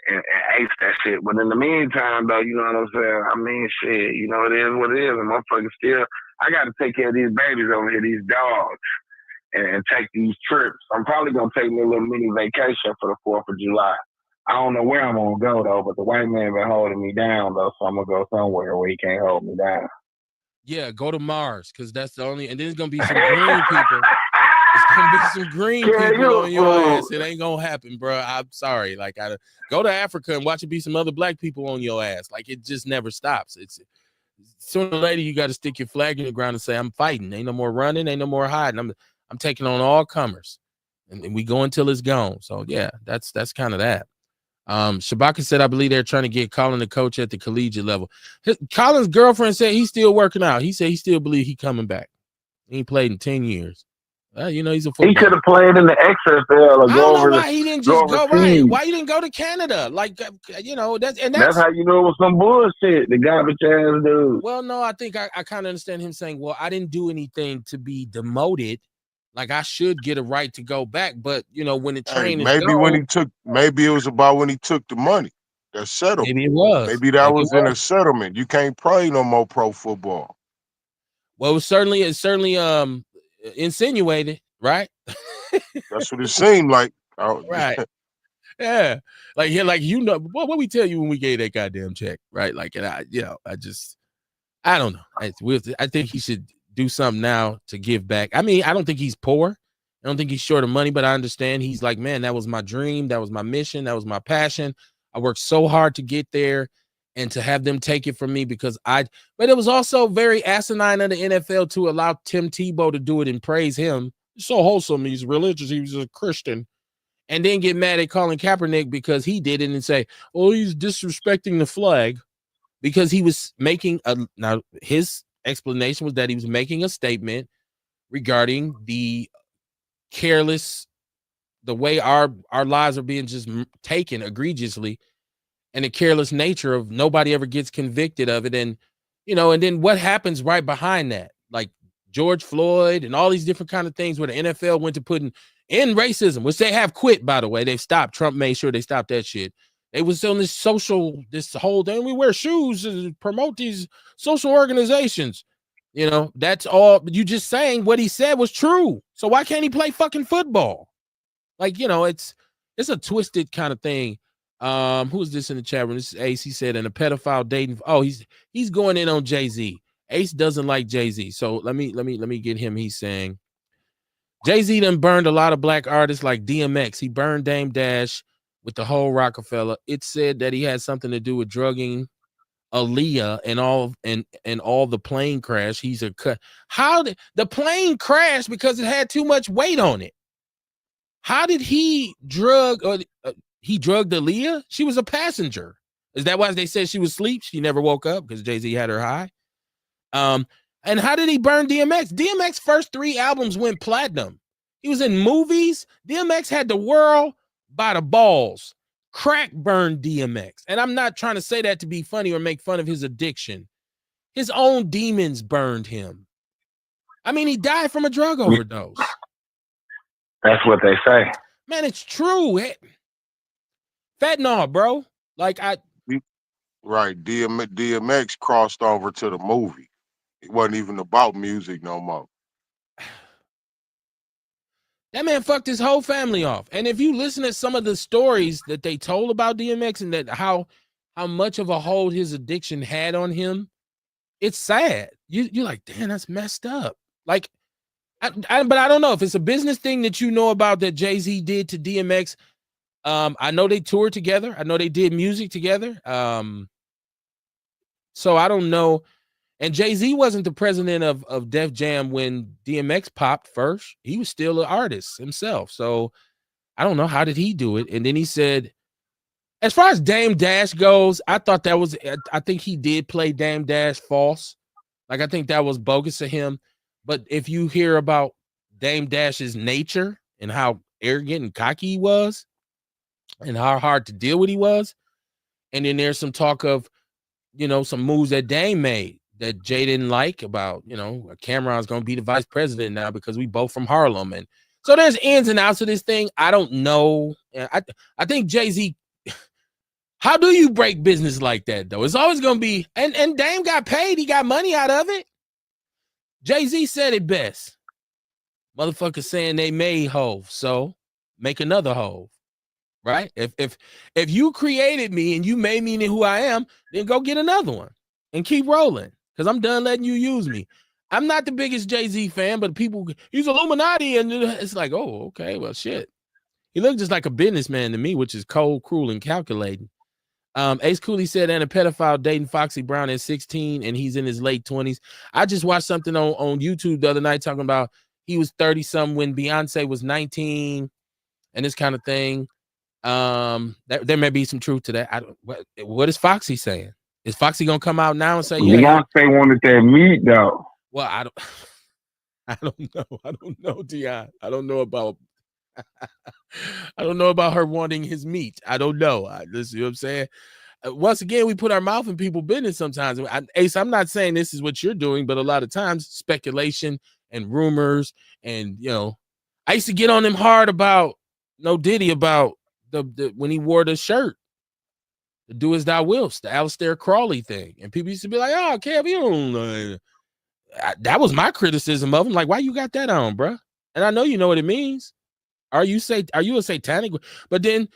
ace that shit. But in the meantime, though, you know what I'm saying? I mean, shit, you know, it is what it is. And motherfuckers still, I got to take care of these babies over here, these dogs, and take these trips. I'm probably going to take me a little mini vacation for the 4th of July. I don't know where I'm going to go, though, but the white man been holding me down, though, so I'm going to go somewhere where he can't hold me down. Yeah, go to Mars, because that's the only, and then there's going to be some green people. It's going to be some green people on your ass. It ain't going to happen, bro. I'm sorry. Like, go to Africa and watch it be some other black people on your ass. Like, it just never stops. It's sooner or later, you got to stick your flag in the ground and say, I'm fighting. Ain't no more running. Ain't no more hiding. I'm taking on all comers. And we go until it's gone. So, yeah, that's kind of that. Shabaka said, I believe they're trying to get Colin the coach at the collegiate level. Colin's girlfriend said he's still working out. He said he still believes he's coming back. He ain't played in 10 years. You know, he's a footballer. He could have played in the XFL or go over. Why he didn't just go right? Why you didn't go to Canada? Like, you know, that's how you know it was some bullshit. The garbage ass dude. Well, no, I think I kind of understand him saying, well, I didn't do anything to be demoted. Like, I should get a right to go back. But, you know, when the train maybe it was about when he took the money. That settlement. Maybe it was. Maybe that was in a settlement. You can't play no more pro football. Well, it's certainly insinuated, right? That's what it seemed like. Right. Yeah. Like, you know, what we tell you when we gave that goddamn check, right? Like, and I don't know. I think he should do something now to give back. I mean, I don't think he's poor. I don't think he's short of money, but I understand he's like, man, that was my dream. That was my mission. That was my passion. I worked so hard to get there. And to have them take it from me but it was also very asinine of the NFL to allow Tim Tebow to do it and praise him. He's so wholesome. He's religious. He was a Christian. And then get mad at Colin Kaepernick because he did it and say, oh, he's disrespecting the flag because he was making now his explanation was that he was making a statement regarding the way our lives are being just taken egregiously. And the careless nature of nobody ever gets convicted of it. And, you know, and then what happens right behind that? Like George Floyd and all these different kind of things where the NFL went to putting in racism, which they have quit, by the way. They've stopped. Trump made sure they stopped that shit. They was on this whole thing. We wear shoes to promote these social organizations. You know, that's all. You just saying what he said was true. So why can't he play fucking football? Like, you know, it's a twisted kind of thing. Who's this in the chat room? This is Ace. He said, and a pedophile dating. Oh, he's going in on Jay-Z. Ace doesn't like Jay-Z. So let me get him. He's saying Jay-Z done burned a lot of black artists like DMX. He burned Dame Dash with the whole Rockefeller. It said that he had something to do with drugging Aaliyah and all the plane crash. He's a cut. How did the plane crash? Because it had too much weight on it. How did he drug? He drugged Aaliyah. She was a passenger. Is that why they said she was asleep? She never woke up because Jay-Z had her high. And how did he burn DMX? DMX first 3 albums went platinum. He was in movies. DMX had the world by the balls. Crack burned DMX. And I'm not trying to say that to be funny or make fun of his addiction. His own demons burned him. I mean, he died from a drug overdose. That's what they say. Man, it's true. Fentanyl, bro. Like Right. DMX crossed over to the movie. It wasn't even about music no more. That man fucked his whole family off. And if you listen to some of the stories that they told about DMX and that how much of a hold his addiction had on him, it's sad. You're like, damn, that's messed up. Like, but I don't know if it's a business thing that you know about that Jay-Z did to DMX. I know they toured together. I know they did music together. So I don't know. And Jay-Z wasn't the president of Def Jam when DMX popped first. He was still an artist himself. So I don't know, how did he do it? And then he said, as far as Dame Dash goes, I think he did play Dame Dash false. Like, I think that was bogus of him. But if you hear about Dame Dash's nature and how arrogant and cocky he was and how hard to deal with he was, and then there's some talk of, some moves that Dame made that Jay didn't like about, Cameron's going to be the vice president now because we both from Harlem. And so there's ins and outs of this thing. I don't know. I think Jay-Z, how do you break business like that, though? It's always going to be, and Dame got paid. He got money out of it. Jay-Z said it best. Motherfuckers saying they made Hove, so make another Hove, right? If you created me and you made me into who I am, then go get another one and keep rolling. Because I'm done letting you use me. I'm not the biggest Jay-Z fan, but people, he's Illuminati, and it's like, oh, okay, well, shit. He looked just like a businessman to me, which is cold, cruel, and calculating. Ace Cooley said, and a pedophile dating Foxy Brown at 16, and he's in his late 20s. I just watched something on YouTube the other night talking about he was 30-something when Beyonce was 19 and this kind of thing. There may be some truth to that. What is Foxy saying? Is Foxy gonna come out now and say, yeah? Beyonce wanted that meat, though. Well, I don't know, Dion. I don't know about her wanting his meat. I don't know. This, you know what I'm saying? Once again, we put our mouth in people's business sometimes. Ace, I'm not saying this is what you're doing, but a lot of times speculation and rumors, and I used to get on him hard about No Diddy about the when he wore the shirt. The do as thou wilt, the Aleister Crowley thing. And people used to be like, oh, Kev, you don't know. That was my criticism of him. Like, why you got that on, bro? And I know you know what it means. Are you a satanic? But then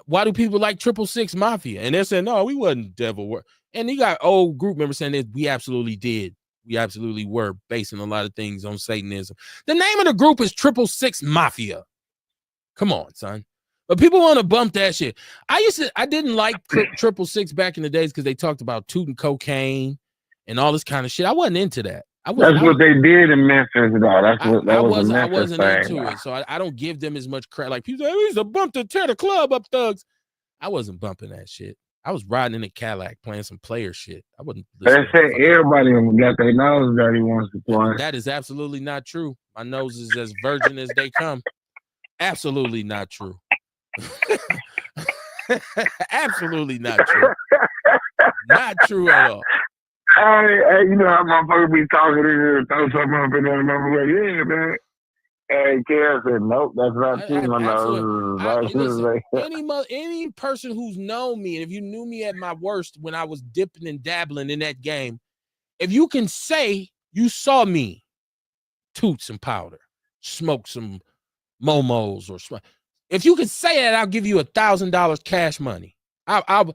why do people like 666 Mafia? And they're saying, no, we wasn't devil work. And you got old group members saying that we absolutely did. We absolutely were basing a lot of things on Satanism. The name of the group is 666 Mafia. Come on, son. But people want to bump that shit. I didn't like 666 back in the days because they talked about tooting cocaine and all this kind of shit. I wasn't into that. That's what they did in Memphis, though. I wasn't into it, so I don't give them as much credit. Like people say, we used to bump to tear the club up, thugs. I wasn't bumping that shit. I was riding in a Cadillac playing some player shit. I wasn't. They say everybody got their nose dirty once or twice. That is absolutely not true. My nose is as virgin as they come. Absolutely not true. Absolutely not true. Not true at all. Hey, you know how motherfuckers be talking in here and throw something up in there and I'm like, yeah, man. Hey, Kev said, nope, that's not true. Any person who's known me, and if you knew me at my worst when I was dipping and dabbling in that game, if you can say you saw me toot some powder, smoke some momos, or if you can say that, I'll give you $1,000 cash money. I'll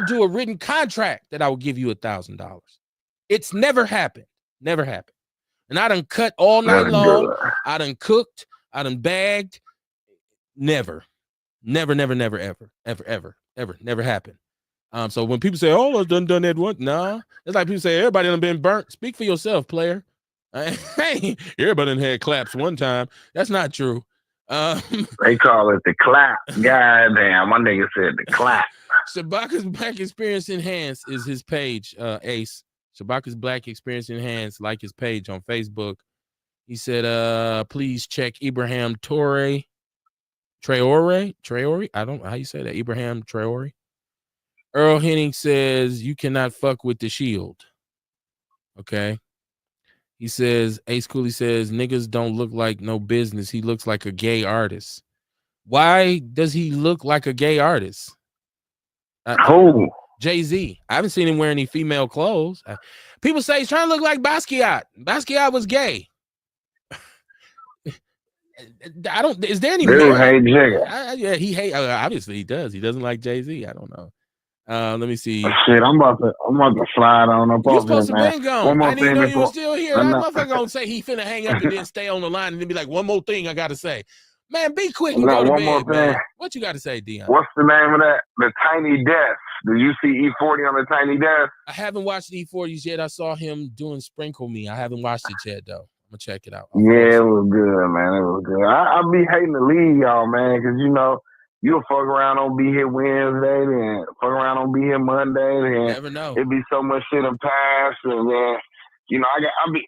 do a written contract that I will give you $1,000. It's never happened. Never happened. And I done cut all night long. I done cooked. I done bagged. Never, ever, never happened. So when people say, "Oh, I've done that one," no, it's like people say, "Everybody done been burnt." Speak for yourself, player. Hey, everybody done had claps one time. That's not true. They call it the clap. Goddamn, my nigga said the clap. Shabaka's Black Experience Enhanced is his page, Ace. Shabaka's Black Experience Enhanced, like his page on Facebook. He said, please check Ibrahim Traore. I don't know how you say that. Ibrahim Traore. Earl Henning says, you cannot fuck with the Shield. Okay. He says, Ace Cooley says, niggas don't look like no business. He looks like a gay artist. Why does he look like a gay artist? Who? Jay-Z. I haven't seen him wear any female clothes. People say he's trying to look like Basquiat. Basquiat was gay. I don't. Is there any? Dude hate Jigga. Yeah, he hate. Obviously, he does. He doesn't like Jay-Z. I don't know. Let me see. Shit, I'm about to slide on up. You supposed to been gone. I didn't know you were still here. That motherfucker gonna say he finna hang up and then stay on the line and then be like, one more thing I gotta say. Man, be quick and go to bed, man. What you got to say, Dion? What's the name of that? The Tiny Desk. Did you see E40 on the Tiny Desk? I haven't watched E40s yet. I saw him doing Sprinkle Me. I haven't watched it yet, though. I'm going to check it out. Yeah, it was good, man. It was good. I be hating to leave y'all, man, because, you know, you'll fuck around on be here Wednesday, then fuck around on be here Monday, then never know. It be so much shit in past, and then, you know, I miss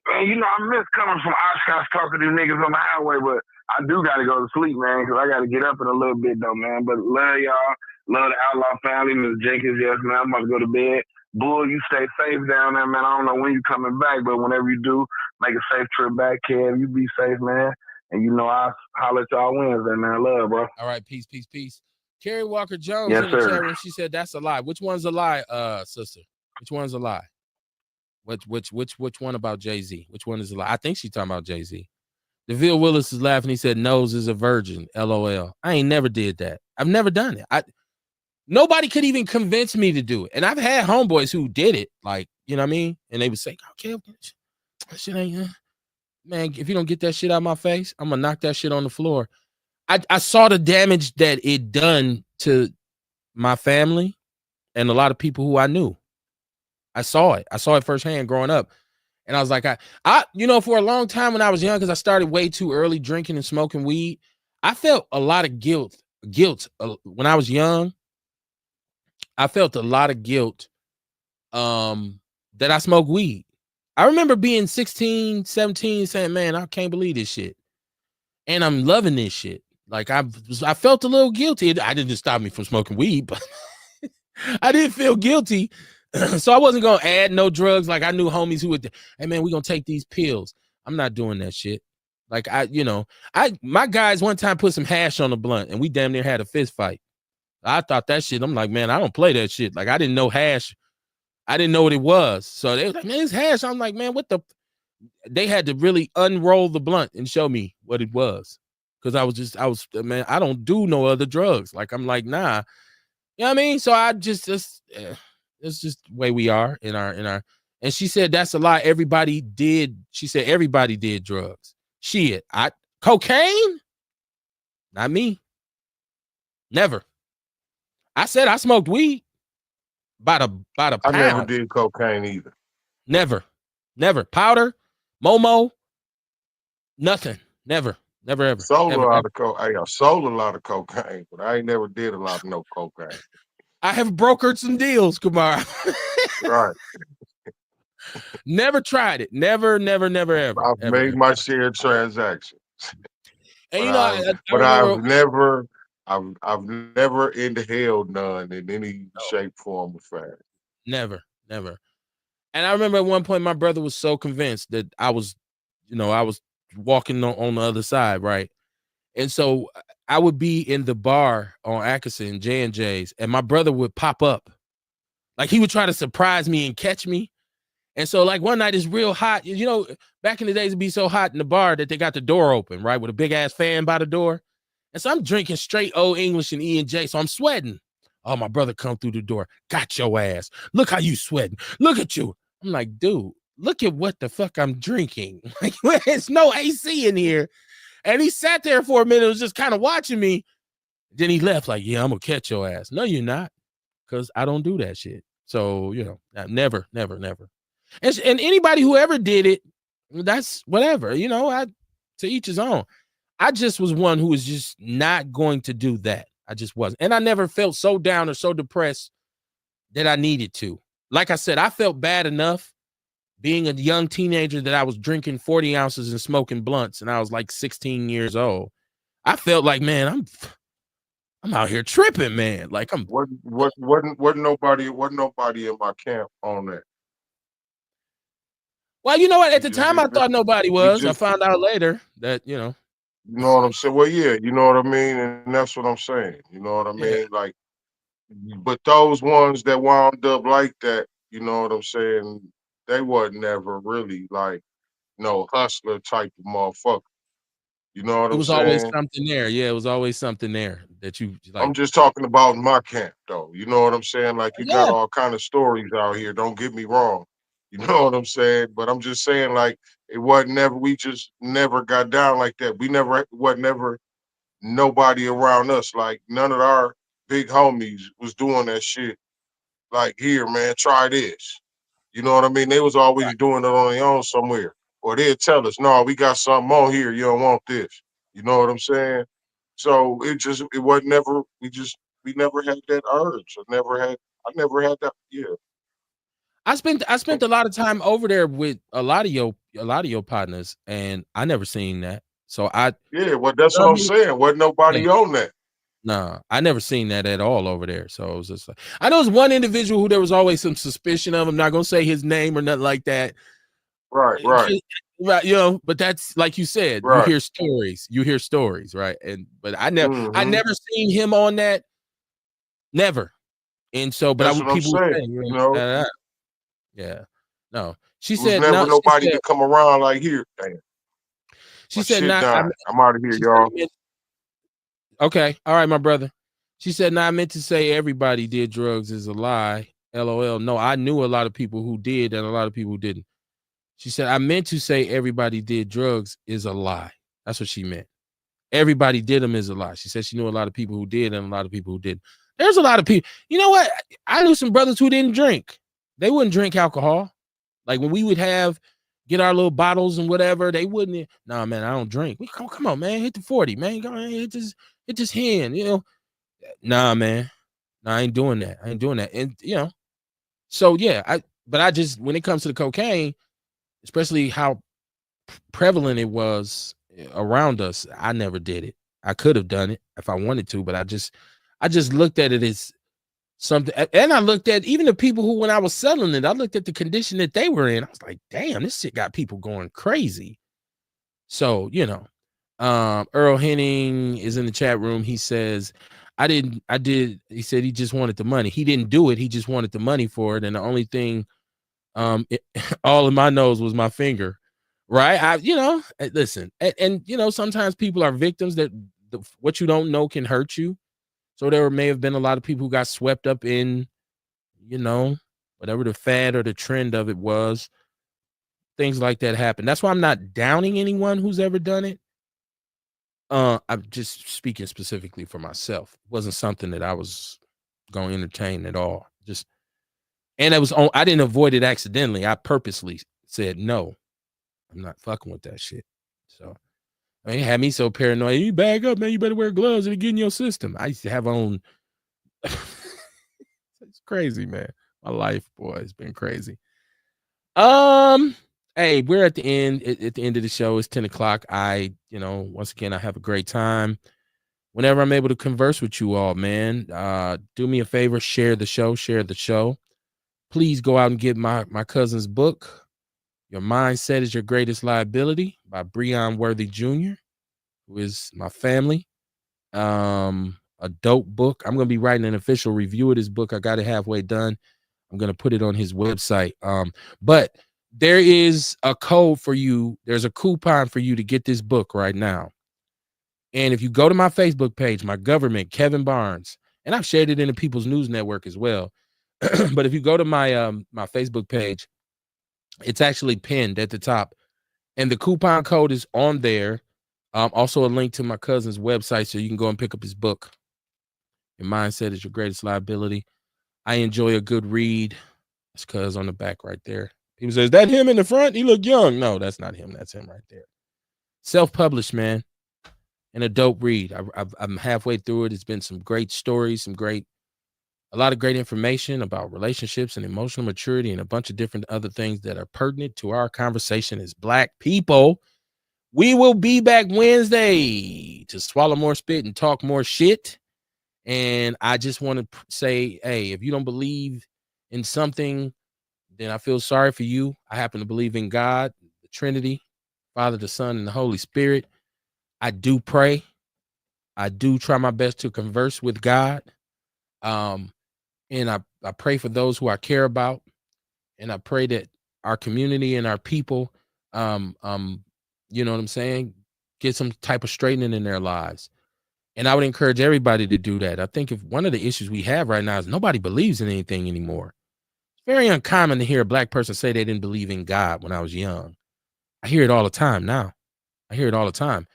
coming from Oshkosh talking to niggas on the highway, but I do got to go to sleep, man, because I got to get up in a little bit, though, man. But love y'all. Love the Outlaw family. Ms. Jenkins, yes, man. I'm about to go to bed. Bull, you stay safe down there, man. I don't know when you coming back, but whenever you do, make a safe trip back, Kev. You be safe, man. And, you know, I'll holler at y'all Wednesday, man. Love, bro. All right. Peace, peace, peace. Carrie Walker Jones yes, in the chat room. She said that's a lie. Which one's a lie, sister? Which one's a lie? Which one about Jay-Z? Which one is a lie? I think she's talking about Jay-Z. DeVille Willis is laughing. He said, Nose is a virgin. LOL. I ain't never did that. I've never done it. Nobody could even convince me to do it. And I've had homeboys who did it. Like, you know what I mean? And they would say, okay, that shit ain't, man, if you don't get that shit out of my face, I'm going to knock that shit on the floor. I saw the damage that it done to my family and a lot of people who I knew. I saw it. I saw it firsthand growing up. And I was like, I you know, for a long time when I was young, because I started way too early drinking and smoking weed, I felt a lot of guilt. When I was young, I felt a lot of guilt that I smoked weed. I remember being 16, 17, saying, man, I can't believe this shit. And I'm loving this shit. Like, I felt a little guilty. I didn't stop me from smoking weed, but I didn't feel guilty. So I wasn't going to add no drugs. Like, I knew homies who would, hey, man, we're going to take these pills. I'm not doing that shit. Like, my guys one time put some hash on the blunt, and we damn near had a fist fight. I thought that shit, I'm like, man, I don't play that shit. Like, I didn't know hash. I didn't know what it was. So they was like, man, it's hash. I'm like, man, what the? They had to really unroll the blunt and show me what it was. Because I was, man, I don't do no other drugs. Like, I'm like, nah. You know what I mean? So I just it's just the way we are in our, and she said, that's a lie. Everybody did. She said, everybody did drugs. Shit. Cocaine? Not me. Never. I said I smoked weed. About a pound. I never did cocaine either. Never. Powder, Momo, nothing. Never ever. Sold a lot of cocaine, but I ain't never did a lot of no cocaine. I have brokered some deals, Kumar. Right. Never tried it. Never, ever. I've made my share of transactions. And I've never inhaled none in any shape, form, or fashion. Never. And I remember at one point my brother was so convinced that I was walking on the other side, right? And so I would be in the bar on Atkinson, J&J's, and my brother would pop up. Like, he would try to surprise me and catch me. And so, like, one night it's real hot. You know, back in the days, it'd be so hot in the bar that they got the door open, right, with a big-ass fan by the door. And so I'm drinking straight Old English and E&J, so I'm sweating. Oh, my brother come through the door. Got your ass. Look how you sweating. Look at you. I'm like, dude, look at what the fuck I'm drinking. Like, there's no AC in here. And he sat there for a minute, was just kind of watching me. Then he left like, yeah, I'm going to catch your ass. No, you're not. because I don't do that shit. So, you know, never. And anybody who ever did it, that's whatever, you know, to each his own. I just was one who was just not going to do that. I just wasn't. And I never felt so down or so depressed that I needed to. Like I said, I felt bad enough being a young teenager that I was drinking 40 ounces and smoking blunts, and I was like 16 years old. I felt like, man, I'm out here tripping, man. Like wasn't nobody in my camp on that. Well, you know what? At the time, I thought nobody was. I found out later that, you know what I'm saying? Well, yeah, you know what I mean? And that's what I'm saying. You know what I mean? Yeah. Like, but those ones that wound up like that, you know what I'm saying? They wasn't never really like no hustler type of motherfucker. You know what It I'm was always saying? something there. Yeah, it was always something there that you like. I'm just talking about my camp, though. You know what I'm saying? Like, you got Yeah. all kind of stories out here. Don't get me wrong. You know what I'm saying? But I'm just saying, like, it wasn't never. We just never got down like that. We wasn't never nobody around us. Like, none of our big homies was doing that shit. Like, here, man, try this. You know what I mean? They was always doing it on their own somewhere. Or they'd tell us, no, we got something on here. You don't want this. You know what I'm saying? So it wasn't never, we never had that urge. I never had that. Yeah. I spent a lot of time over there with a lot of your partners, and I never seen that. So yeah, well, that's what I'm saying. Wasn't nobody on that. No, I never seen that at all over there. So it was just like, I know it was one individual who there was always some suspicion of. I'm not gonna say his name or nothing like that. Right. You know, but that's like you said, right. You hear stories, right? But I never seen him on that. Never. And so, but that's what I'm saying, you know. Yeah. No. She said never no. Nobody to come around like here. Damn. She said not. I'm out of here, y'all. Okay. All right, my brother. She said, "No, I meant to say everybody did drugs is a lie. LOL. No, I knew a lot of people who did and a lot of people who didn't." She said, "I meant to say everybody did drugs is a lie." That's what she meant. Everybody did them is a lie. She said she knew a lot of people who did and a lot of people who didn't. There's a lot of people. You know what? I knew some brothers who didn't drink. They wouldn't drink alcohol. Like when we would get our little bottles and whatever, they wouldn't. Nah, man, I don't drink. Come on, man, hit the 40, man. Go ahead, hit this hand, you know. Nah, man. Nah, I ain't doing that. And you know, so yeah, but I just, when it comes to the cocaine, especially how prevalent it was around us, I never did it. I could have done it if I wanted to, but I just looked at it as something. And I looked at even the people who, when I was selling it, I looked at the condition that they were in. I was like, damn, this shit got people going crazy. So, you know, Earl Henning is in the chat room. He says, I did. He said he just wanted the money. He didn't do it. He just wanted the money for it. And the only thing all in my nose was my finger. Right. You know, listen, and you know, sometimes people are victims that what you don't know can hurt you. So there may have been a lot of people who got swept up in, you know, whatever the fad or the trend of it was. Things like that happen. That's why I'm not downing anyone who's ever done it. I'm just speaking specifically for myself. It wasn't something that I was going to entertain at all. And I didn't avoid it accidentally. I purposely said, no, I'm not fucking with that shit. So I mean, it had me so paranoid. You bag up, man. You better wear gloves and get in your system. I used to have on. It's crazy, man. My life, boy, it's been crazy. Hey, we're at the end. At the end of the show, it's 10 o'clock. Once again, I have a great time. Whenever I'm able to converse with you all, man, do me a favor, share the show. Please go out and get my cousin's book, Your Mindset is Your Greatest Liability by Breon Worthy Jr., who is my family. A dope book. I'm going to be writing an official review of this book. I got it halfway done. I'm going to put it on his website. But there is a code for you. There's a coupon for you to get this book right now. And if you go to my Facebook page, my government, Kevin Barnes, and I've shared it in the People's News Network as well. But if you go to my my Facebook page, it's actually pinned at the top. And the coupon code is on there. Also a link to my cousin's website so you can go and pick up his book. Your Mindset is Your Greatest Liability. I enjoy a good read. It's cuz on the back right there. People say, is that him in the front? He look young. No, that's not him. That's him right there. Self-published, man, and a dope read. I'm halfway through it. It's been some great stories, a lot of great information about relationships and emotional maturity and a bunch of different other things that are pertinent to our conversation as Black people. We will be back Wednesday to swallow more spit and talk more shit. And I just want to say, hey, if you don't believe in something, then I feel sorry for you. I happen to believe in God, the Trinity, Father, the Son, and the Holy Spirit. I do pray. I do try my best to converse with God. And I pray for those who I care about. And I pray that our community and our people, you know what I'm saying, get some type of straightening in their lives. And I would encourage everybody to do that. I think if one of the issues we have right now is nobody believes in anything anymore. It's very uncommon to hear a Black person say they didn't believe in God when I was young. I hear it all the time now. I hear it all the time.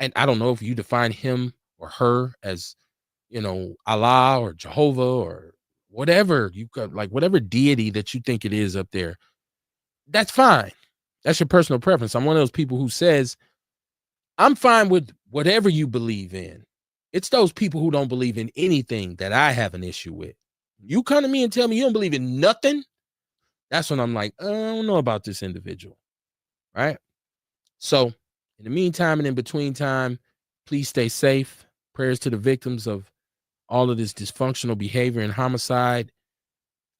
And I don't know if you define him or her as, you know, Allah or Jehovah or whatever you got, like whatever deity that you think it is up there. That's fine. That's your personal preference. I'm one of those people who says, I'm fine with whatever you believe in. It's those people who don't believe in anything that I have an issue with. You come to me and tell me you don't believe in nothing. That's when I'm like, I don't know about this individual. Right. So in the meantime and in between time, please stay safe. Prayers to the victims of all of this dysfunctional behavior and homicide.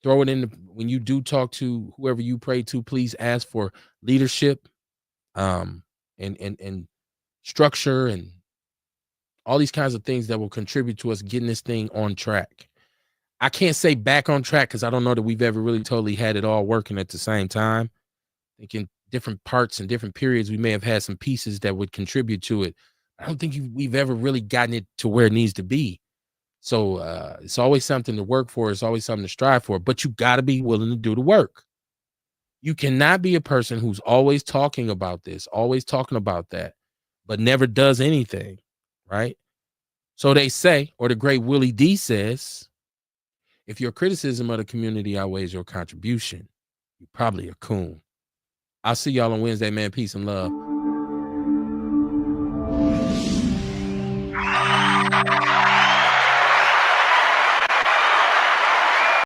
Throw it in when you do talk to whoever you pray to, please ask for leadership, and structure and all these kinds of things that will contribute to us getting this thing on track. I can't say back on track because I don't know that we've ever really totally had it all working at the same time. I think in different parts and different periods, we may have had some pieces that would contribute to it. I don't think we've ever really gotten it to where it needs to be. So it's always something to work for. It's always something to strive for, but you got to be willing to do the work. You cannot be a person who's always talking about this, always talking about that, but never does anything, right? So they say, or the great Willie D says, if your criticism of the community outweighs your contribution, you're probably a coon. I'll see y'all on Wednesday, man. Peace and love.